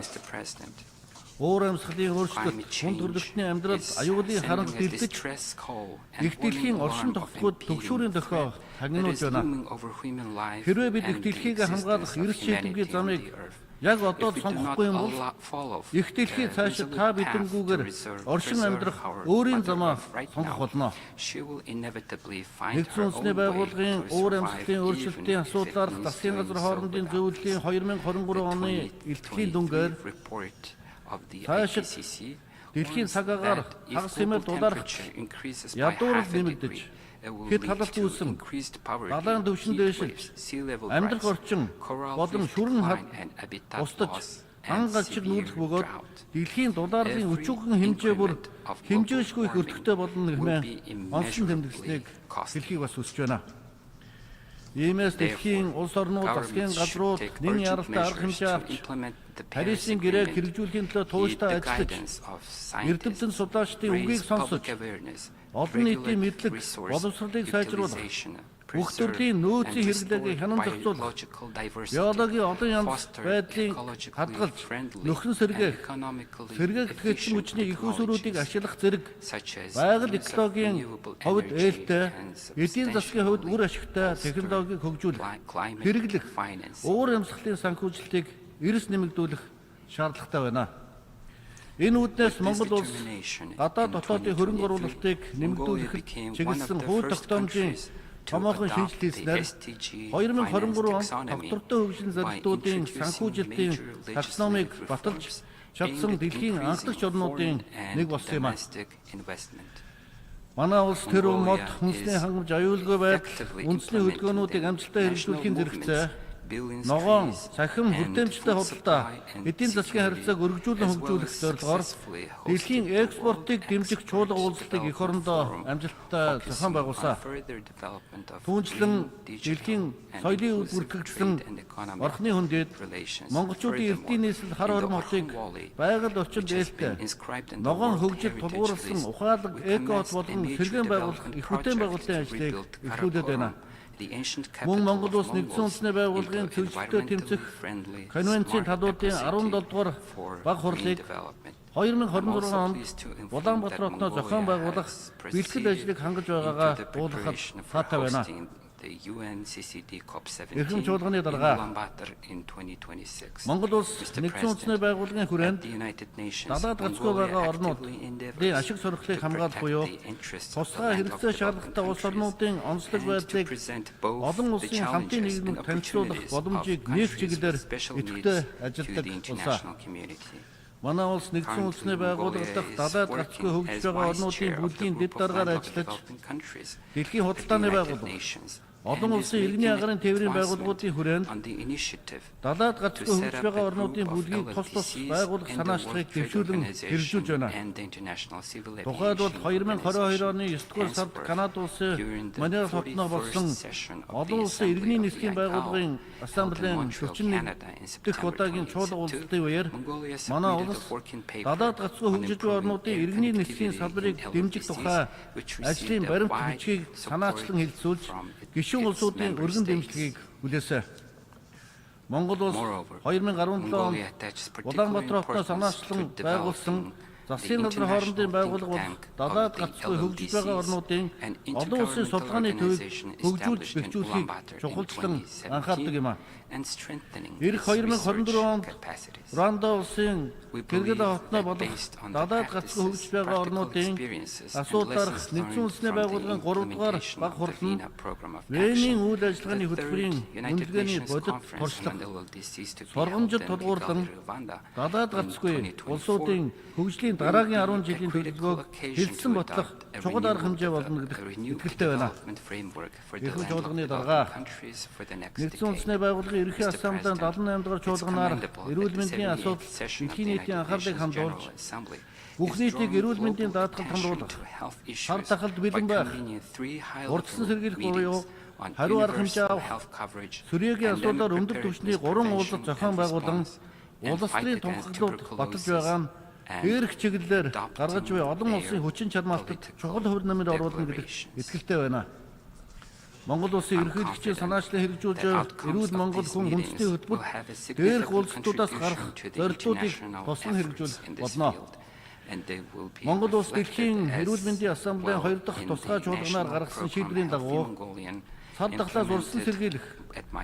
уур амьсгалын өөрчлөлт, хүн төрөлхтний амьдралд аюулын харант бэлдэж, их дэлхийн оршин тогтход төгшүүрийн дохио хагнуулж байна. Хэрвээ бид их дэлхийг хамгаалах эрс шийдвэрийн замыг яг одоо сонгохгүй юм бол их дэлхий цаашид та бидэнгүүгээр оршин амьдрах өөрийн замаа сонгох болно. Нэгдсэн үндэсний байгууллагын уур амьсгалын өөрчлөлтийн асуудлаар засгийн газар хоорондын зөвлөлийн 2023 оны илтгэлийн дүнгээр цаашид дэлхийн цаг агаар хагас хэмээл дулаарах ядуурл нэмэгдэж хэд халалт үүсэн, далайн түвшин дээшил, амьдрах орчин болон шүрэн устдаж, ан галчиг нүүлэх бөгөөд дэлхийн дулаарлын өчүүхэн хэмжээ бүр хэмжээшгүй их өртөгтэй болно гэмээр онцлон тэмдэглэснийг хэлхийг бас хүсэж байна. Иймээс дэлхийн улс орнууд засгийн газрууд нэн яралтай арга хэмжээ авч Парисын гэрээг хэрэгжүүлэхийн төлөө тууштай ажиллаж, эрдэмтэн судлаачдын үгийг сонсож, олон нийтийн мэдлэг, боловсролыг сайжруулах, бүх төрлийн нөөцийн хэрэглээг хянан зохицуулах, биологийн олон янз байдлын хадгалж, нөхөн сэргээх, сэргээгдэх хүчний их усруудыг ашиглах зэрэг байгаль экологийн хувьд ээлтэй, эдийн засгийн хувьд үр ашигтай технологиг хөгжүүлэх, хэрэглэх, уур амьсгалын санхүүжилтийг эрс нэмэгдүүлэх шаардлагатай байна. Энэ үүднээс Монгол улс гадаад дотоодын хөрөнгө оруулалтыг нэмэгдүүлэхэд чиглэсэн хууль тогтоомжийн томоохон шинжилгээ хийснээр 2023 онд доктортой хөгжлийн зорилтуудын санхүүжилтийн таксономыг баталж чадсан дэлхийн анхдагч орнуудын нэг болсон юм а. Манай улс тэр мод хүнсний хангамж аюулгүй байдал, үндэсний хөдөлгөөнүүдийг амжилттай хэрэгжүүлэхийн зэрэгцээ ногоон, цахим хүртээмжтэй худалдаа, эдийн засгийн харилцааг өргөжүүлэн хөгжүүлэх зорилгоор дэлхийн экспортыг дэмжих чуулга уулзалтыг эх орондоо амжилттай зохион байгуулсан. Түүнчлэн дэлхийн соёлын бүртгэгдсэн орхны хүндэд монголчуудын эрдийн нийслэл хар хором хотыг байгаль орчинд ээлтэй, ногоон хөгжил тулгуурласан ухаалаг эко-хот болон сэргээн байгуулах их бүтээн байгуулалтын ажлыг эхлүүлээд байна. Мөн Монгол улс нэгдсэн үндэсний байгууллагын зөвлөлтөд тэмцэх конвенцийн талуудын 17 дугаар баг хурлыг 2026 онд Улаанбаатар хотноо зохион байгуулах бэлтгэл ажлыг хангаж байгаагаа уулгахад таатай байна. Эрхэм чуулганы дарга Монгол улс нэгдсэн үндэсний байгууллагын хүрээнд далаад ганцгүй байгаа орнуудын ашиг сонирхлыг хамгаалах буюу тусгай хэрэгцээ шаардлагатай улс орнуудын онцлог байдлыг олон улсын хамтын нийгэмд танилцуулах боломжийг нэг чиглэлээр идэвхтэй ажилладаг улсаа. Манай улс нэгдсэн үндэсний байгууллага дахь далаад ганцгүй хөгжиж байгаа орнуудын бүлгийн дэд даргаар ажиллаж дэлхийн худалдааны байгууллага олон улсын иргэний агарын тээврийн байгууллагуудын хүрээнд далаад ганцгүй хөгжиж байгаа орнуудын бүлгийг тус байгуулах санаачлагыг дэвшүүлэн хэрэгжүүлж байна. Тухайлбал 2022 оны 9 дугаар сард Канада улсын Манила хотноо болсон олон улсын иргэний нийслэлийн байгууллагын ассамблеийн 41 дэх удаагийн чуулга уулзалтын үеэр манай улс далаад ганцгүй хөгжиж байгаа орнуудын иргэний нийслэлийн салбарыг дэмжих тухай ажлын баримт бичгийг санаачлан хэлэлцүүлж гишүүн улсуудын өргөн дэмжлэгийг хүлээсэн. Монгол улс 2017 онд Улаанбаатар хотноо санаачлан байгуулсан засгийн газрын хоорондын байгууллага болох далаад ганцгүй хөгжиж байгаа орнуудын олон улсын судалгааны төвийг хөгжүүлж бэхжүүлэхийг чухалчлан анхаардаг юм а. Ирэх 2024 онд Рванда улсын Гэргэл хотноо болох далаад ганцгүй хөгжиж байгаа орнуудын асуудлаарх нэгдсэн үндэсний байгууллагын 3 дугаар баг хурал нь Венийн үйл ажиллагааны хөтөлбөрийн үнэлгээний бодит туршлага, сургамжид тулгуурлан далаад ганцгүй улсуудын хөгжлийн дараагийн 10 жилийн төлөвлөгөөг хэлсэн ботлох чухал арга хэмжээ болно гэдэгт итгэлтэй байна. Эрхэм чуулганы дарга нэгдсэн үндэсний байгууллагын ерөнхий ассамблеийн 78 дугаар чуулганаар эрүүл мэндийн асуудал дэлхийн нийтийн анхаарлыг хандуулж бүх нийтийг эрүүл мэндийн даатгалд хандуулах, хар тахалд бэлэн байх, урдсан сэргийлэх буюу хариу арга хэмжээ авах, сүрьегийн асуудлаар өндөр түвшний 3 уулзалт зохион байгуулан улс төрийн тунхаглууд баталж байгаа нь эрх чиглэлээр гаргаж буй олон улсын хүчин чармаалтад чухал хувь нэмэр оруулна гэдэгт итгэлтэй байна. Монгол улсын ерөнхийлөгчийн санаачлал хэрэгжүүлж эрүүл Монгол хүн үндэсний хөтөлбөр дээрх улсуудаас гарах зорилтуудыг тослон хэрэгжүүлэх болно. Монгол улс дэлхийн эрүүл мэндийн ассамблеийн 2 дахь тусгай чуулганаар гаргасан шийдвэрийн дагуу цад тахлаас урьдчилан сэргийлэх,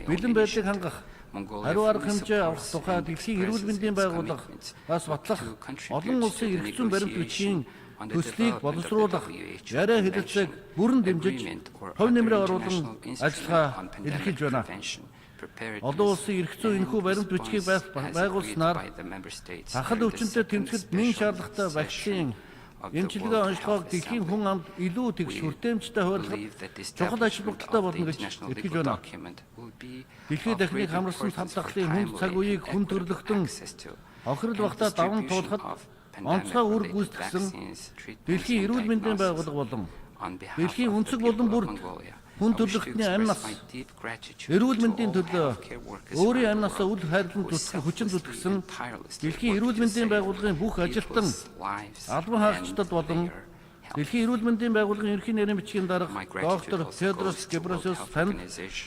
бэлэн байдлыг хангах, хариу арга хэмжээ авах тухай дэлхийн эрүүл мэндийн байгууллага бас батлах олон улсын эрх зүйн баримт бичгийн төслийг боловсруулах, яриа хэлэлцээг бүрэн дэмжиж, хувь нэмрээ оруулан ажиллагаа илэрхийлж байна. Олон улсын эрх зүйн энэхүү баримт бичгийг байгуулснаар хахад өвчнөд тэмцэхэд нэн шаардлагатай вакцины эмчилгээ онцлогоог дэлхийн хүн амд илүү тэгш хүртээмжтэй хуваарлахад чухал ачаал бүгдтэй болно гэж итгэж байна. Дэлхийд дахныг хамарсан цав тахлын хүнд цаг үеийг хүн төрлөختөн охирол багтаа даван туулахад онцгой үр гүйцэтгсэн дэлхийн эрүүл мэндийн байгууллага болон дэлхийн өнцөг болон бүр хүн төрлөختний амь нас эрүүл мэндийн төлөө өөрийн амь насаа үл хайрлан зүтгэх хүчин зүтгэсэн дэлхийн эрүүл мэндийн байгууллагын бүх ажилтан албан хаагчдад болон дэлхийн эрүүл мэндийн байгууллагын ерхий нэрийн бичгийн дарга доктор Тедрос Гебресиус танд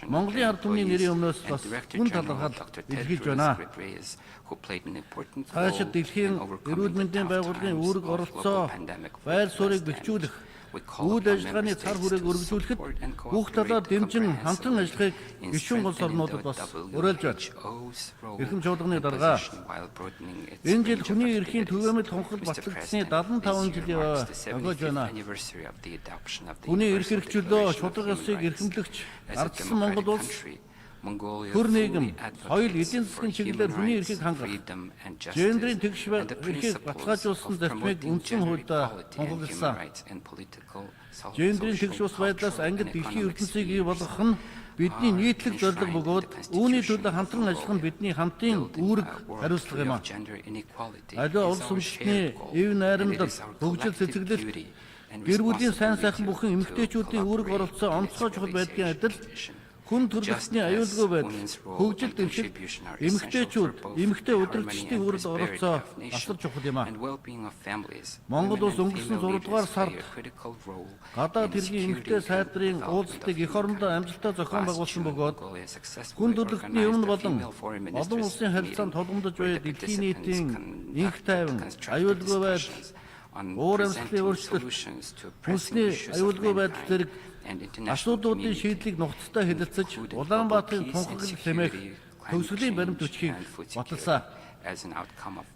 Монголын ард түмний нэрийн өмнөөс бас хүн талархал илэрхийлж байна. Цаашид дэлхийн эрүүл мэндийн байгууллагын үүрэг оролцоо байр суурийг бэхжүүлэх, үйл ажиллагааны цар хүрээг өргөжүүлэхэд бүх талаар дэмжин хамтран ажиллахыг гишүүн улс орнуудад бас уриалж байна. Эрхэм чуулганы дарга энэ жил хүний эрхийн түгээмэл тунхаг батлагдсны 75 жилийн огоож байна. Хүний эрх хэрэгжүүлөө шударга ёсыг эрхэмлэгч ардсан Монгол улс хөр нийгэм, соёл, эдийн засгийн чиглэлээр хүний эрхийг хангах, гендрийн тэгш эрхийг баталгаажуулсан зарчмыг үндсэн хуульдаа тунхагласан. Гендрийн тэгш ус байдлаас ангид дэлхийн ертөнцийг бий болгох нь бидний нийтлэг зорилго бөгөөд үүний төлөө хамтран ажиллах нь бидний хамтын үүрэг хариуцлага юм. Аливаа улс үндэстний эв найрамдал, хөгжил цэцэглэлт, гэр бүлийн сайн сайхан бүхэн эмэгтэйчүүдийн үүрэг оролцоо онцгой чухал байдгийн адил хүн төрөлхтний аюулгүй байдал, хөгжил дэвшил, эмэгтэйчүүд, эмэгтэй удирдагчдын үүрэг оролцоо асар чухал юм а. Монгол улс өнгөрсөн 6 дугаар сард гадаад хэргийн эмэгтэй сайдрын уулзалтыг эх орондоо амжилттай зохион байгуулсан бөгөөд хүн төрөлхтний өмнө болон олон улсын харилцаанд толгомдож буй дэлхийн нийтийн инх тайван, аюулгүй байдал, уур амьсгалын өөрчлөлт, хүнсний аюулгүй байдал зэрэг асуудлуудын шийдлийг нухацтай хэлэлцэж Улаанбаатарын тунхаглал хэмээх төгсгөлийн баримт бичгийг баталсан.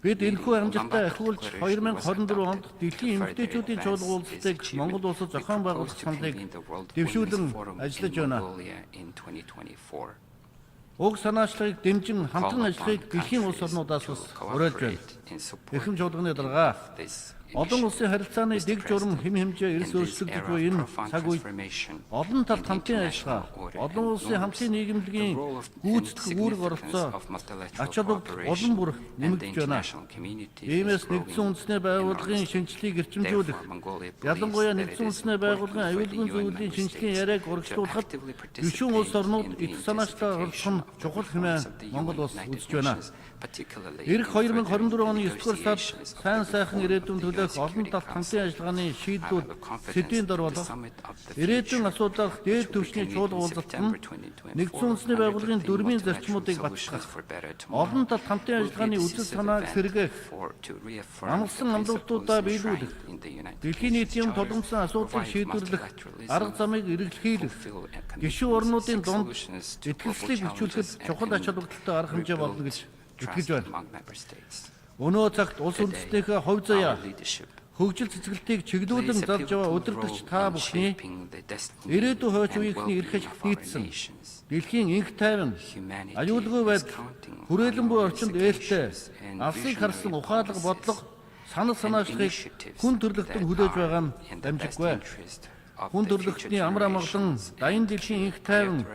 Бид энэхүү амжилтаа ахиулж 2024 онд дэлхийн эмэгтэйчүүдийн чуулга уулзалтыг Монгол улсад зохион байгуулах саналыг дэвшүүлэн ажиллаж байна. Уг санаачлагыг дэмжин хамтран ажиллахыг дэлхийн улс орнуудаас бас уриалж байна. Эрхэм чуулганы дарга олон улсын харилцааны дэг журам хэм хэмжээ эрс өөрчлөгдөж буй энэ цаг үед олон талд хамтын ажиллагаа, олон улсын хамтын нийгэмлэгийн гүйцэтгэх үүрэг оролцоо ач холбогдол улам бүр нэмэгдэж байна. Иймээс нэгдсэн үндэсний байгууллагын шинжилгээг эрчимжүүлэх, ялангуяа нэгдсэн үндэсний байгууллагын аюулгүй зүйлийн шинжилгээний яриаг урагшлуулахад гишүүн улс орнууд их санаачлаа оролцох нь чухал хэмээн Монгол улс үзэж байна. Ирэх 2024 оны 9 дугаар сард сайн сайхан ирээдүйн төлөөх олон талт хамтын ажиллагааны шийдлүүд сэдвийн дор болох ирээдүйн асуудлаар дээд түвшний чуулга уулзалт нь нэгдсэн үндэсний байгууллагын дөрмийн зарчмуудыг баталгах, олон талт хамтын ажиллагааны үзэл санааг сэргээх, амгалсан амлалтуудаа биелүүлэх, дэлхийн нийтийн толгомсон асуудлыг шийдвэрлэх арга замыг эргэлхийлэх, гишүүн орнуудын дунд итгэлслийг бэхжүүлэхэд чухал ач холбогдолтой арга хэмжээ болно гэж итгэж байна. Өнөө цагт улс үндэстнийхээ хувь заяа, хөгжил цэцгэлтийг чиглүүлэн залж яваа удирдагч та бүхний ирээдүйн хойч үеийнхний эрх ажил нийцсэн дэлхийн инх тайван, аюулгүй байдал, хүрээлэн буй орчинд ээлтэй, алсыг харсан ухаалаг бодлого, санал санаачлагыг хүн төрлөختөн хүлээж байгаа нь дамжиггүй. Хүн төрлөختний амар амгалан, дайны дэлхийн инх тайван,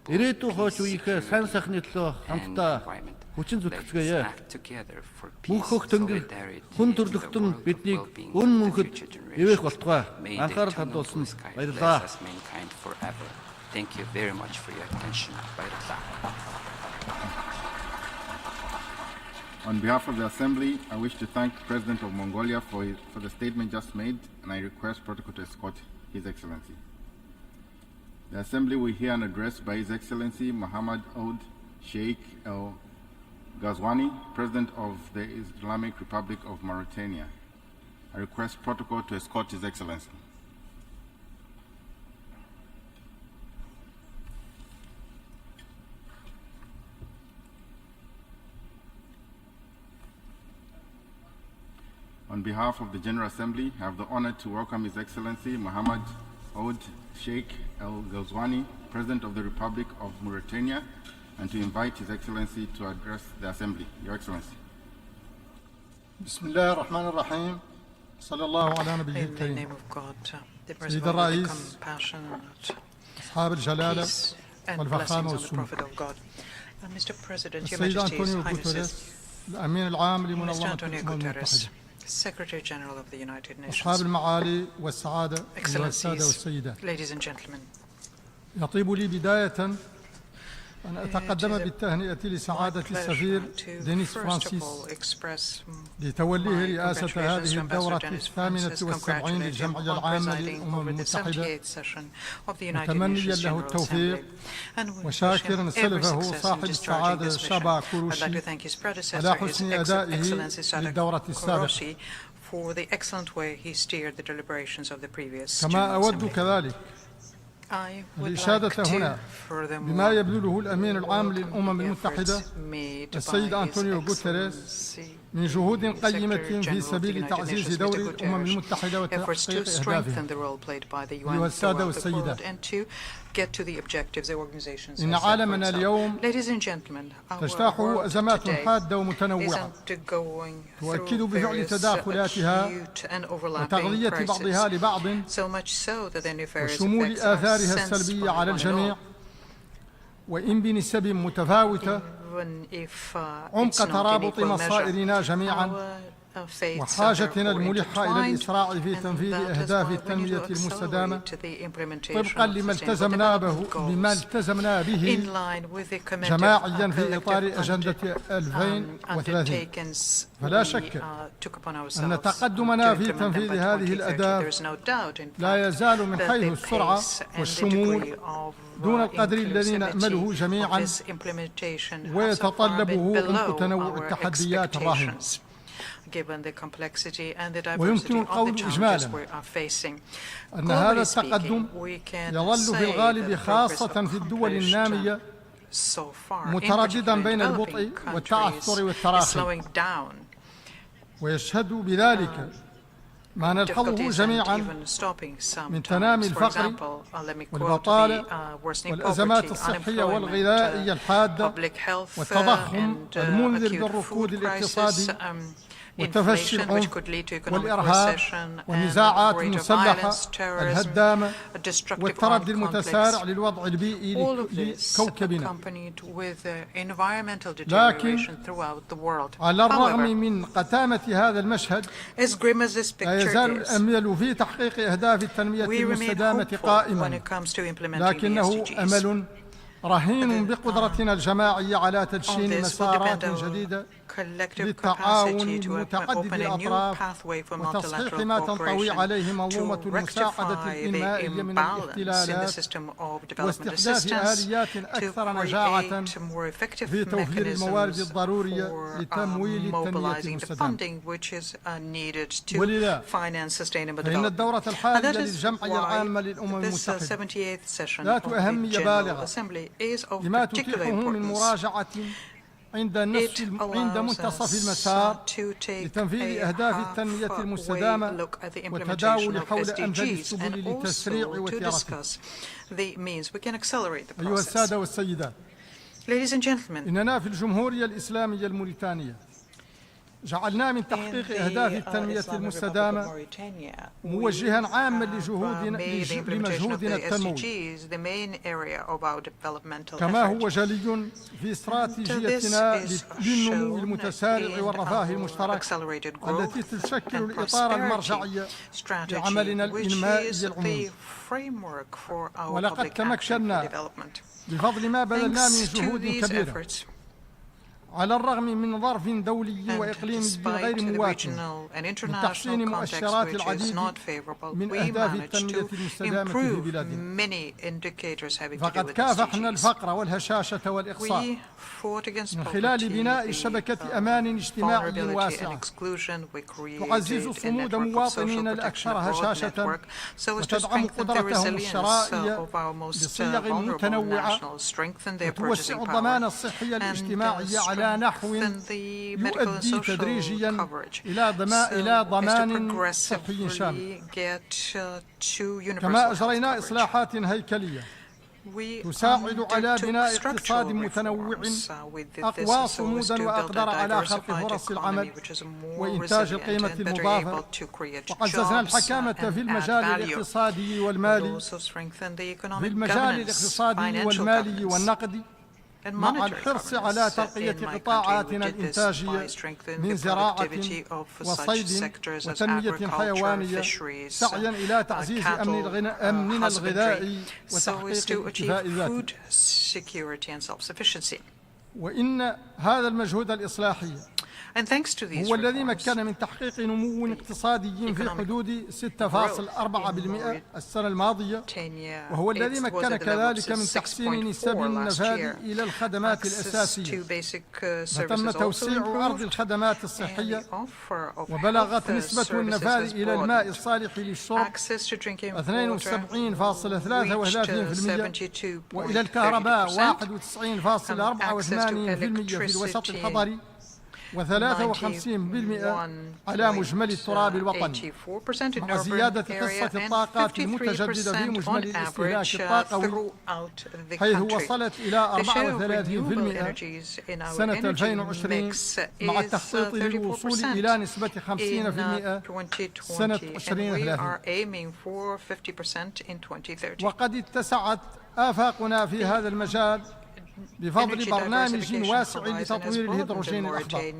ирээдүйн хойч үеийнхээ сайн сайхны төлөө хамтдаа хүчин зүтгэцгээе. Бүх хөх тэнгэр хүн төрлөختөн биднийг өн мөнхөд ивэх болтугай. Анхаарал хандуулсан баярлалаа. Thank you very much for your attention. Баярлалаа. On behalf of the Assembly, I wish to thank the President of Mongolia for the statement just made, and I request protocol to escort His Excellency. The Assembly will hear an address by His Excellency Mohammed Ould Sheikh El Ghazouani, President of the Islamic Republic of Mauritania. I request protocol to escort His Excellency. On behalf of the General Assembly, I have the honor to welcome His Excellency Mohammed Ould Sheikh El Ghazouani, President of the Republic of Mauritania, and to invite His Excellency to address the Assembly. Your Excellency. بسم الله الرحمن الرحيم. صلى الله على نبيه الكريم. سيد الرئيس، أصحاب الجلالة والفخامة والسمو، السيد أنطونيو غوتيريس، الأمين العام لمنظمة الأمم المتحدة، Secretary General of the United Nations, أصحاب المعالي والسعادة والسادة والسيدات. ladies and gentlemen, يطيب لي بداية أن أتقدم بالتهنئة لسعادة السفير دينيس فرانسيس لتوليه رئاسة هذه الدورة 78 للجمعية العامة للأمم المتحدة، متمنيا له التوفيق وشاكرا سلفه صاحب السعادة شابا كوروشي على حسن أدائه للدورة السابقة. for the excellent way he steered the deliberations of the previous كما أود كذلك الإشادة هنا بما يبذله الأمين العام للأمم المتحدة السيد أنطونيو غوتيريس من جهود قيمة في سبيل تعزيز دور الأمم المتحدة وتحقيق أهدافها. أيها السادة والسيدات، إن عالمنا اليوم تجتاحه أزمات حادة ومتنوعة تؤكد بفعل تداخلاتها وتغذية بعضها لبعض وشمول آثارها السلبية على الجميع، وإن بنسب متفاوتة، عمق ترابط مصائرنا جميعا وحاجتنا الملحة إلى الإسراع في تنفيذ أهداف التنمية المستدامة طبقا لما التزمنا به جماعيا في إطار أجندة 2030. فلا شك أن تقدمنا في تنفيذ هذه الأهداف لا يزال من حيث السرعة والشمول دون القدر الذي نأمله جميعا، ويتطلبه عمق تنوع التحديات الراهنة. ويمكن القول إجمالا أن هذا التقدم يظل في الغالب خاصة في الدول النامية مترددا بين البطء والتعثر والتراخي، ويشهد بذلك ما نلحظه جميعا من تنامي الفقر والبطالة والأزمات الصحية والغذائية الحادة والتضخم المنذر بالركود الاقتصادي وتفشي العنف والإرهاب والنزاعات المسلحة الهدامة والتردي المتسارع للوضع البيئي لكوكبنا. لكن على الرغم من قتامة هذا المشهد لا يزال الأمل في تحقيق أهداف التنمية المستدامة قائما، لكنه أمل رهين بقدرتنا الجماعية على تدشين مسارات جديدة للتعاون متعدد الأطراف وتصحيح ما تنطوي عليه منظومة المساعدة الإنمائية من الاختلالات واستحداث آليات أكثر نجاعة في توفير الموارد الضرورية لتمويل التنمية المستدامة. ولذا فإن الدورة الحالية للجمعية العامة للأمم المتحدة ذات أهمية بالغة لما تتيحه من مراجعة عند منتصف المسار لتنفيذ أهداف التنمية المستدامة والتداول حول أمثل السبل لتسريع وتركه. أيها السادة والسيدات، إننا في الجمهورية الإسلامية الموريتانية جعلنا من تحقيق أهداف التنمية المستدامة موجها عاما لمجهودنا التنموي، كما هو جلي في استراتيجيتنا للنمو المتسارع والرفاه المشترك التي تشكل الإطار المرجعي لعملنا الإنمائي العمومي. ولقد تمكنا بفضل ما بذلنا من جهود كبيرة على الرغم من ظرف دولي وإقليمي غير مواكب لتحسين مؤشرات العديد من أهداف التنمية المستدامة في بلادنا، فقد كافحنا الفقر والهشاشة والإقصاء من خلال بناء شبكة أمان اجتماعي واسعة تعزز صمود مواطنينا الأكثر هشاشة وتدعم قدرتهم الشرائية بصيغ متنوعة وتوسع الضمان الصحي الاجتماعي على نحو يؤدي تدريجيا إلى ضمان صحي شامل. كما أجرينا إصلاحات هيكلية تساعد على بناء اقتصاد متنوع أقوى صمودا وأقدر على خلق فرص العمل وإنتاج القيمة المضافة، وعززنا الحكامة في المجال الاقتصادي والمالي والنقدي مع الحرص على ترقية قطاعاتنا الإنتاجية من زراعة وصيد وتنمية حيوانية، سعيا إلى تعزيز أمننا الغذائي وتحقيق الاكتفاء الذاتي. وإن هذا المجهود الإصلاحي هو الذي مكن من تحقيق نمو اقتصادي في حدود 6.4% السنة الماضية، وهو الذي مكن كذلك من تحسين نسب النفاذ إلى الخدمات الأساسية، فتم توسيع عرض الخدمات الصحية، وبلغت نسبة النفاذ إلى الماء الصالح للشرب 72.33%، وإلى الكهرباء 91.84% في الوسط الحضري، و53% على مجمل التراب الوطني، مع زيادة حصة الطاقات المتجددة في مجمل الاستهلاك الطاقوي، حيث وصلت إلى 34% سنة 2020 مع التخطيط للوصول إلى نسبة 50% سنة 2030. وقد اتسعت آفاقنا في هذا المجال بفضل برنامج واسع لتطوير الهيدروجين الأخضر.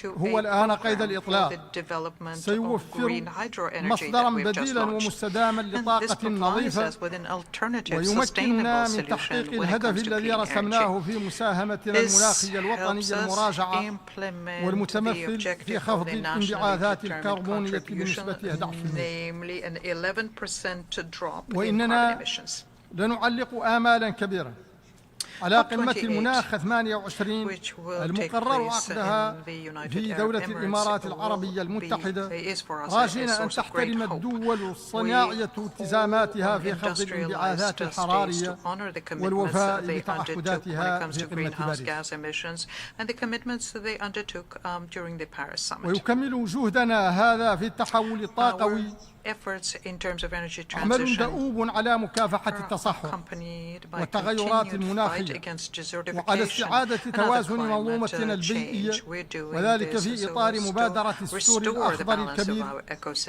هو الآن قيد الإطلاق، سيوفر مصدرا بديلا ومستداما لطاقة نظيفة، ويمكننا من تحقيق الهدف الذي رسمناه في مساهمتنا المناخية الوطنية المراجعة والمتمثل في خفض الانبعاثات الكربونية بنسبة 11%. وإننا لنعلق آمالا كبيرة على قمة المناخ 28 المقرر عقدها في دولة الإمارات العربية المتحدة، راجين أن تحترم الدول الصناعية التزاماتها في خفض الانبعاثات الحرارية والوفاء بتعهداتها في قمة باريس. ويكمل جهدنا هذا في التحول الطاقوي عمل دؤوب على مكافحة التصحر والتغيرات المناخية، وعلى استعادة توازن منظومتنا البيئية، وذلك في إطار مبادرة السور الأخضر الكبير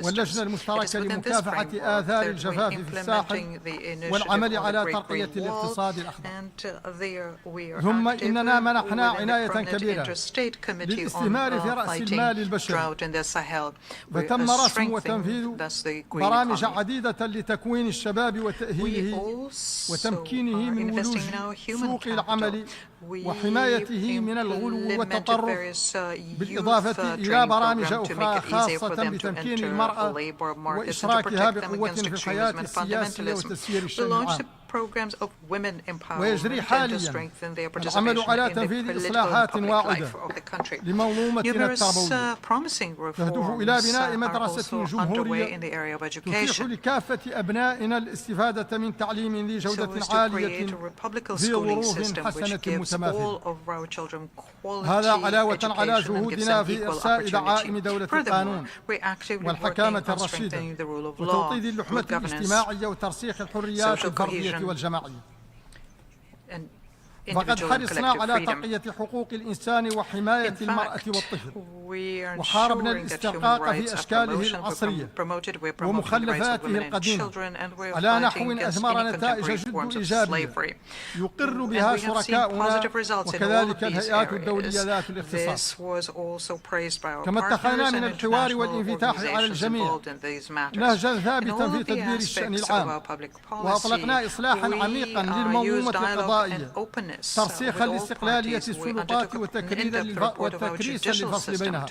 واللجنة المشتركة لمكافحة آثار الجفاف في الساحل والعمل على ترقية الاقتصاد الأخضر. ثم إننا منحنا عناية كبيرة للاستثمار في رأس المال البشري، فتم رسم وتنفيذ برامج عديدة لتكوين الشباب وتأهيله وتمكينه من ولوج سوق العمل وحمايته من الغلو والتطرف، بالإضافة إلى برامج أخرى خاصة بتمكين المرأة وإشراكها بقوة في الحياة السياسية وتسيير الشأن العام. ويجري حاليا العمل على تنفيذ إصلاحات واعدة لمنظومتنا التربوية تهدف إلى بناء مدرسة جمهورية تتيح لكافة أبنائنا الاستفادة من تعليم ذي جودة عالية في ظروف حسنة متماثلة. هذا علاوة على جهودنا في إرساء دعائم دولة القانون والحكامة الرشيدة وتوطيد اللحمة الاجتماعية وترسيخ الحريات الفردية والجماعية. فقد حرصنا على ترقية حقوق الإنسان وحماية المرأة والطفل، وحاربنا الاسترقاق في أشكاله العصرية ومخلفاته القديمة على نحو أثمر نتائج جد إيجابية يقر بها شركاؤنا وكذلك الهيئات الدولية ذات الاختصاص. كما اتخذنا من الحوار والانفتاح على الجميع نهجا ثابتا في تدبير الشأن العام، وأطلقنا إصلاحا عميقا للمنظومة القضائية ترسيخا لاستقلالية السلطات وتكريسا للفصل بينها.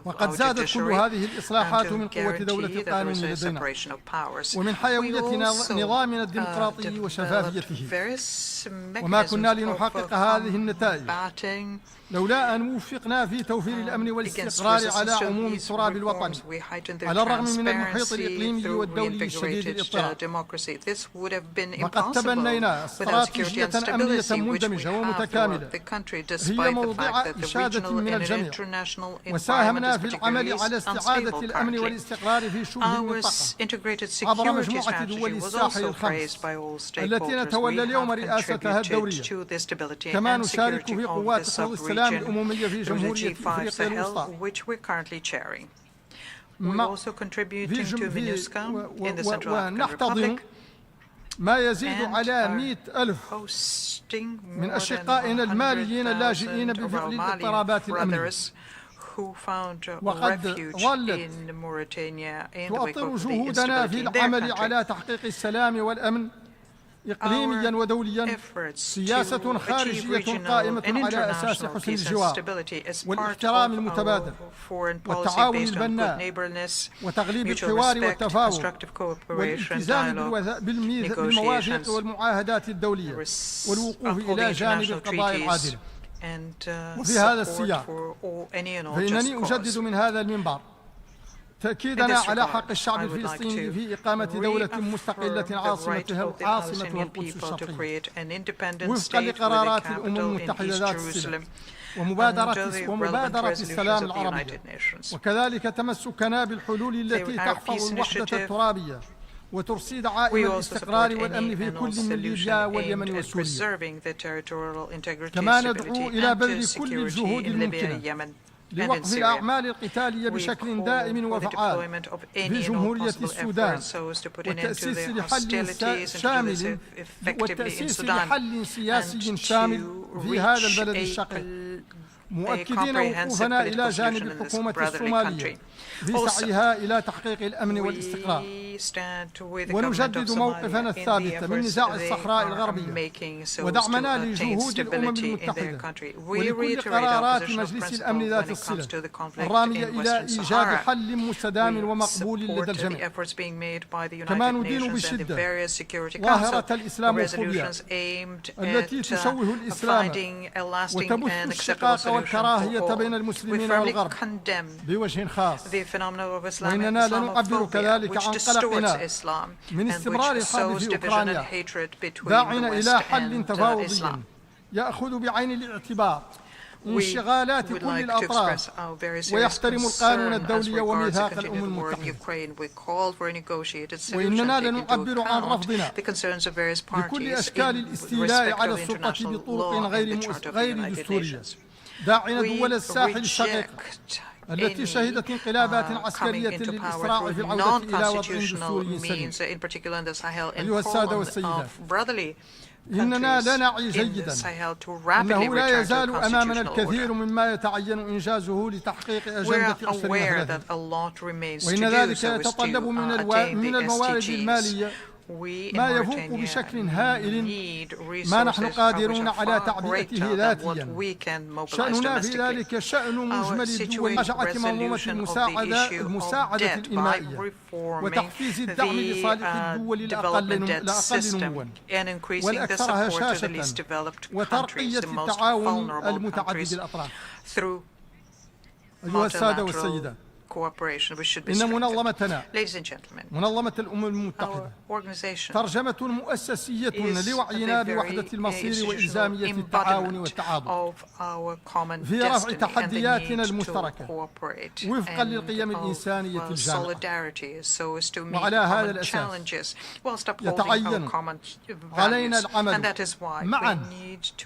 وقد زادت كل هذه الإصلاحات من قوة دولة القانون لدينا ومن حيوية نظامنا الديمقراطي وشفافيته. وما كنا لنحقق هذه النتائج لولا أن وفقنا في توفير الأمن والاستقرار على عموم التراب الوطني على الرغم من المحيط الإقليمي والدولي الشديد الاضطراب. وقد تبنينا استراتيجية أمنية مندمجة ومتكاملة هي موضع إشادة من الجميع، وساهمنا في العمل على استعادة الأمن والاستقرار في شبه المنطقة عبر مجموعة دول الساحل الخمس التي نتولى اليوم رئاستها الدورية. كما نشارك في قوات حفظ السلام الأممية في جمهورية أفريقيا الوسطى ونحتضن ما يزيد على 100,000 من أشقائنا الماليين اللاجئين بفعل الاضطرابات الأمنية. وقد ظلت تؤطر جهودنا في العمل على تحقيق السلام والأمن إقليميا ودوليا سياسة خارجية قائمة على أساس حسن الجوار والاحترام المتبادل والتعاون البناء وتغليب الحوار والتفاهم والالتزام بالمواثيق والمعاهدات الدولية والوقوف إلى جانب القضايا العادلة. وفي هذا السياق فإنني أجدد من هذا المنبر تأكيدنا على حق الشعب الفلسطيني في إقامة دولة مستقلة عاصمتها القدس الشرقية وفقا لقرارات الأمم المتحدة ذات الصلة ومبادرة السلام العربية، وكذلك تمسكنا بالحلول التي تحفظ الوحدة الترابية وترصي دعائم الاستقرار والأمن في كل من ليبيا واليمن وسوريا. كما ندعو إلى بذل كل الجهود الممكنة لوقف الأعمال القتالية بشكل دائم وفعال في جمهورية السودان والتأسيس لحل سياسي شامل في هذا البلد الشقيق، مؤكدين وقوفنا إلى جانب الحكومة الصومالية في سعيها إلى تحقيق الأمن والاستقرار. ونجدد موقفنا الثابت من نزاع الصحراء الغربية ودعمنا لجهود الأمم المتحدة ولكل قرارات مجلس الأمن ذات الصلة الرامية إلى إيجاد حل مستدام ومقبول لدى الجميع. كما ندين بشدة ظاهرة الإسلاموفوبيا التي تشوه الإسلام وتبث الشقاق والكراهية بين المسلمين والغرب بوجه خاص. وإننا لنعبر كذلك عن قلقنا من استمرار الحرب في أوكرانيا داعنا إلى حل تفاوضي يأخذ بعين الاعتبار انشغالات كل الأطراف ويحترم القانون الدولي وميثاق الأمم المتحدة. وإننا لنعبر عن رفضنا لكل أشكال الاستيلاء على السلطة بطرق غير دستورية، داعنا دول الساحل الشقيق التي شهدت انقلابات عسكرية للإسراع في العودة إلى وضع دستوري سليم. أيها السادة والسيدات، إننا لا نعي جيدا أنه لا يزال أمامنا الكثير مما يتعين إنجازه لتحقيق أجندة 2030، وإن ذلك يتطلب من الموارد المالية ما يفوق بشكل هائل ما نحن قادرون على تعبئته ذاتيا. شأننا في ذلك شأن مجمل الدول مراجعة منظومة المساعدة الإنمائية وتحفيز الدعم لصالح الدول الأقل نموا والأكثر هشاشة وترقية التعاون المتعدد الأطراف. أيها السادة والسيدات، إن منظمتنا منظمة الأمم المتحدة ترجمة مؤسسية لوعينا بوحدة المصير وإلزامية التعاون والتعاضد في رفع تحدياتنا المشتركة وفقا للقيم الإنسانية الجامعة. وعلى هذا الأساس يتعين علينا العمل معا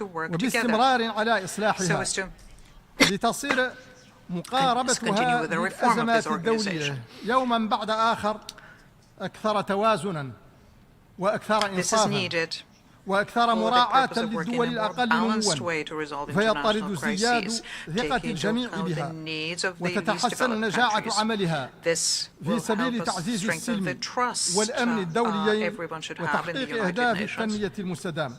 وباستمرار على إصلاحها لتصير مقاربتها للأزمات الدولية يوما بعد آخر أكثر توازنا وأكثر إنصافا وأكثر مراعاة للدول الأقل نموا، فيضطرد ازدياد ثقة الجميع بها وتتحسن نجاعة عملها في سبيل تعزيز السلم والأمن الدوليين وتحقيق أهداف التنمية المستدامة.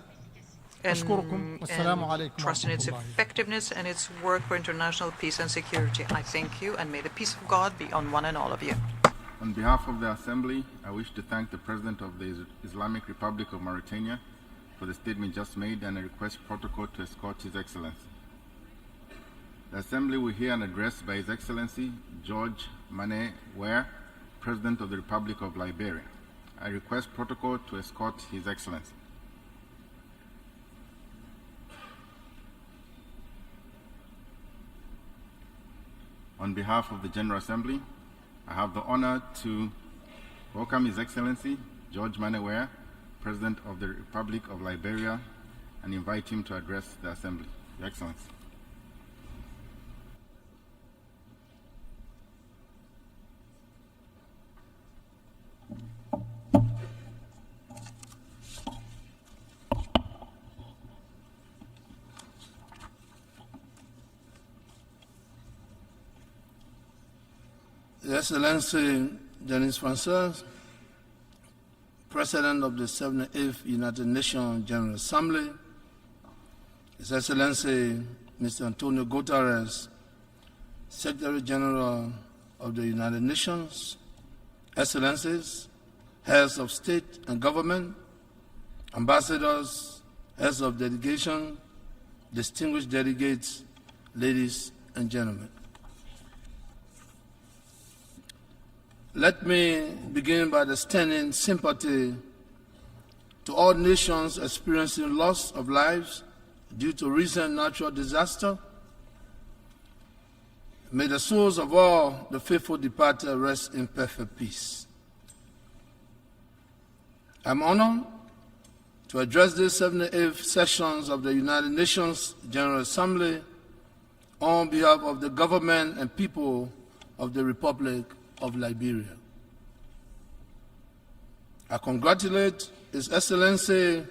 and trust in its effectiveness and its work for international peace and security. I thank you, and may the peace of God be on one and all of you. On behalf of the Assembly, I wish to thank the President of the Islamic Republic of Mauritania for the statement just made, and I request protocol to escort His Excellency. The Assembly will hear an address by His Excellency George Mane Ware, President of the Republic of Liberia. I request protocol to escort His Excellency. On behalf of the General Assembly, I have the honor to welcome His Excellency George Mane Ware, President of the Republic of Liberia, and invite him to address the Assembly. Your Excellency. His Excellency Denis Francois, President of the 78th United Nations General Assembly, His Excellency Mr. Antonio Guterres, Secretary General of the United Nations, Excellencies, Heads of State and Government, Ambassadors, Heads of Delegation, distinguished delegates, ladies and gentlemen. Let me begin by extending sympathy to all nations experiencing loss of lives due to recent natural disaster. May the souls of all the faithful departed rest in perfect peace. I'm honored to address the 78th sessions of the United Nations General Assembly on behalf of the government and people of the Republic of Liberia. I congratulate His Excellency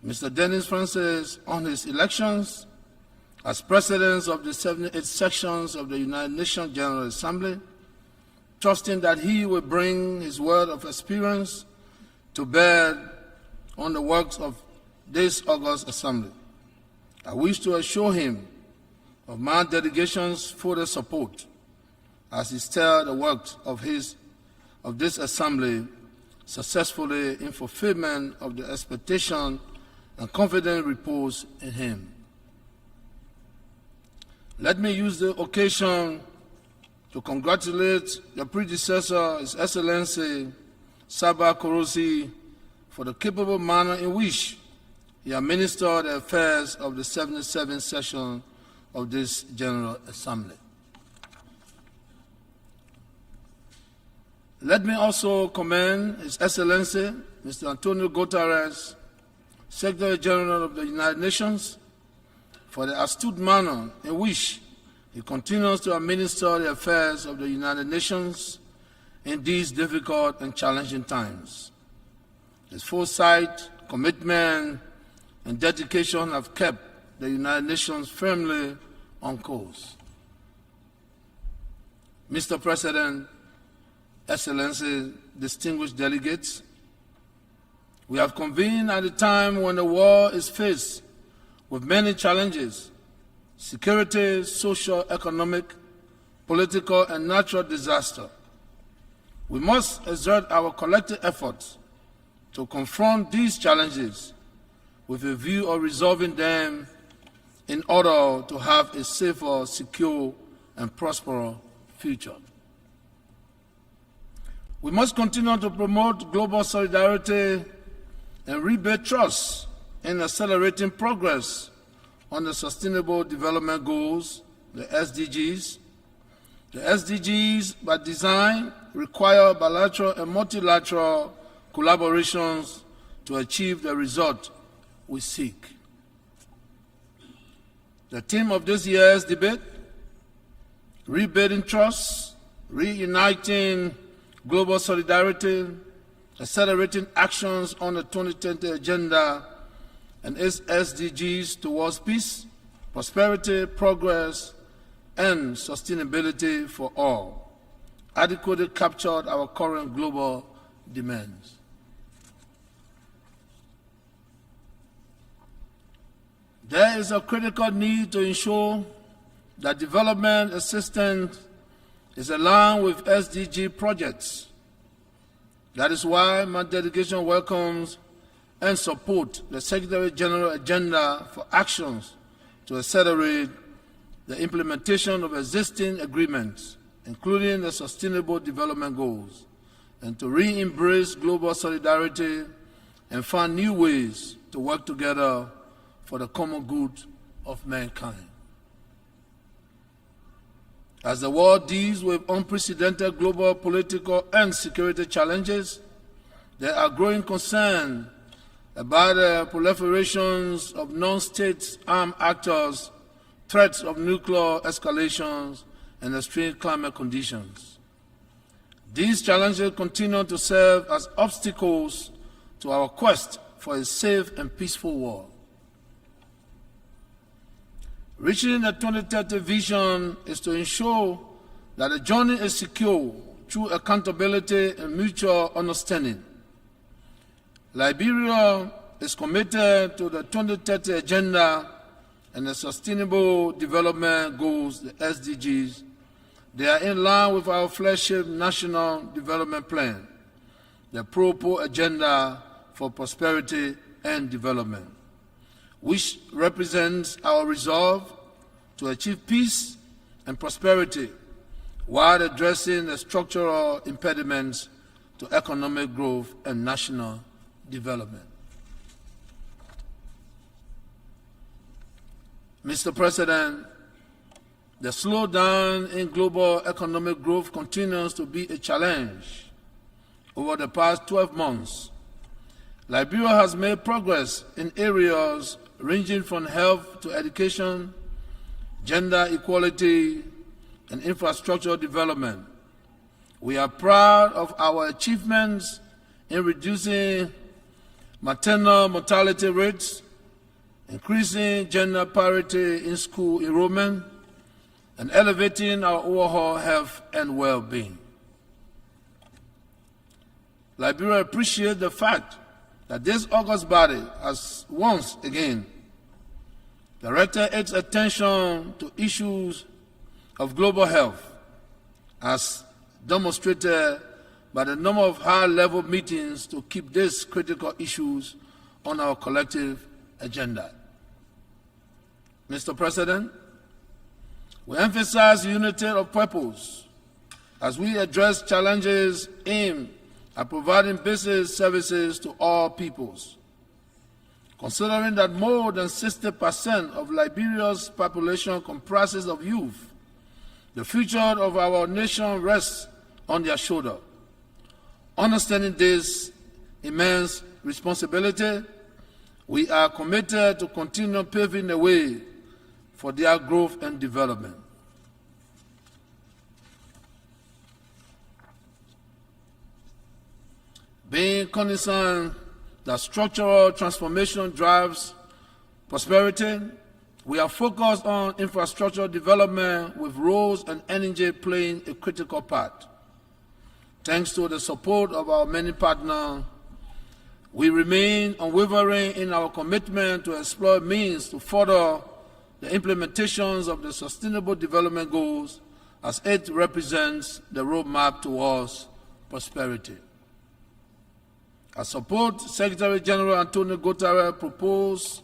Mr. Denis Francois on his elections as President of the 78 sections of the United Nations General Assembly, trusting that he will bring his word of experience to bear on the works of this august assembly. I wish to assure him of my delegation's further support as he steered the works of this assembly successfully in fulfillment of the expectation and confident repose in him. Let me use the occasion to congratulate your predecessor, His Excellency Saba Korosi, for the capable manner in which he administered the affairs of the 77th session of this General Assembly. Let me also commend His Excellency Mr. Antonio Guterres, Secretary General of the United Nations, for the astute manner in which he continues to administer the affairs of the United Nations in these difficult and challenging times. His foresight, commitment, and dedication have kept the United Nations firmly on course. Mr. President, Excellencies, distinguished delegates, we have convened at a time when the world is faced with many challenges: security, social, economic, political, and natural disaster. We must exert our collective efforts to confront these challenges with a view of resolving them in order to have a safer, secure, and prosperous future. We must continue to promote global solidarity and rebuild trust in accelerating progress on the Sustainable Development Goals, the SDGs. The SDGs, by design, require bilateral and multilateral collaborations to achieve the result we seek. The theme of this year's debate, rebuilding trust, reuniting global solidarity, accelerating actions on the 2020 agenda and its SDGs towards peace, prosperity, progress, and sustainability for all, adequately captured our current global demands. There is a critical need to ensure that development assistance is aligned with SDG projects. That is why my delegation welcomes and supports the Secretary General agenda for actions to accelerate the implementation of existing agreements, including the Sustainable Development Goals, and to re-embrace global solidarity and find new ways to work together for the common good of mankind. As the world deals with unprecedented global political and security challenges, there are growing concerns about the proliferations of non-state armed actors, threats of nuclear escalations, and extreme climate conditions. These challenges continue to serve as obstacles to our quest for a safe and peaceful world. Reaching the 2030 vision is to ensure that the journey is secure through accountability and mutual understanding. Liberia is committed to the 2030 Agenda and the Sustainable Development Goals, the SDGs. They are in line with our flagship National Development Plan, the Pro Agenda for Prosperity and Development, which represents our resolve to achieve peace and prosperity while addressing the structural impediments to economic growth and national development. Mr. President, the slowdown in global economic growth continues to be a challenge. Over the past 12 months, Liberia has made progress in areas ranging from health to education, gender equality, and infrastructure development. We are proud of our achievements in reducing maternal mortality rates, increasing gender parity in school enrollment, and elevating our overall health and well-being. Liberia appreciates the fact that this august body has once again directed its attention to issues of global health, as demonstrated by the number of high-level meetings to keep these critical issues on our collective agenda. Mr. President, we emphasize unity of purpose as we address challenges aimed at providing basic services to all peoples. Considering that more than 60% of Liberia's population comprises of youth, the future of our nation rests on their shoulder. Understanding this immense responsibility, we are committed to continue paving the way for their growth and development. Being cognizant that structural transformation drives prosperity, we are focused on infrastructure development with roads and energy playing a critical part. Thanks to the support of our many partners, we remain unwavering in our commitment to explore means to further the implementations of the Sustainable Development Goals as it represents the roadmap towards prosperity. I support Secretary General Antonio Guterres' proposed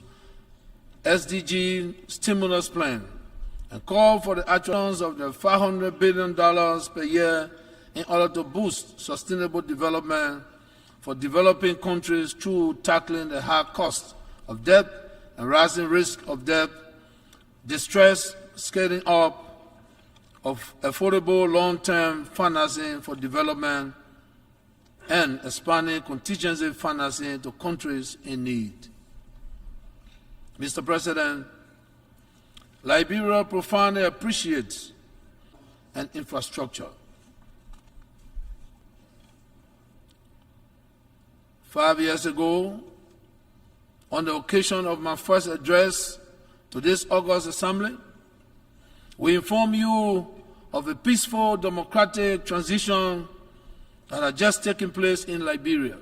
SDG stimulus plan and call for the actions of the $500 billion per year in order to boost sustainable development for developing countries through tackling the high cost of debt and rising risk of debt, distress, scaling up of affordable long-term financing for development, and expanding contingency financing to countries in need. Mr. President, Liberia profoundly appreciates an infrastructure. 5 years ago, on the occasion of my first address to this August Assembly, we informed you of a peaceful democratic transition that had just taken place in Liberia.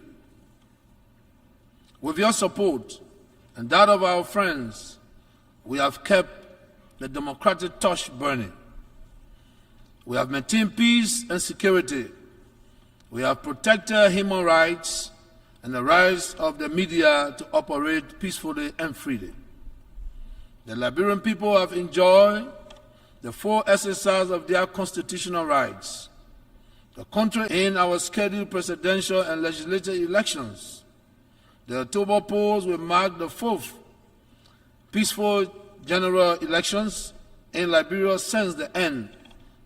With your support and that of our friends, we have kept the democratic torch burning. We have maintained peace and security. We have protected human rights and the rights of the media to operate peacefully and freely. The Liberian people have enjoyed the full exercise of their constitutional rights. The country in our scheduled presidential and legislative elections. The October polls will mark the fourth peaceful general elections in Liberia since the end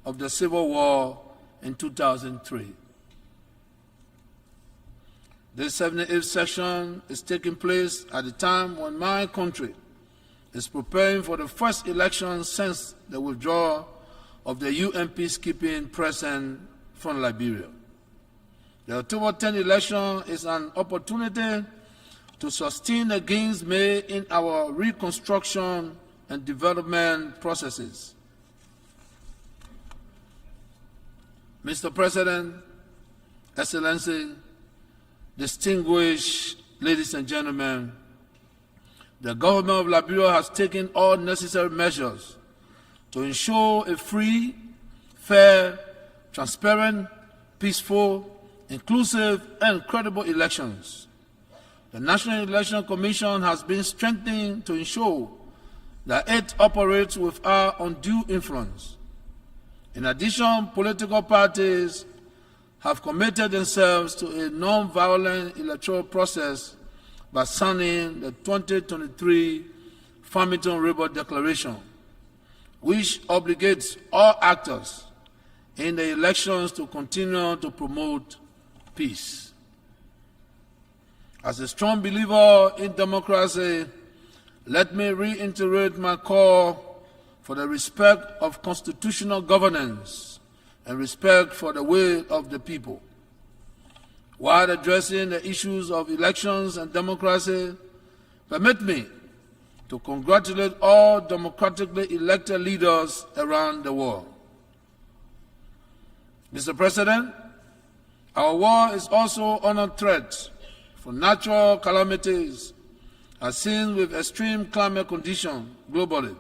of the Civil War in 2003. This 78th session is taking place at a time when my country is preparing for the first election since the withdrawal of the UN peacekeeping presence from Liberia. The October 10 election is an opportunity to sustain the gains made in our reconstruction and development processes. Mr. President, Excellency, distinguished ladies and gentlemen, the government of Liberia has taken all necessary measures to ensure a free, fair, transparent, peaceful, inclusive, and credible elections. The National Election Commission has been strengthened to ensure that it operates without undue influence. In addition, political parties have committed themselves to a non-violent electoral process by signing the 2023 Farmington River Declaration, which obligates all actors in the elections to continue to promote peace. As a strong believer in democracy, let me reiterate my call for the respect of constitutional governance and respect for the will of the people. While addressing the issues of elections and democracy, permit me to congratulate all democratically elected leaders around the world. Mr. President, our world is also under threat from natural calamities as seen with extreme climate conditions globally.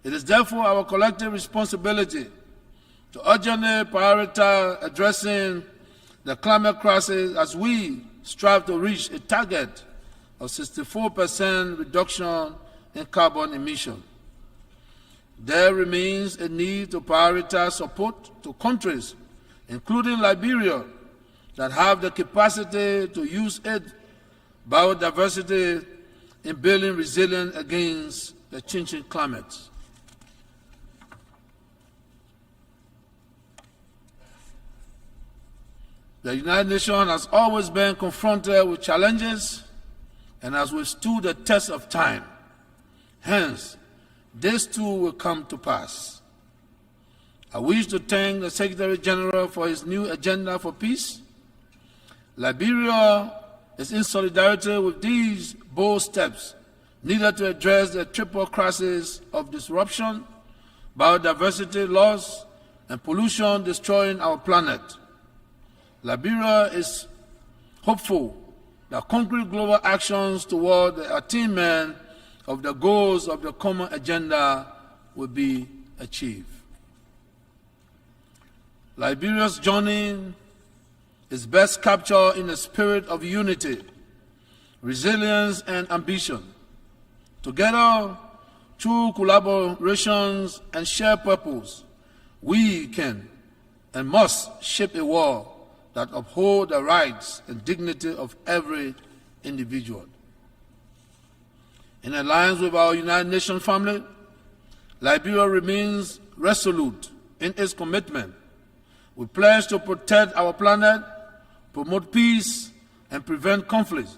It is therefore our collective responsibility to urgently prioritize addressing the climate crisis as we strive to reach a target of 64% reduction in carbon emission. There remains a need to prioritize support to countries, including Liberia, that have the capacity to use its biodiversity in building resilience against the changing climate. The United Nations has always been confronted with challenges and has withstood the test of time. Hence, this too will come to pass. I wish to thank the Secretary General for his new agenda for peace. Liberia is in solidarity with these bold steps needed to address the triple crisis of disruption, biodiversity loss, and pollution destroying our planet. Liberia is hopeful that concrete global actions toward the attainment of the goals of the common agenda will be achieved. Liberia's journey is best captured in a spirit of unity, resilience, and ambition. Together, through collaborations and shared purpose, we can and must shape a world that upholds the rights and dignity of every individual. In alliance with our United Nations family, Liberia remains resolute in its commitment. We pledge to protect our planet, promote peace, and prevent conflict.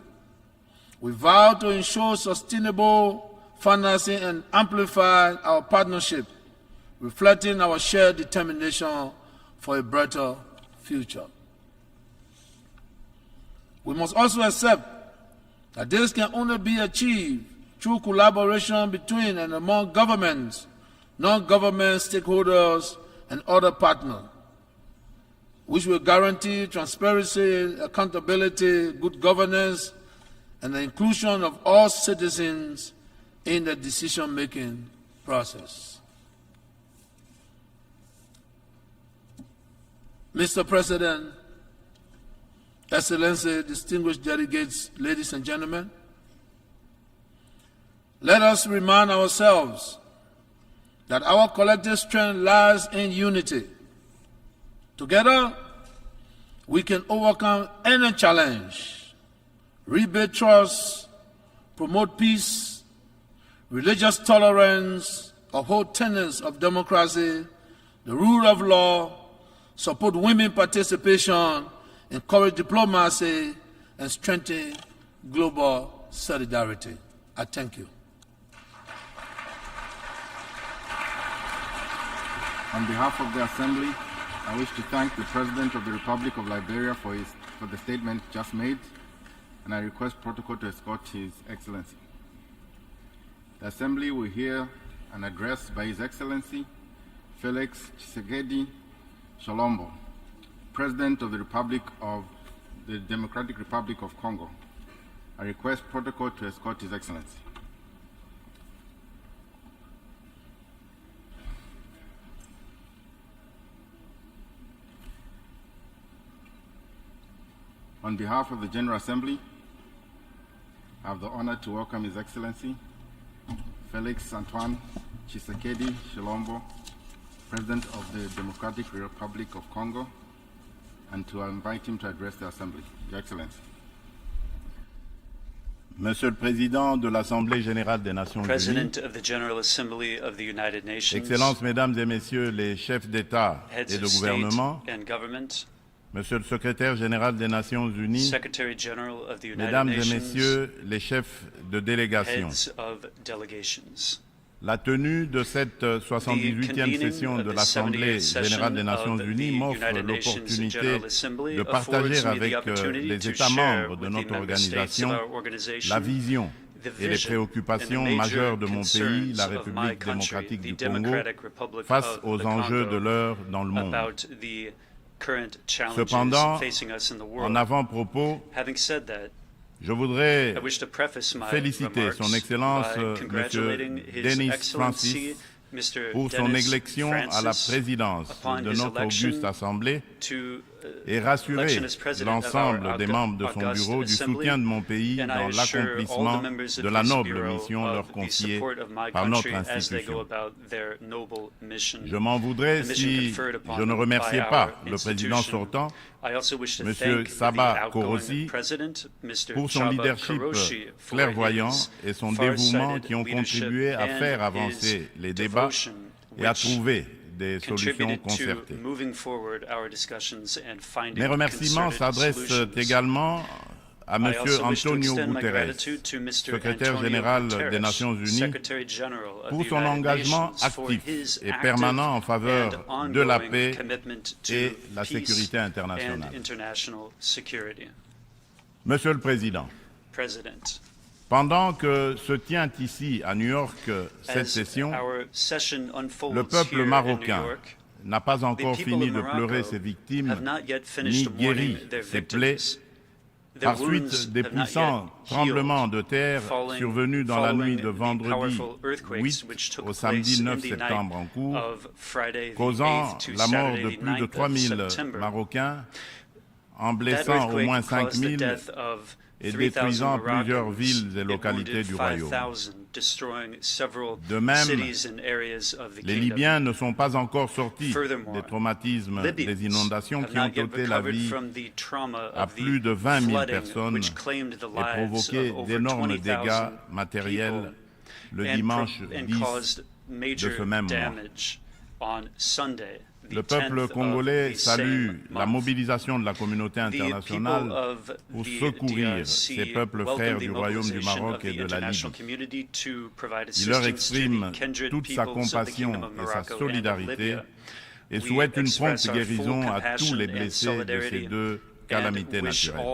We vow to ensure sustainable financing and amplify our partnership, reflecting our shared determination for a brighter future. We must also accept that this can only be achieved through collaboration between and among governments, non-government stakeholders, and other partners, which will guarantee transparency, accountability, good governance, and the inclusion of all citizens in the decision-making process. Mr. President, Excellency, distinguished delegates, ladies and gentlemen, let us remind ourselves that our collective strength lies in unity. Together, we can overcome any challenge, rebuild trust, promote peace, religious tolerance, uphold tenets of democracy, the rule of law, support women participation, encourage diplomacy, and strengthen global solidarity. I thank you. On behalf of the Assembly, I wish to thank the President of the Republic of Liberia for the statement just made, and I request protocol to escort His Excellency. The Assembly will hear an address by His Excellency Felix Tshisekedi Tshilombo, President of the Democratic Republic of Congo. I request protocol to escort His Excellency. On behalf of the General Assembly, I have the honor to welcome His Excellency Felix Antoine Tshisekedi Tshilombo, President of the Democratic Republic of Congo, and to invite him to address the Assembly. Your Excellency. Monsieur le Président de l'Assemblée générale des Nations President Unies, of the General Assembly of the United Nations, Excellences, Mesdames et Messieurs les chefs d'État heads et de of gouvernement, state and government, Monsieur le Secrétaire général des Nations Unies, Secretary General of the United Mesdames et Nations, Messieurs les chefs de délégation, heads of delegations. la tenue de cette 78e session de l'Assemblée générale des Nations Unies m'offre l'opportunité de partager avec les États membres de notre organisation la vision et les préoccupations majeures de mon pays, la République démocratique du Congo, face aux enjeux de l'heure dans le monde. Cependant, en avant-propos, je voudrais féliciter Son Excellence M. Denis Francis pour son élection à la présidence de notre auguste Assemblée et rassurer l'ensemble des membres de son bureau du soutien de mon pays dans l'accomplissement de la noble mission leur confiée par notre institution. Je m'en voudrais si je ne remerciais pas le président sortant, M. Saba Korosi, pour son leadership clairvoyant et son dévouement qui ont contribué à faire avancer les débats et à trouver des solutions concertées. Mes remerciements s'adressent également à M. Antonio Guterres, secrétaire général des Nations Unies, pour son engagement actif et permanent en faveur de la paix et la sécurité internationale. Monsieur le Président, pendant que se tient ici à New York cette session, le peuple marocain n'a pas encore fini de pleurer ses victimes ni guéri ses plaies par suite des puissants tremblements de terre survenus dans la nuit de vendredi 8 au samedi 9 septembre en cours, causant la mort de plus de 3000 Marocains, en blessant au moins 5000 et détruisant plusieurs villes et localités du royaume. De même, les Libyens ne sont pas encore sortis des traumatismes des inondations qui ont ôté la vie à plus de 20 000 personnes et provoqué d'énormes dégâts matériels le dimanche 10 de ce même mois. Le peuple congolais salue la mobilisation de la communauté internationale pour secourir ces peuples frères du Royaume du Maroc et de la Libye. Il leur exprime toute sa compassion et sa solidarité et souhaite une prompte guérison à tous les blessés de ces deux calamités naturelles.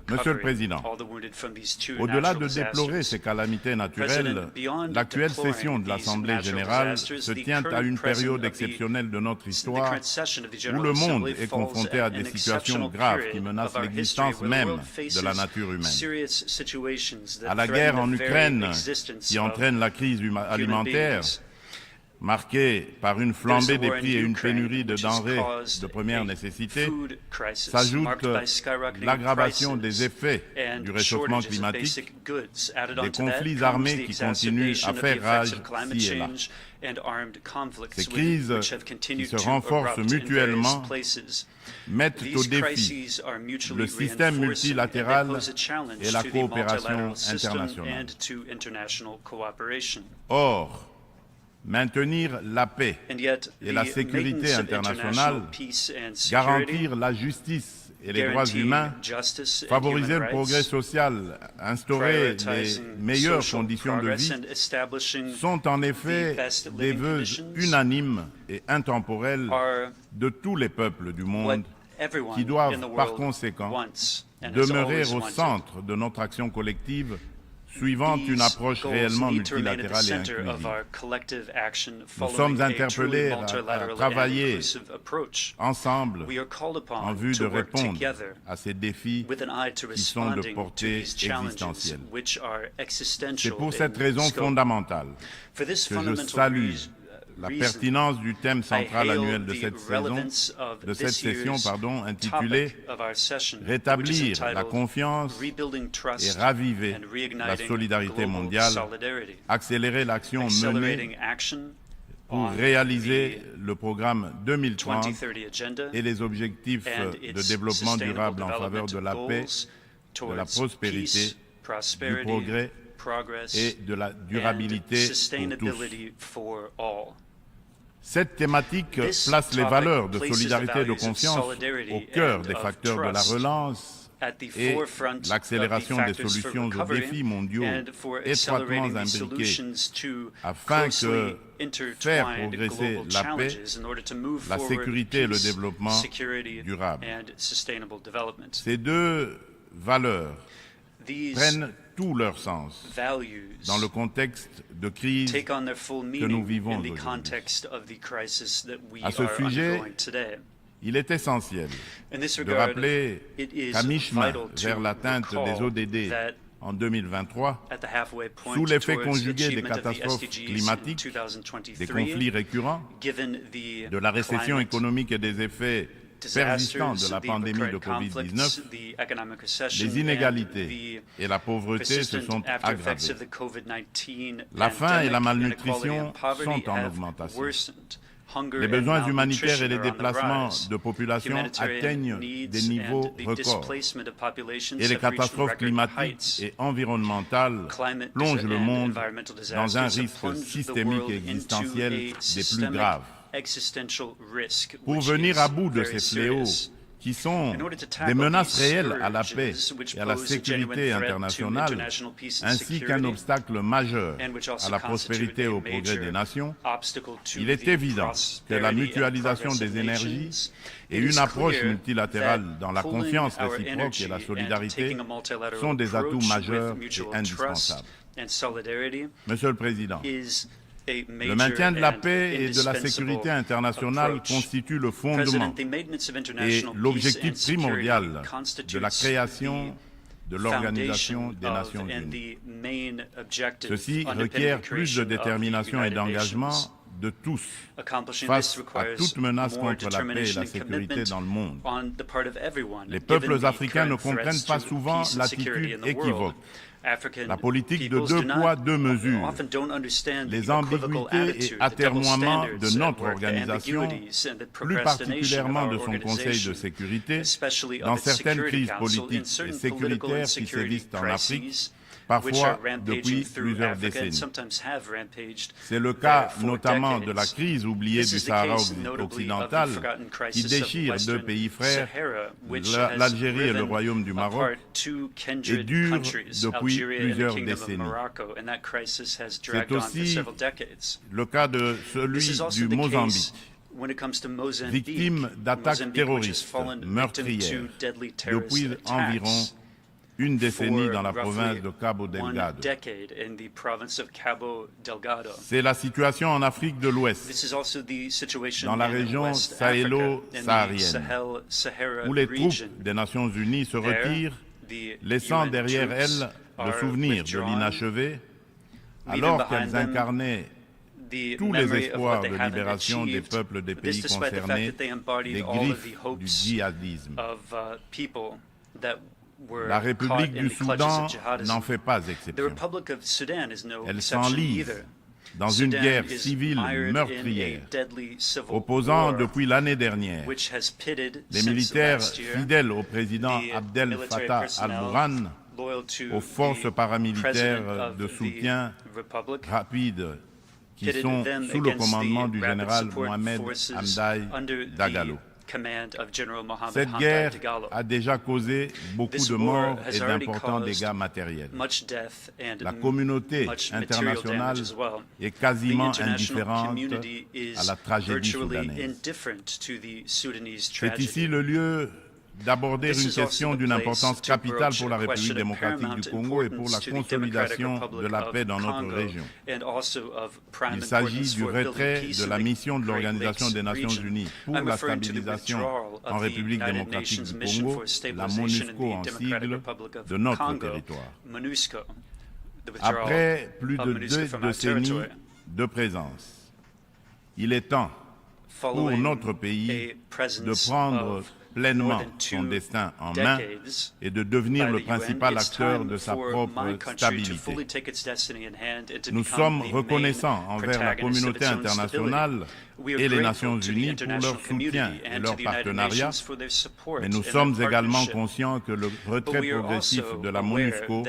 Monsieur le Président, au-delà de déplorer ces calamités naturelles, l'actuelle session de l'Assemblée générale se tient à une période exceptionnelle de notre histoire où le monde est confronté à des situations graves qui menacent l'existence même de la nature humaine. À la guerre en Ukraine qui entraîne la crise alimentaire, marquée par une flambée des prix et une pénurie de denrées de première nécessité, s'ajoute l'aggravation des effets du réchauffement climatique, des conflits armés qui continuent à faire rage ci et là. Ces crises qui se renforcent mutuellement mettent au défi le système multilatéral et la coopération internationale. Or, maintenir la paix et la sécurité internationale, garantir la justice et les droits humains, favoriser le progrès social, instaurer les meilleures conditions de vie, sont en effet des vœux unanimes et intemporels de tous les peuples du monde qui doivent par conséquent demeurer au centre de notre action collective suivant une approche réellement multilatérale et inclusive. Nous sommes interpellés à travailler ensemble en vue de répondre à ces défis qui sont de portée existentielle. C'est pour cette raison fondamentale que je salue la pertinence du thème central annuel de cette session, intitulée « Rétablir la confiance et raviver la solidarité mondiale, accélérer l'action menée pour réaliser le programme 2030 et les objectifs de développement durable en faveur de la paix, de la prospérité, du progrès et de la durabilité pour tous. » Cette thématique place les valeurs de solidarité et de confiance au cœur des facteurs de la relance et l'accélération des solutions aux défis mondiaux étroitement imbriqués afin que faire progresser la paix, la sécurité et le développement durable. Ces deux valeurs prennent tout leur sens dans le contexte de crise que nous vivons aujourd'hui. À ce sujet, il est essentiel de rappeler qu'à mi-chemin vers l'atteinte des ODD en 2023, sous l'effet conjugué des catastrophes climatiques, des conflits récurrents, de la récession économique et des effets persistants de la pandémie de Covid-19, les inégalités et la pauvreté se sont aggravées. La faim et la malnutrition sont en augmentation. Les besoins humanitaires et les déplacements de population atteignent des niveaux records. Et les catastrophes climatiques et environnementales plongent le monde dans un risque systémique et existentiel des plus graves. Pour venir à bout de ces fléaux, qui sont des menaces réelles à la paix et à la sécurité internationale, ainsi qu'un obstacle majeur à la prospérité et au progrès des nations, il est évident que la mutualisation des énergies et une approche multilatérale dans la confiance réciproque et la solidarité sont des atouts majeurs et indispensables. Monsieur le Président, le maintien de la paix et de la sécurité internationale constitue le fondement et l'objectif primordial de la création de l'Organisation des Nations Unies. Ceci requiert plus de détermination et d'engagement de tous face à toute menace contre la paix et la sécurité dans le monde. Les peuples africains ne comprennent pas souvent l'attitude équivoque, la politique de deux poids, deux mesures, les ambiguïtés et atermoiements de notre organisation, plus particulièrement de son Conseil de sécurité, dans certaines crises politiques et sécuritaires qui sévissent en Afrique, parfois depuis plusieurs décennies. C'est le cas notamment de la crise oubliée du Sahara occidental qui déchire deux pays frères, l'Algérie et le Royaume du Maroc, et dure depuis plusieurs décennies. C'est aussi le cas de celui du Mozambique, victime d'attaques terroristes meurtrières depuis environ une décennie dans la province de Cabo Delgado. C'est la situation en Afrique de l'Ouest, dans la région sahélo-saharienne, où les troupes des Nations Unies se retirent, laissant derrière elles le souvenir de l'inachevé, alors qu'elles incarnaient tous les espoirs de libération des peuples des pays concernés des griffes du djihadisme. La République du Soudan n'en fait pas exception. Elle s'enlise dans une guerre civile meurtrière, opposant depuis l'année dernière les militaires fidèles au président Abdel Fattah al-Burhan aux forces paramilitaires de soutien rapide qui sont sous le commandement du général Mohamed Hamdai Dagalo. Cette guerre a déjà causé beaucoup de morts et d'importants dégâts matériels. La communauté internationale est quasiment indifférente à la tragédie soudanaise. C'est ici le lieu d'aborder une question d'une importance capitale pour la République démocratique du Congo et pour la consolidation de la paix dans notre région. Il s'agit du retrait de la mission de l'Organisation des Nations Unies pour la stabilisation en République démocratique du Congo, la MONUSCO en sigle, de notre territoire. Après plus de 2 décennies de présence, il est temps pour notre pays de prendre pleinement son destin en main et de devenir le principal acteur de sa propre stabilité. Nous sommes reconnaissants envers la communauté internationale et les Nations Unies pour leur soutien et leur partenariat, mais nous sommes également conscients que le retrait progressif de la MONUSCO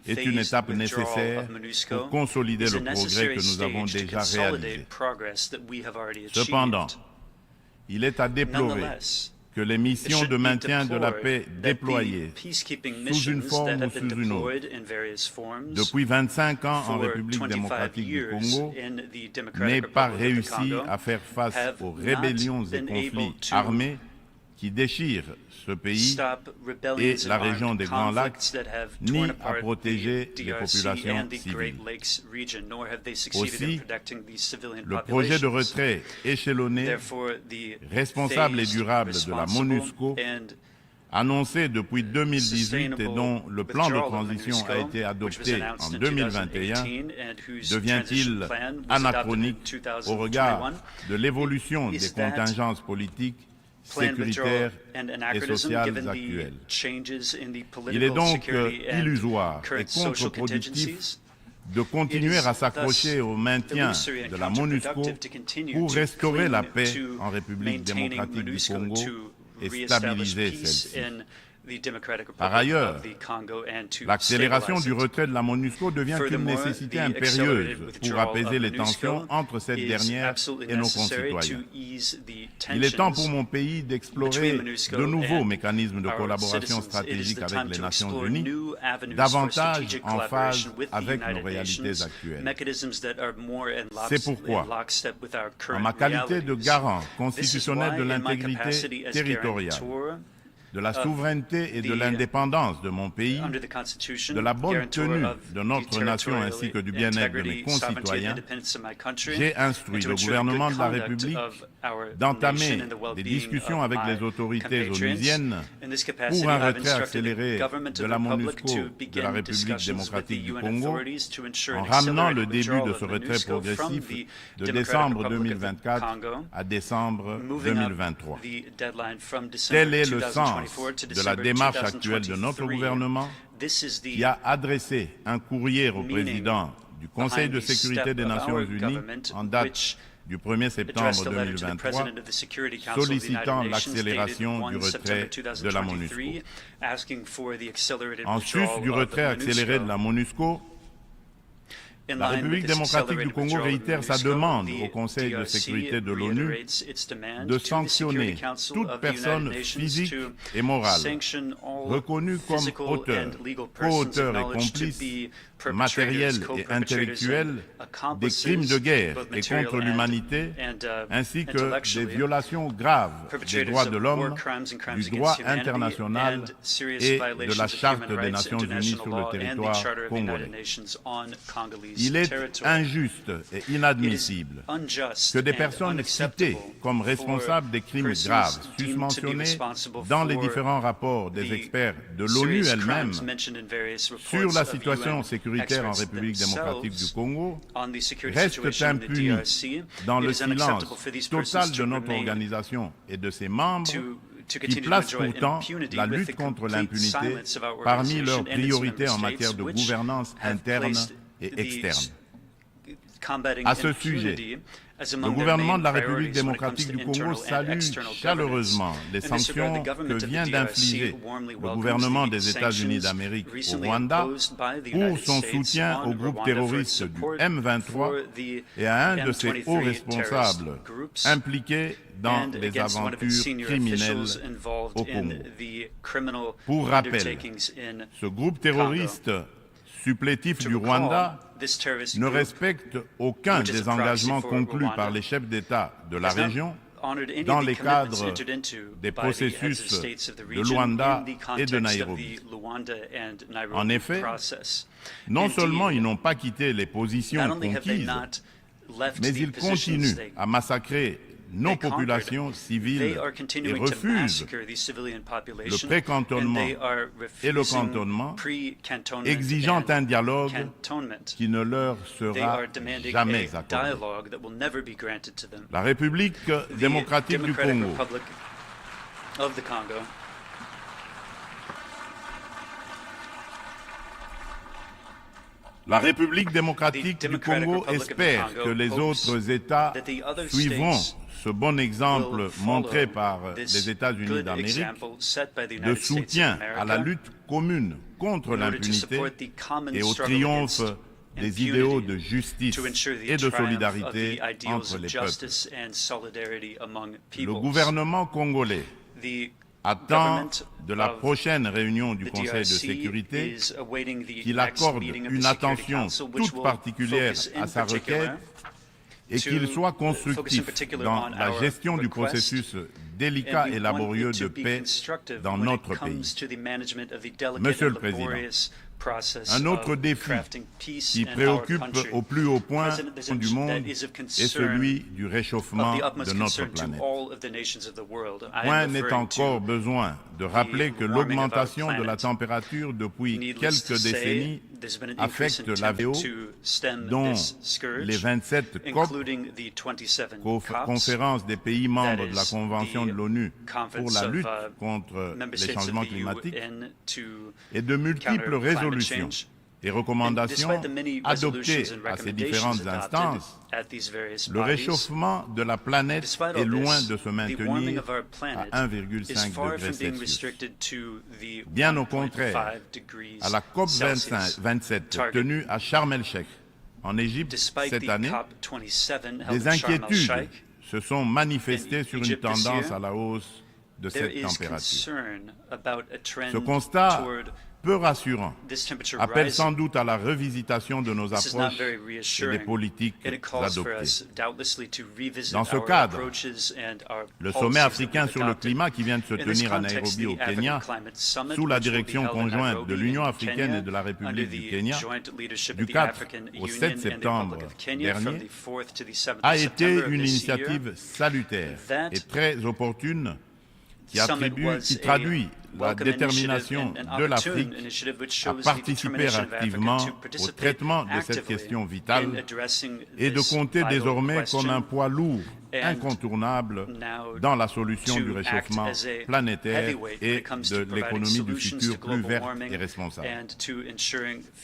est une étape nécessaire pour consolider le progrès que nous avons déjà réalisé. Cependant, il est à déplorer que les missions de maintien de la paix déployées sous une forme ou sous une autre depuis 25 ans en République démocratique du Congo n'aient pas réussi à faire face aux rébellions et conflits armés qui déchirent ce pays et la région des Grands Lacs, ni à protéger les populations civiles. Aussi, le projet de retrait échelonné, responsable et durable de la MONUSCO, annoncé depuis 2018 et dont le plan de transition a été adopté en 2021, devient-il anachronique au regard de l'évolution des contingences politiques, sécuritaires et sociales actuelles. Il est donc illusoire et contre-productif de continuer à s'accrocher au maintien de la MONUSCO pour restaurer la paix en République démocratique du Congo et stabiliser celle-ci. Par ailleurs, l'accélération du retrait de la MONUSCO devient une nécessité impérieuse pour apaiser les tensions entre cette dernière et nos concitoyens. Il est temps pour mon pays d'explorer de nouveaux mécanismes de collaboration stratégique avec les Nations Unies, davantage en phase avec nos réalités actuelles. C'est pourquoi, en ma qualité de garant constitutionnel de l'intégrité territoriale, de la souveraineté et de l'indépendance de mon pays, de la bonne tenue de notre nation ainsi que du bien-être de mes concitoyens, j'ai instruit le gouvernement de la République d'entamer des discussions avec les autorités onusiennes pour un retrait accéléré de la MONUSCO de la République démocratique du Congo, en ramenant le début de ce retrait progressif de décembre 2024 à décembre 2023. Tel est le sens de la démarche actuelle de notre gouvernement, qui a adressé un courrier au président du Conseil de sécurité des Nations Unies en date du 1er septembre 2023, sollicitant l'accélération du retrait de la MONUSCO. En sus du retrait accéléré de la MONUSCO, La République démocratique du Congo réitère sa demande au Conseil de sécurité de l'ONU de sanctionner toute personne physique et morale reconnue comme auteur, co-auteur et complice matériel et intellectuel des crimes de guerre et contre l'humanité, ainsi que des violations graves des droits de l'homme, du droit international et de la Charte des Nations Unies sur le territoire congolais. Il est injuste et inadmissible que des personnes citées comme responsables des crimes graves, susmentionnés dans les différents rapports des experts de l'ONU elle-même sur la situation sécuritaire en République démocratique du Congo, restent impunis dans le silence total de notre organisation et de ses membres, qui placent pourtant la lutte contre l'impunité parmi leurs priorités en matière de gouvernance interne et externe. À ce sujet, le gouvernement de la République démocratique du Congo salue chaleureusement les sanctions que vient d'infliger le gouvernement des États-Unis d'Amérique au Rwanda pour son soutien au groupe terroriste du M23 et à un de ses hauts responsables impliqués dans les aventures criminelles au Congo. Pour rappel, ce groupe terroriste supplétif du Rwanda ne respecte aucun des engagements conclus par les chefs d'État de la région dans les cadres des processus de Luanda et de Nairobi. En effet, non seulement ils n'ont pas quitté les positions conquises, mais ils continuent à massacrer nos populations civiles et refusent le pré-cantonnement et le cantonnement, exigeant un dialogue qui ne leur sera jamais accordé. La République démocratique du Congo La République démocratique du Congo espère que les autres États suivront ce bon exemple montré par les États-Unis d'Amérique de soutien à la lutte commune contre l'impunité et au triomphe des idéaux de justice et de solidarité entre les peuples. Le gouvernement congolais attend de la prochaine réunion du Conseil de sécurité qu'il accorde une attention toute particulière à sa requête et qu'il soit constructif dans la gestion du processus délicat et laborieux de paix dans notre pays. Monsieur le Président, un autre défi qui préoccupe au plus haut point du monde est celui du réchauffement de notre planète. Point n'est encore besoin de rappeler que l'augmentation de la température depuis quelques décennies affecte la VO, dont les 27 COP, conférence des pays membres de la Convention de l'ONU pour la lutte contre les changements climatiques, et de multiples résolutions et recommandations adoptées à ces différentes instances. Le réchauffement de la planète est loin de se maintenir à 1,5 degré Celsius. Bien au contraire, à la COP 27 tenue à Sharm el-Sheikh, en Égypte cette année, des inquiétudes se sont manifestées sur une tendance à la hausse de cette température. Ce constat peu rassurant appelle sans doute à la revisitation de nos approches et des politiques adoptées. Dans ce cadre, le sommet africain sur le climat qui vient de se tenir à Nairobi au Kenya, sous la direction conjointe de l'Union africaine et de la République du Kenya, du 4 au 7 septembre dernier, a été une initiative salutaire et très opportune qui traduit la détermination de l'Afrique à participer activement au traitement de cette question vitale et de compter désormais comme un poids lourd incontournable dans la solution du réchauffement planétaire et de l'économie du futur plus verte et responsable.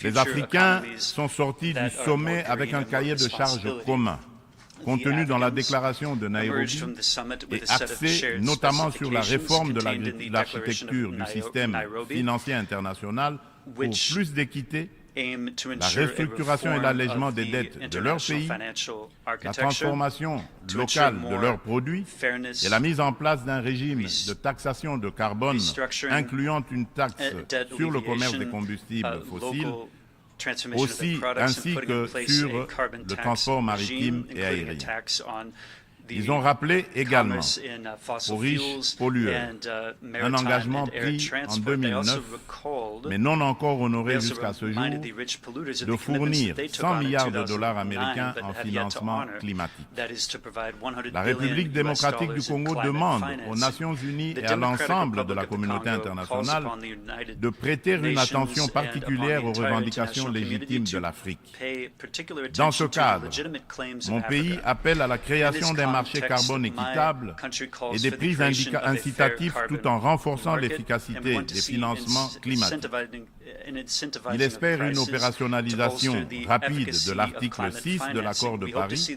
Les Africains sont sortis du sommet avec un cahier de charges commun, contenu dans la déclaration de Nairobi et axé notamment sur la réforme de l'architecture du système financier international pour plus d'équité la restructuration et l'allègement des dettes de leur pays, la transformation locale de leurs produits et la mise en place d'un régime de taxation de carbone incluant une taxe sur le commerce des combustibles fossiles, ainsi que sur le transport maritime et aérien. Ils ont rappelé également aux riches pollueurs un engagement pris en 2009, mais non encore honoré jusqu'à ce jour, de fournir 100 milliards de dollars américains en financement climatique. La République démocratique du Congo demande aux Nations unies et à l'ensemble de la communauté internationale de prêter une attention particulière aux revendications légitimes de l'Afrique. Dans ce cadre, mon pays appelle à la création d'un marché carbone équitable et des prises incitatives tout en renforçant l'efficacité des financements climatiques. Il espère une opérationnalisation rapide de l'article 6 de l'accord de Paris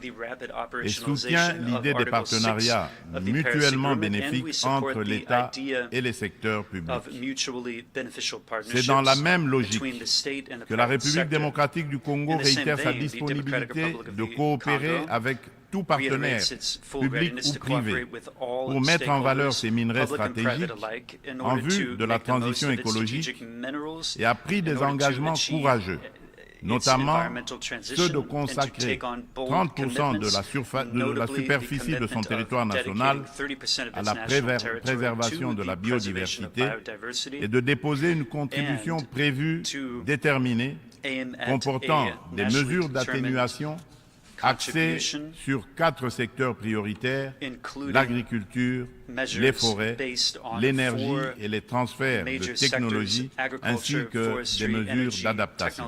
et soutient l'idée des partenariats mutuellement bénéfiques entre l'État et les secteurs publics. C'est dans la même logique que la République démocratique du Congo réitère sa disponibilité de coopérer avec tout partenaire, public ou privé, pour mettre en valeur ces minerais stratégiques en vue de la transition écologique et a pris des engagements courageux, notamment ceux de consacrer 30% de la superficie de son territoire national à la préservation de la biodiversité et de déposer une contribution prévue déterminée comportant des mesures d'atténuation axé sur 4 secteurs prioritaires, l'agriculture, les forêts, l'énergie et les transferts de technologies, ainsi que des mesures d'adaptation.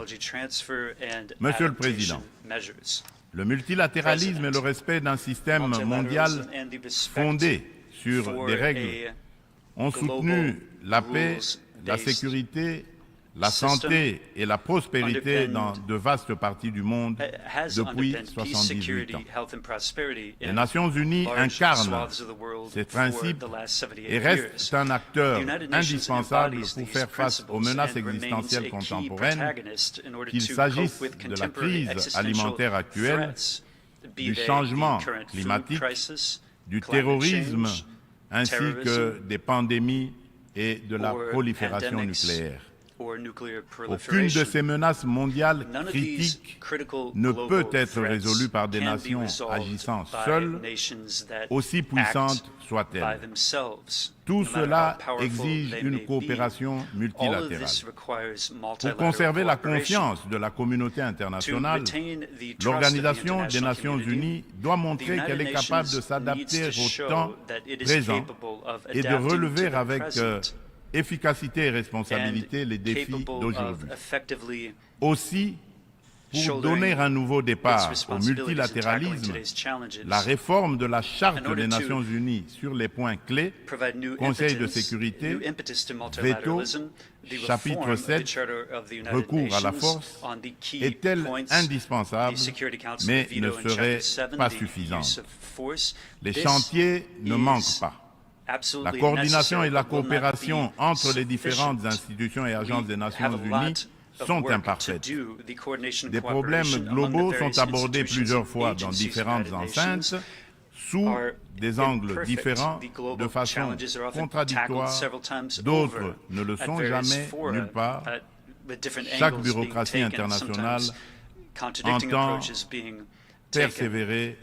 Monsieur le Président, le multilatéralisme et le respect d'un système mondial fondé sur des règles ont soutenu la paix, la sécurité, la santé et la prospérité dans de vastes parties du monde depuis 78 ans. Les Nations Unies incarnent ces principes et restent un acteur indispensable pour faire face aux menaces existentielles contemporaines, qu'il s'agisse de la crise alimentaire actuelle, du changement climatique, du terrorisme, ainsi que des pandémies et de la prolifération nucléaire. Aucune de ces menaces mondiales critiques ne peut être résolue par des nations agissant seules, aussi puissantes soient-elles. Tout cela exige une coopération multilatérale. Pour conserver la confiance de la communauté internationale, l'Organisation des Nations Unies doit montrer qu'elle est capable de s'adapter au temps présent et de relever avec efficacité et responsabilité les défis d'aujourd'hui. Aussi, pour donner un nouveau départ au multilatéralisme, la réforme de la Charte des Nations Unies sur les points clés, Conseil de sécurité, veto, chapitre 7, recours à la force, est-elle indispensable, mais ne serait pas suffisante. Les chantiers ne manquent pas. La coordination et la coopération entre les différentes institutions et agences des Nations Unies sont imparfaites. Des problèmes globaux sont abordés plusieurs fois dans différentes enceintes, sous des angles différents, de façon contradictoire. D'autres ne le sont jamais, nulle part. Chaque bureaucratie internationale entend persévérer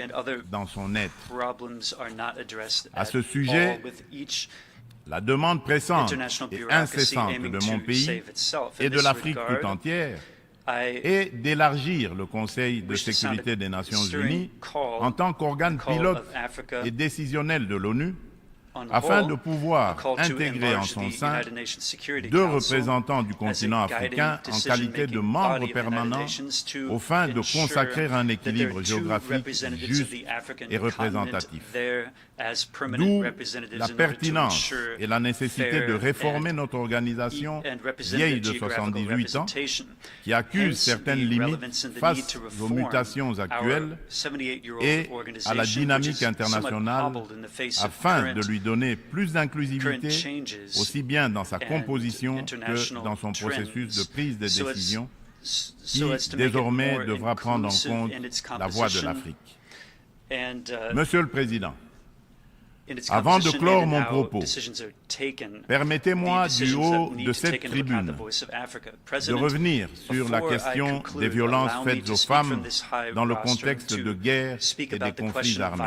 dans son être. À ce sujet, la demande pressante et incessante de mon pays et de l'Afrique tout entière est d'élargir le Conseil de sécurité des Nations Unies en tant qu'organe pilote et décisionnel de l'ONU, afin de pouvoir intégrer en son sein 2 représentants du continent africain en qualité de membres permanents aux fins de consacrer un équilibre géographique juste et représentatif. D'où la pertinence et la nécessité de réformer notre organisation vieille de 78 ans, qui accuse certaines limites face aux mutations actuelles et à la dynamique internationale, afin de lui donner plus d'inclusivité, aussi bien dans sa composition que dans son processus de prise de décision, qui désormais devra prendre en compte la voix de l'Afrique. Monsieur le Président, avant de clore mon propos, permettez-moi du haut de cette tribune de revenir sur la question des violences faites aux femmes dans le contexte de guerre et des conflits armés.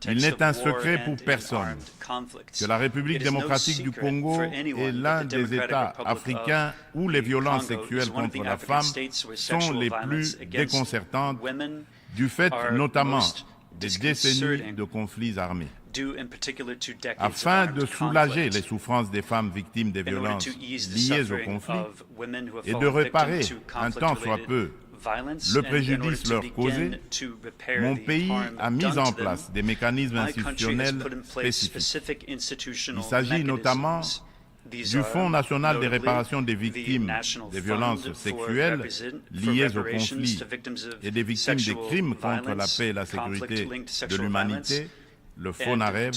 Il n'est un secret pour personne que la République démocratique du Congo est l'un des États africains où les violences sexuelles contre la femme sont les plus déconcertantes, du fait notamment des décennies de conflits armés. Afin de soulager les souffrances des femmes victimes des violences liées au conflit et de réparer, un tant soit peu, le préjudice leur causé, mon pays a mis en place des mécanismes institutionnels spécifiques. Il s'agit notamment du Fonds national de réparation des victimes des violences sexuelles liées au conflit et des victimes des crimes contre la paix et la sécurité de l'humanité, le FONAREV,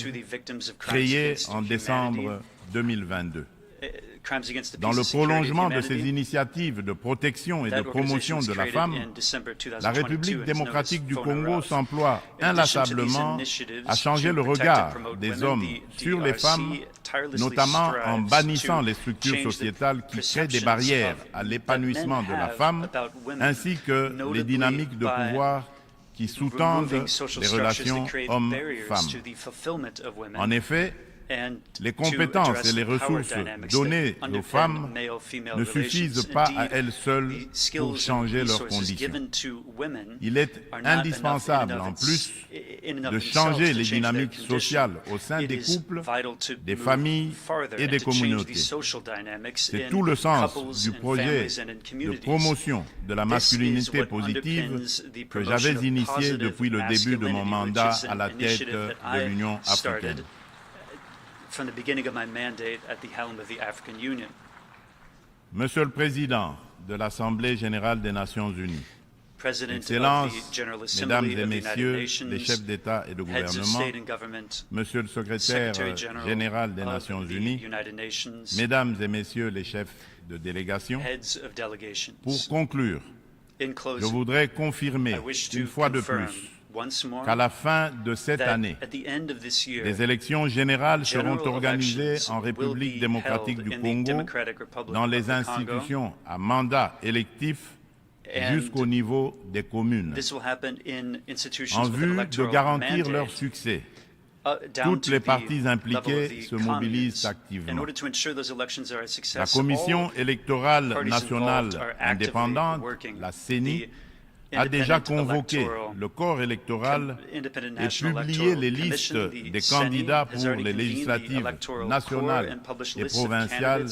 créé en décembre 2022. Dans le prolongement de ces initiatives de protection et de promotion de la femme, la République démocratique du Congo s'emploie inlassablement à changer le regard des hommes sur les femmes, notamment en bannissant les structures sociétales qui créent des barrières à l'épanouissement de la femme, ainsi que les dynamiques de pouvoir qui sous-tendent les relations hommes-femmes. En effet, les compétences et les ressources données aux femmes ne suffisent pas à elles seules pour changer leurs conditions. Il est indispensable, en plus, de changer les dynamiques sociales au sein des couples, des familles et des communautés. C'est tout le sens du projet de promotion de la masculinité positive que j'avais initié depuis le début de mon mandat à la tête de l'Union africaine. Monsieur le Président de l'Assemblée générale des Nations unies, Excellences, Mesdames et Messieurs les chefs d'État et de gouvernement, Monsieur le Secrétaire général des Nations unies, Mesdames et Messieurs les chefs de délégation, pour conclure, je voudrais confirmer une fois de plus qu'à la fin de cette année, des élections générales seront organisées en République démocratique du Congo dans les institutions à mandat électif jusqu'au niveau des communes. En vue de garantir leur succès, toutes les parties impliquées se mobilisent activement. La Commission électorale nationale indépendante, la CENI, a déjà convoqué le corps électoral et publié les listes des candidats pour les législatives nationales et provinciales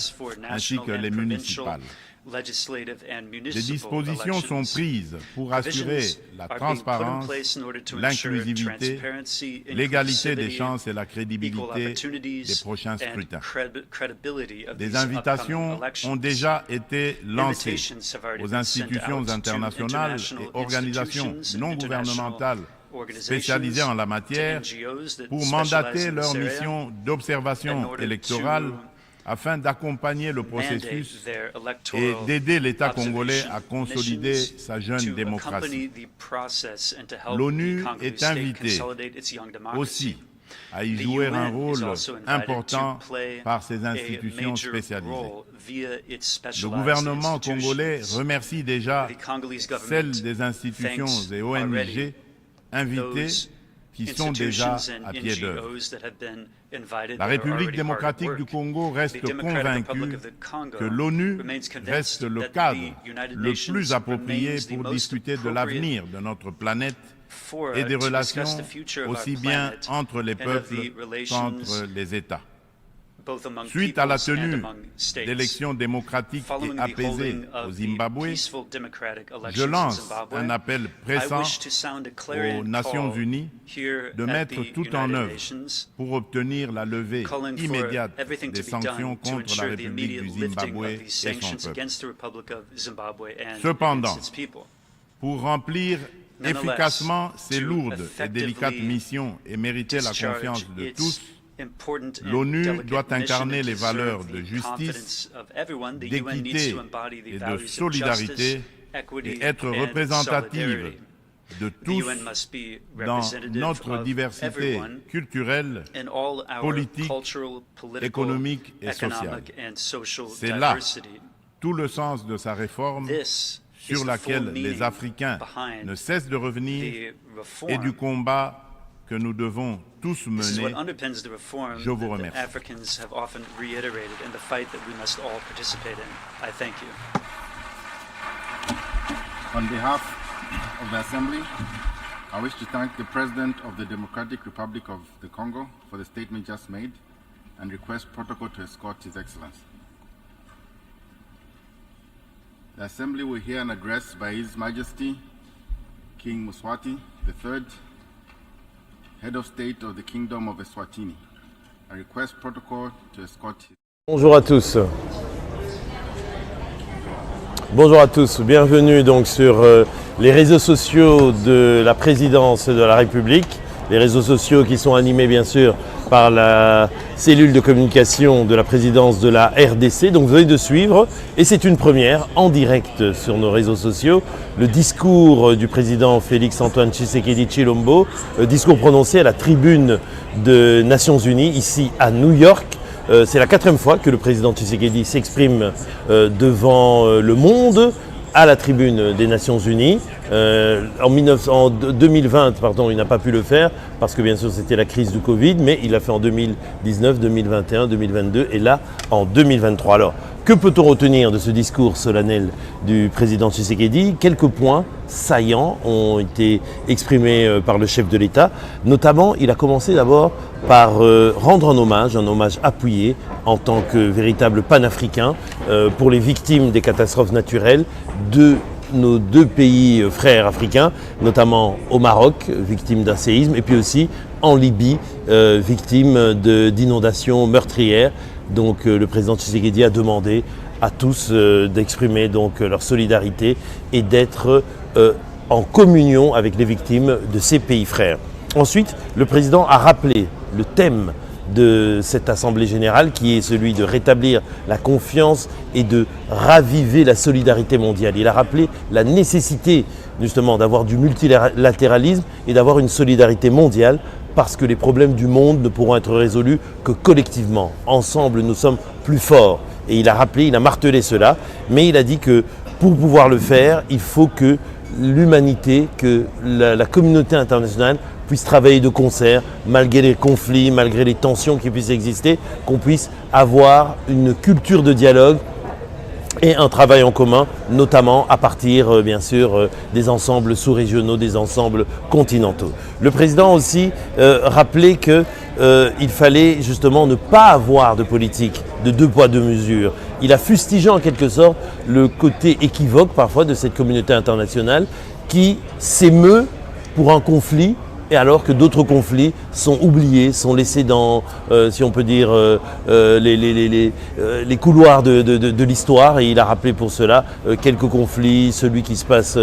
ainsi que les municipales. Des dispositions sont prises pour assurer la transparence, l'inclusivité, l'égalité des chances et la crédibilité des prochains scrutins. Des invitations ont déjà été lancées aux institutions internationales et organisations non gouvernementales spécialisées en la matière pour mandater leur mission d'observation électorale afin d'accompagner le processus et d'aider l'État congolais à consolider sa jeune démocratie. L'ONU est invitée aussi à y jouer un rôle important par ses institutions spécialisées. Le gouvernement congolais remercie déjà celles des institutions et ONG invitées qui sont déjà à pied d'œuvre. La République démocratique du Congo reste convaincue que l'ONU reste le cadre le plus approprié pour discuter de l'avenir de notre planète et des relations aussi bien entre les peuples qu'entre les États. Suite à la tenue d'élections démocratiques et apaisées au Zimbabwe, je lance un appel pressant aux Nations Unies de mettre tout en œuvre pour obtenir la levée immédiate des sanctions contre la République du Zimbabwe et son peuple. Cependant, pour remplir efficacement ces lourdes et délicates missions et mériter la confiance de tous, L'ONU doit incarner les valeurs de justice, d'équité et de solidarité et être représentative de tous dans notre diversité culturelle, politique, économique et sociale. C'est là tout le sens de sa réforme sur laquelle les Africains ne cessent de revenir et du combat que nous devons tous mener. Je vous remercie. On behalf of the Assembly, I wish to thank the President of the Democratic Republic of the Congo for the statement just made and request protocol to escort His Excellency. The Assembly will hear an address by His Majesty King Mswati III, Head of State of the Kingdom of Eswatini. I request protocol to escort his... Bonjour à tous. Bonjour à tous, bienvenue donc sur les réseaux sociaux de la Présidence de la République, les réseaux sociaux qui sont animés bien sûr par la cellule de communication de la Présidence de la RDC. Donc vous venez de suivre, et c'est une première en direct sur nos réseaux sociaux, le discours du président Félix Antoine Tshisekedi Tshilombo, discours prononcé à la tribune des Nations Unies ici à New York. C'est la 4e fois que le président Tshisekedi s'exprime devant le monde à la tribune des Nations Unies. En 2020, il n'a pas pu le faire parce que bien sûr c'était la crise du Covid, mais il l'a fait en 2019, 2021, 2022 et là en 2023. Alors, que peut-on retenir de ce discours solennel du président Tshisekedi? Quelques points saillants ont été exprimés par le chef de l'État. Notamment, il a commencé d'abord par rendre un hommage appuyé en tant que véritable panafricain pour les victimes des catastrophes naturelles de nos 2 pays frères africains, notamment au Maroc, victime d'un séisme, et puis aussi en Libye, victime d'inondations meurtrières. Donc le président Tshisekedi a demandé à tous d'exprimer donc leur solidarité et d'être en communion avec les victimes de ces pays frères. Ensuite, le président a rappelé le thème de cette Assemblée générale qui est celui de rétablir la confiance et de raviver la solidarité mondiale. Il a rappelé la nécessité justement d'avoir du multilatéralisme et d'avoir une solidarité mondiale parce que les problèmes du monde ne pourront être résolus que collectivement. Ensemble, nous sommes plus forts. Et il a martelé cela, mais il a dit que pour pouvoir le faire, il faut que l'humanité, que la communauté internationale puisse travailler de concert, malgré les conflits, malgré les tensions qui puissent exister, qu'on puisse avoir une culture de dialogue et un travail en commun, notamment à partir, bien sûr, des ensembles sous-régionaux, des ensembles continentaux. Le président a aussi rappelé qu'il fallait justement ne pas avoir de politique de 2 poids 2 mesures. Il a fustigé en quelque sorte le côté équivoque parfois de cette communauté internationale qui s'émeut pour un conflit, et alors que d'autres conflits sont oubliés, sont laissés dans, si on peut dire, les couloirs de l'histoire. Et il a rappelé pour cela quelques conflits, celui qui se passe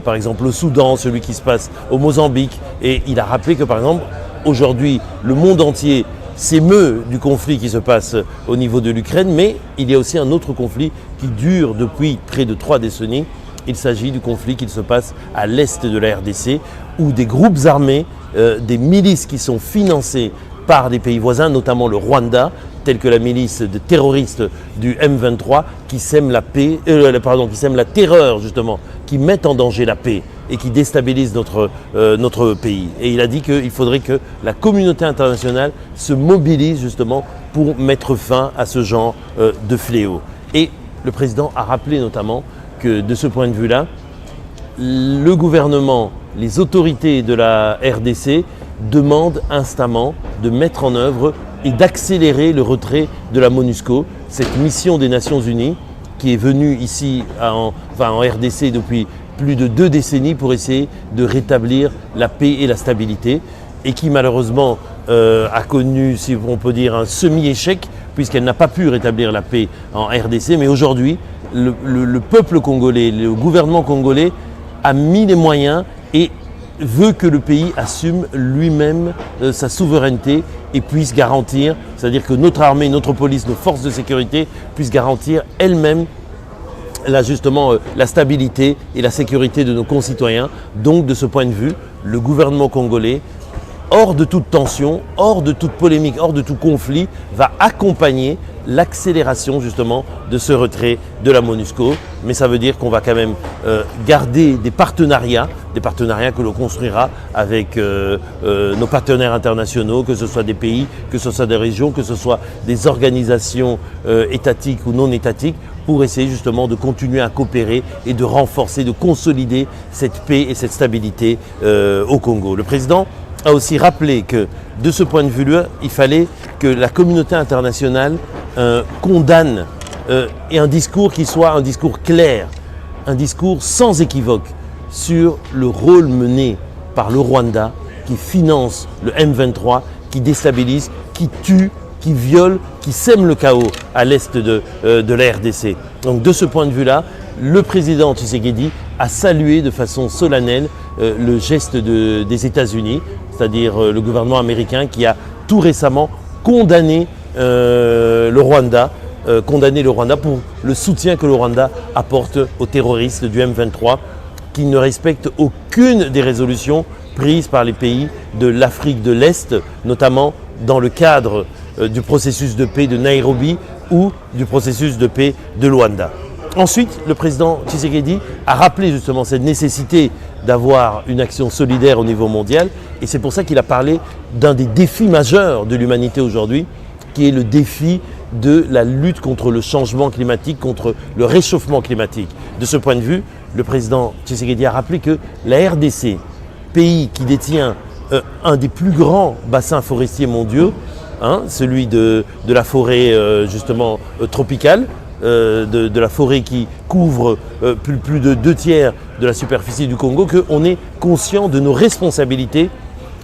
par exemple au Soudan, celui qui se passe au Mozambique. Et il a rappelé que par exemple, aujourd'hui, le monde entier s'émeut du conflit qui se passe au niveau de l'Ukraine, mais il y a aussi un autre conflit qui dure depuis près de 3 décennies. Il s'agit du conflit qui se passe à l'est de la RDC, où des groupes armés, des milices qui sont financées par des pays voisins, notamment le Rwanda, telle que la milice de terroristes du M23, qui sèment qui sèment la terreur justement, qui mettent en danger la paix et qui déstabilisent notre pays. Et il a dit qu'il faudrait que la communauté internationale se mobilise justement pour mettre fin à ce genre de fléau. Et le président a rappelé notamment que de ce point de vue-là, le gouvernement, les autorités de la RDC demandent instamment de mettre en œuvre et d'accélérer le retrait de la MONUSCO, cette mission des Nations Unies qui est venue ici en RDC depuis plus de 2 décennies pour essayer de rétablir la paix et la stabilité et qui malheureusement a connu, si on peut dire, un semi-échec puisqu'elle n'a pas pu rétablir la paix en RDC. Mais aujourd'hui, le peuple congolais, le gouvernement congolais a mis les moyens et veut que le pays assume lui-même sa souveraineté et puisse garantir, c'est-à-dire que notre armée, notre police, nos forces de sécurité puissent garantir elles-mêmes justement la stabilité et la sécurité de nos concitoyens. Donc de ce point de vue, le gouvernement congolais, hors de toute tension, hors de toute polémique, hors de tout conflit, va accompagner l'accélération justement de ce retrait de la MONUSCO. Mais ça veut dire qu'on va quand même garder des partenariats que l'on construira avec nos partenaires internationaux, que ce soit des pays, que ce soit des régions, que ce soit des organisations étatiques ou non étatiques, pour essayer justement de continuer à coopérer et de renforcer, de consolider cette paix et cette stabilité au Congo. Le président a aussi rappelé que de ce point de vue-là, il fallait que la communauté internationale condamne et un discours qui soit un discours clair, un discours sans équivoque sur le rôle mené par le Rwanda qui finance le M23, qui déstabilise, qui tue, qui viole, qui sème le chaos à l'est de la RDC. Donc de ce point de vue-là, le président Tshisekedi a salué de façon solennelle le geste des États-Unis, c'est-à-dire le gouvernement américain qui a tout récemment condamné le Rwanda pour le soutien que le Rwanda apporte aux terroristes du M23 qui ne respectent aucune des résolutions prises par les pays de l'Afrique de l'Est, notamment dans le cadre du processus de paix de Nairobi ou du processus de paix de Luanda. Ensuite, le président Tshisekedi a rappelé justement cette nécessité d'avoir une action solidaire au niveau mondial et c'est pour ça qu'il a parlé d'un des défis majeurs de l'humanité aujourd'hui, qui est le défi de la lutte contre le changement climatique, contre le réchauffement climatique. De ce point de vue, le président Tshisekedi a rappelé que la RDC, pays qui détient un des plus grands bassins forestiers mondiaux, celui de la forêt justement tropicale, de la forêt qui couvre plus de 2/3 de la superficie du Congo, qu'on est conscient de nos responsabilités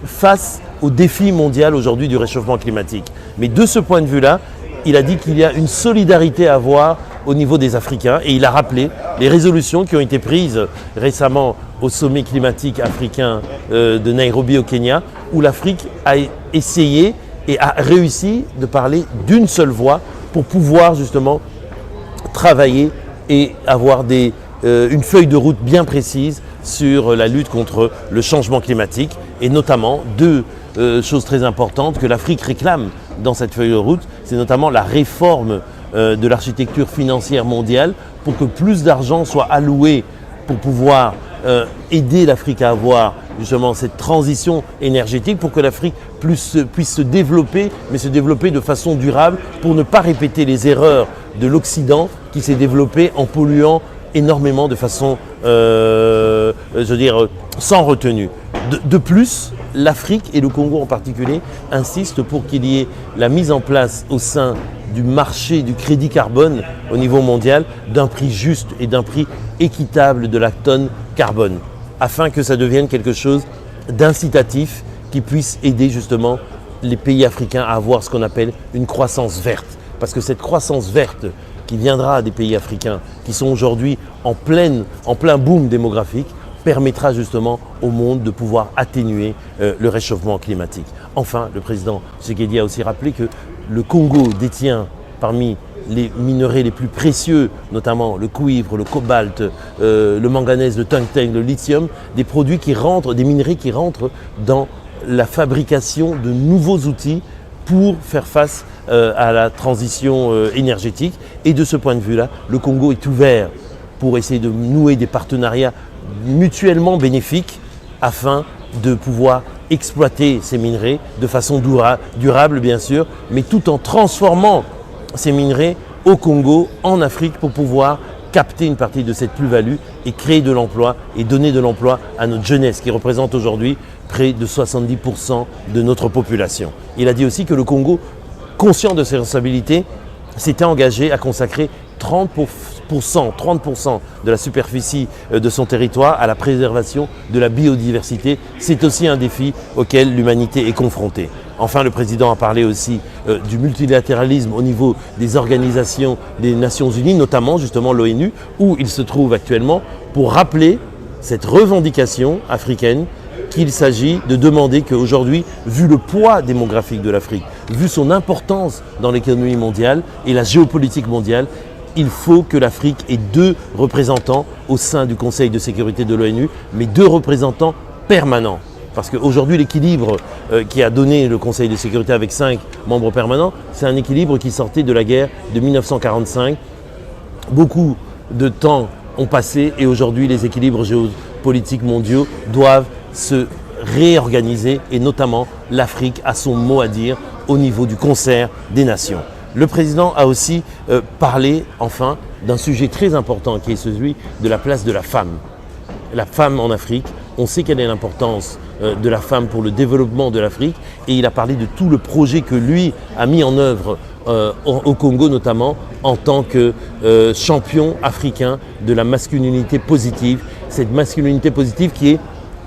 face au défi mondial aujourd'hui du réchauffement climatique. Mais de ce point de vue-là, il a dit qu'il y a une solidarité à avoir au niveau des Africains et il a rappelé les résolutions qui ont été prises récemment au sommet climatique africain de Nairobi au Kenya, où l'Afrique a essayé et a réussi de parler d'une seule voix pour pouvoir justement travailler et avoir une feuille de route bien précise sur la lutte contre le changement climatique et notamment deux choses très importantes que l'Afrique réclame dans cette feuille de route, c'est notamment la réforme de l'architecture financière mondiale pour que plus d'argent soit alloué pour pouvoir aider l'Afrique à avoir justement cette transition énergétique pour que l'Afrique puisse se développer, mais se développer de façon durable pour ne pas répéter les erreurs de l'Occident qui s'est développé en polluant énormément de façon, sans retenue. De plus, l'Afrique et le Congo en particulier insistent pour qu'il y ait la mise en place au sein du marché du crédit carbone au niveau mondial d'un prix juste et d'un prix équitable de la tonne carbone, afin que ça devienne quelque chose d'incitatif qui puisse aider justement les pays africains à avoir ce qu'on appelle une croissance verte. Parce que cette croissance verte qui viendra des pays africains qui sont aujourd'hui en plein boom démographique permettra justement au monde de pouvoir atténuer le réchauffement climatique. Enfin, le président Tshisekedi a aussi rappelé que le Congo détient parmi les minerais les plus précieux, notamment le cuivre, le cobalt, le manganèse, le tungstène, le lithium, des minerais qui rentrent dans la fabrication de nouveaux outils pour faire face à la transition énergétique. Et de ce point de vue-là, le Congo est ouvert pour essayer de nouer des partenariats mutuellement bénéfiques afin de pouvoir exploiter ces minerais de façon durable bien sûr, mais tout en transformant ces minerais au Congo, en Afrique, pour pouvoir capter une partie de cette plus-value et créer de l'emploi et donner de l'emploi à notre jeunesse qui représente aujourd'hui près de 70% de notre population. Il a dit aussi que le Congo, conscient de ses responsabilités, s'était engagé à consacrer 30% de la superficie de son territoire à la préservation de la biodiversité. C'est aussi un défi auquel l'humanité est confrontée. Enfin, le président a parlé aussi du multilatéralisme au niveau des organisations des Nations Unies, notamment justement l'ONU, où il se trouve actuellement pour rappeler cette revendication africaine qu'il s'agit de demander qu'aujourd'hui, vu le poids démographique de l'Afrique, vu son importance dans l'économie mondiale et la géopolitique mondiale, il faut que l'Afrique ait 2 représentants au sein du Conseil de sécurité de l'ONU, mais 2 représentants permanents. Parce qu'aujourd'hui, l'équilibre qui a donné le Conseil de sécurité avec 5 membres permanents, c'est un équilibre qui sortait de la guerre de 1945. Beaucoup de temps ont passé et aujourd'hui, les équilibres géopolitiques mondiaux doivent se réorganiser et notamment l'Afrique a son mot à dire au niveau du concert des nations. Le président a aussi parlé enfin d'un sujet très important qui est celui de la place de la femme. La femme en Afrique, on sait quelle est l'importance de la femme pour le développement de l'Afrique et il a parlé de tout le projet que lui a mis en œuvre au Congo notamment en tant que champion africain de la masculinité positive. Cette masculinité positive qui est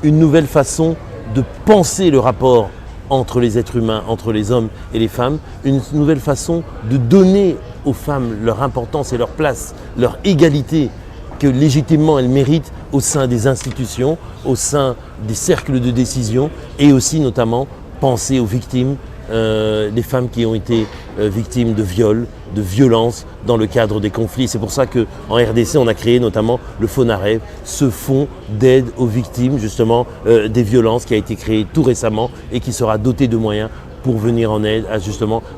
une nouvelle façon de penser le rapport entre les êtres humains, entre les hommes et les femmes, une nouvelle façon de donner aux femmes leur importance et leur place, leur égalité que légitimement elles méritent au sein des institutions, au sein des cercles de décision et aussi notamment penser aux victimes, des femmes qui ont été victimes de viols, de violences dans le cadre des conflits. C'est pour ça qu'en RDC, on a créé notamment le FONAREV, ce fonds d'aide aux victimes justement des violences qui a été créé tout récemment et qui sera doté de moyens pour venir en aide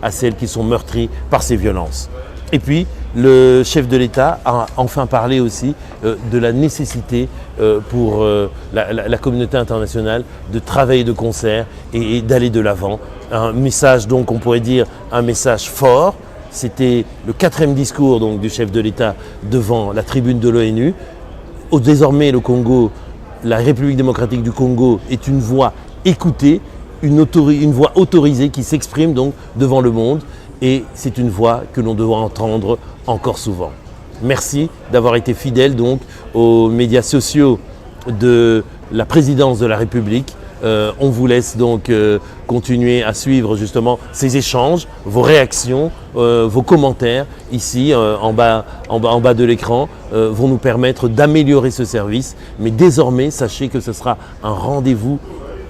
à celles qui sont meurtries par ces violences. Et puis, le chef de l'État a enfin parlé aussi de la nécessité pour la communauté internationale de travailler de concert et d'aller de l'avant. Un message, donc, on pourrait dire un message fort. C'était le 4e discours donc, du chef de l'État devant la tribune de l'ONU. Désormais, le Congo, la République démocratique du Congo est une voix écoutée, une voix autorisée qui s'exprime donc devant le monde. Et c'est une voix que l'on doit entendre encore souvent. Merci d'avoir été fidèle donc aux médias sociaux de la Présidence de la République. On vous laisse donc continuer à suivre justement ces échanges, vos réactions, vos commentaires ici en bas de l'écran vont nous permettre d'améliorer ce service. Mais désormais, sachez que ce sera un rendez-vous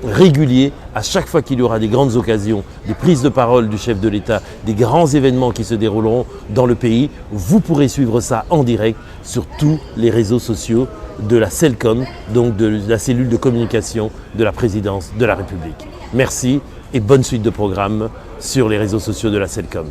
régulier à chaque fois qu'il y aura des grandes occasions, des prises de parole du chef de l'État, des grands événements qui se dérouleront dans le pays. Vous pourrez suivre ça en direct sur tous les réseaux sociaux de la CELCOM, donc de la cellule de communication de la Présidence de la République. Merci et bonne suite de programme sur les réseaux sociaux de la CELCOM.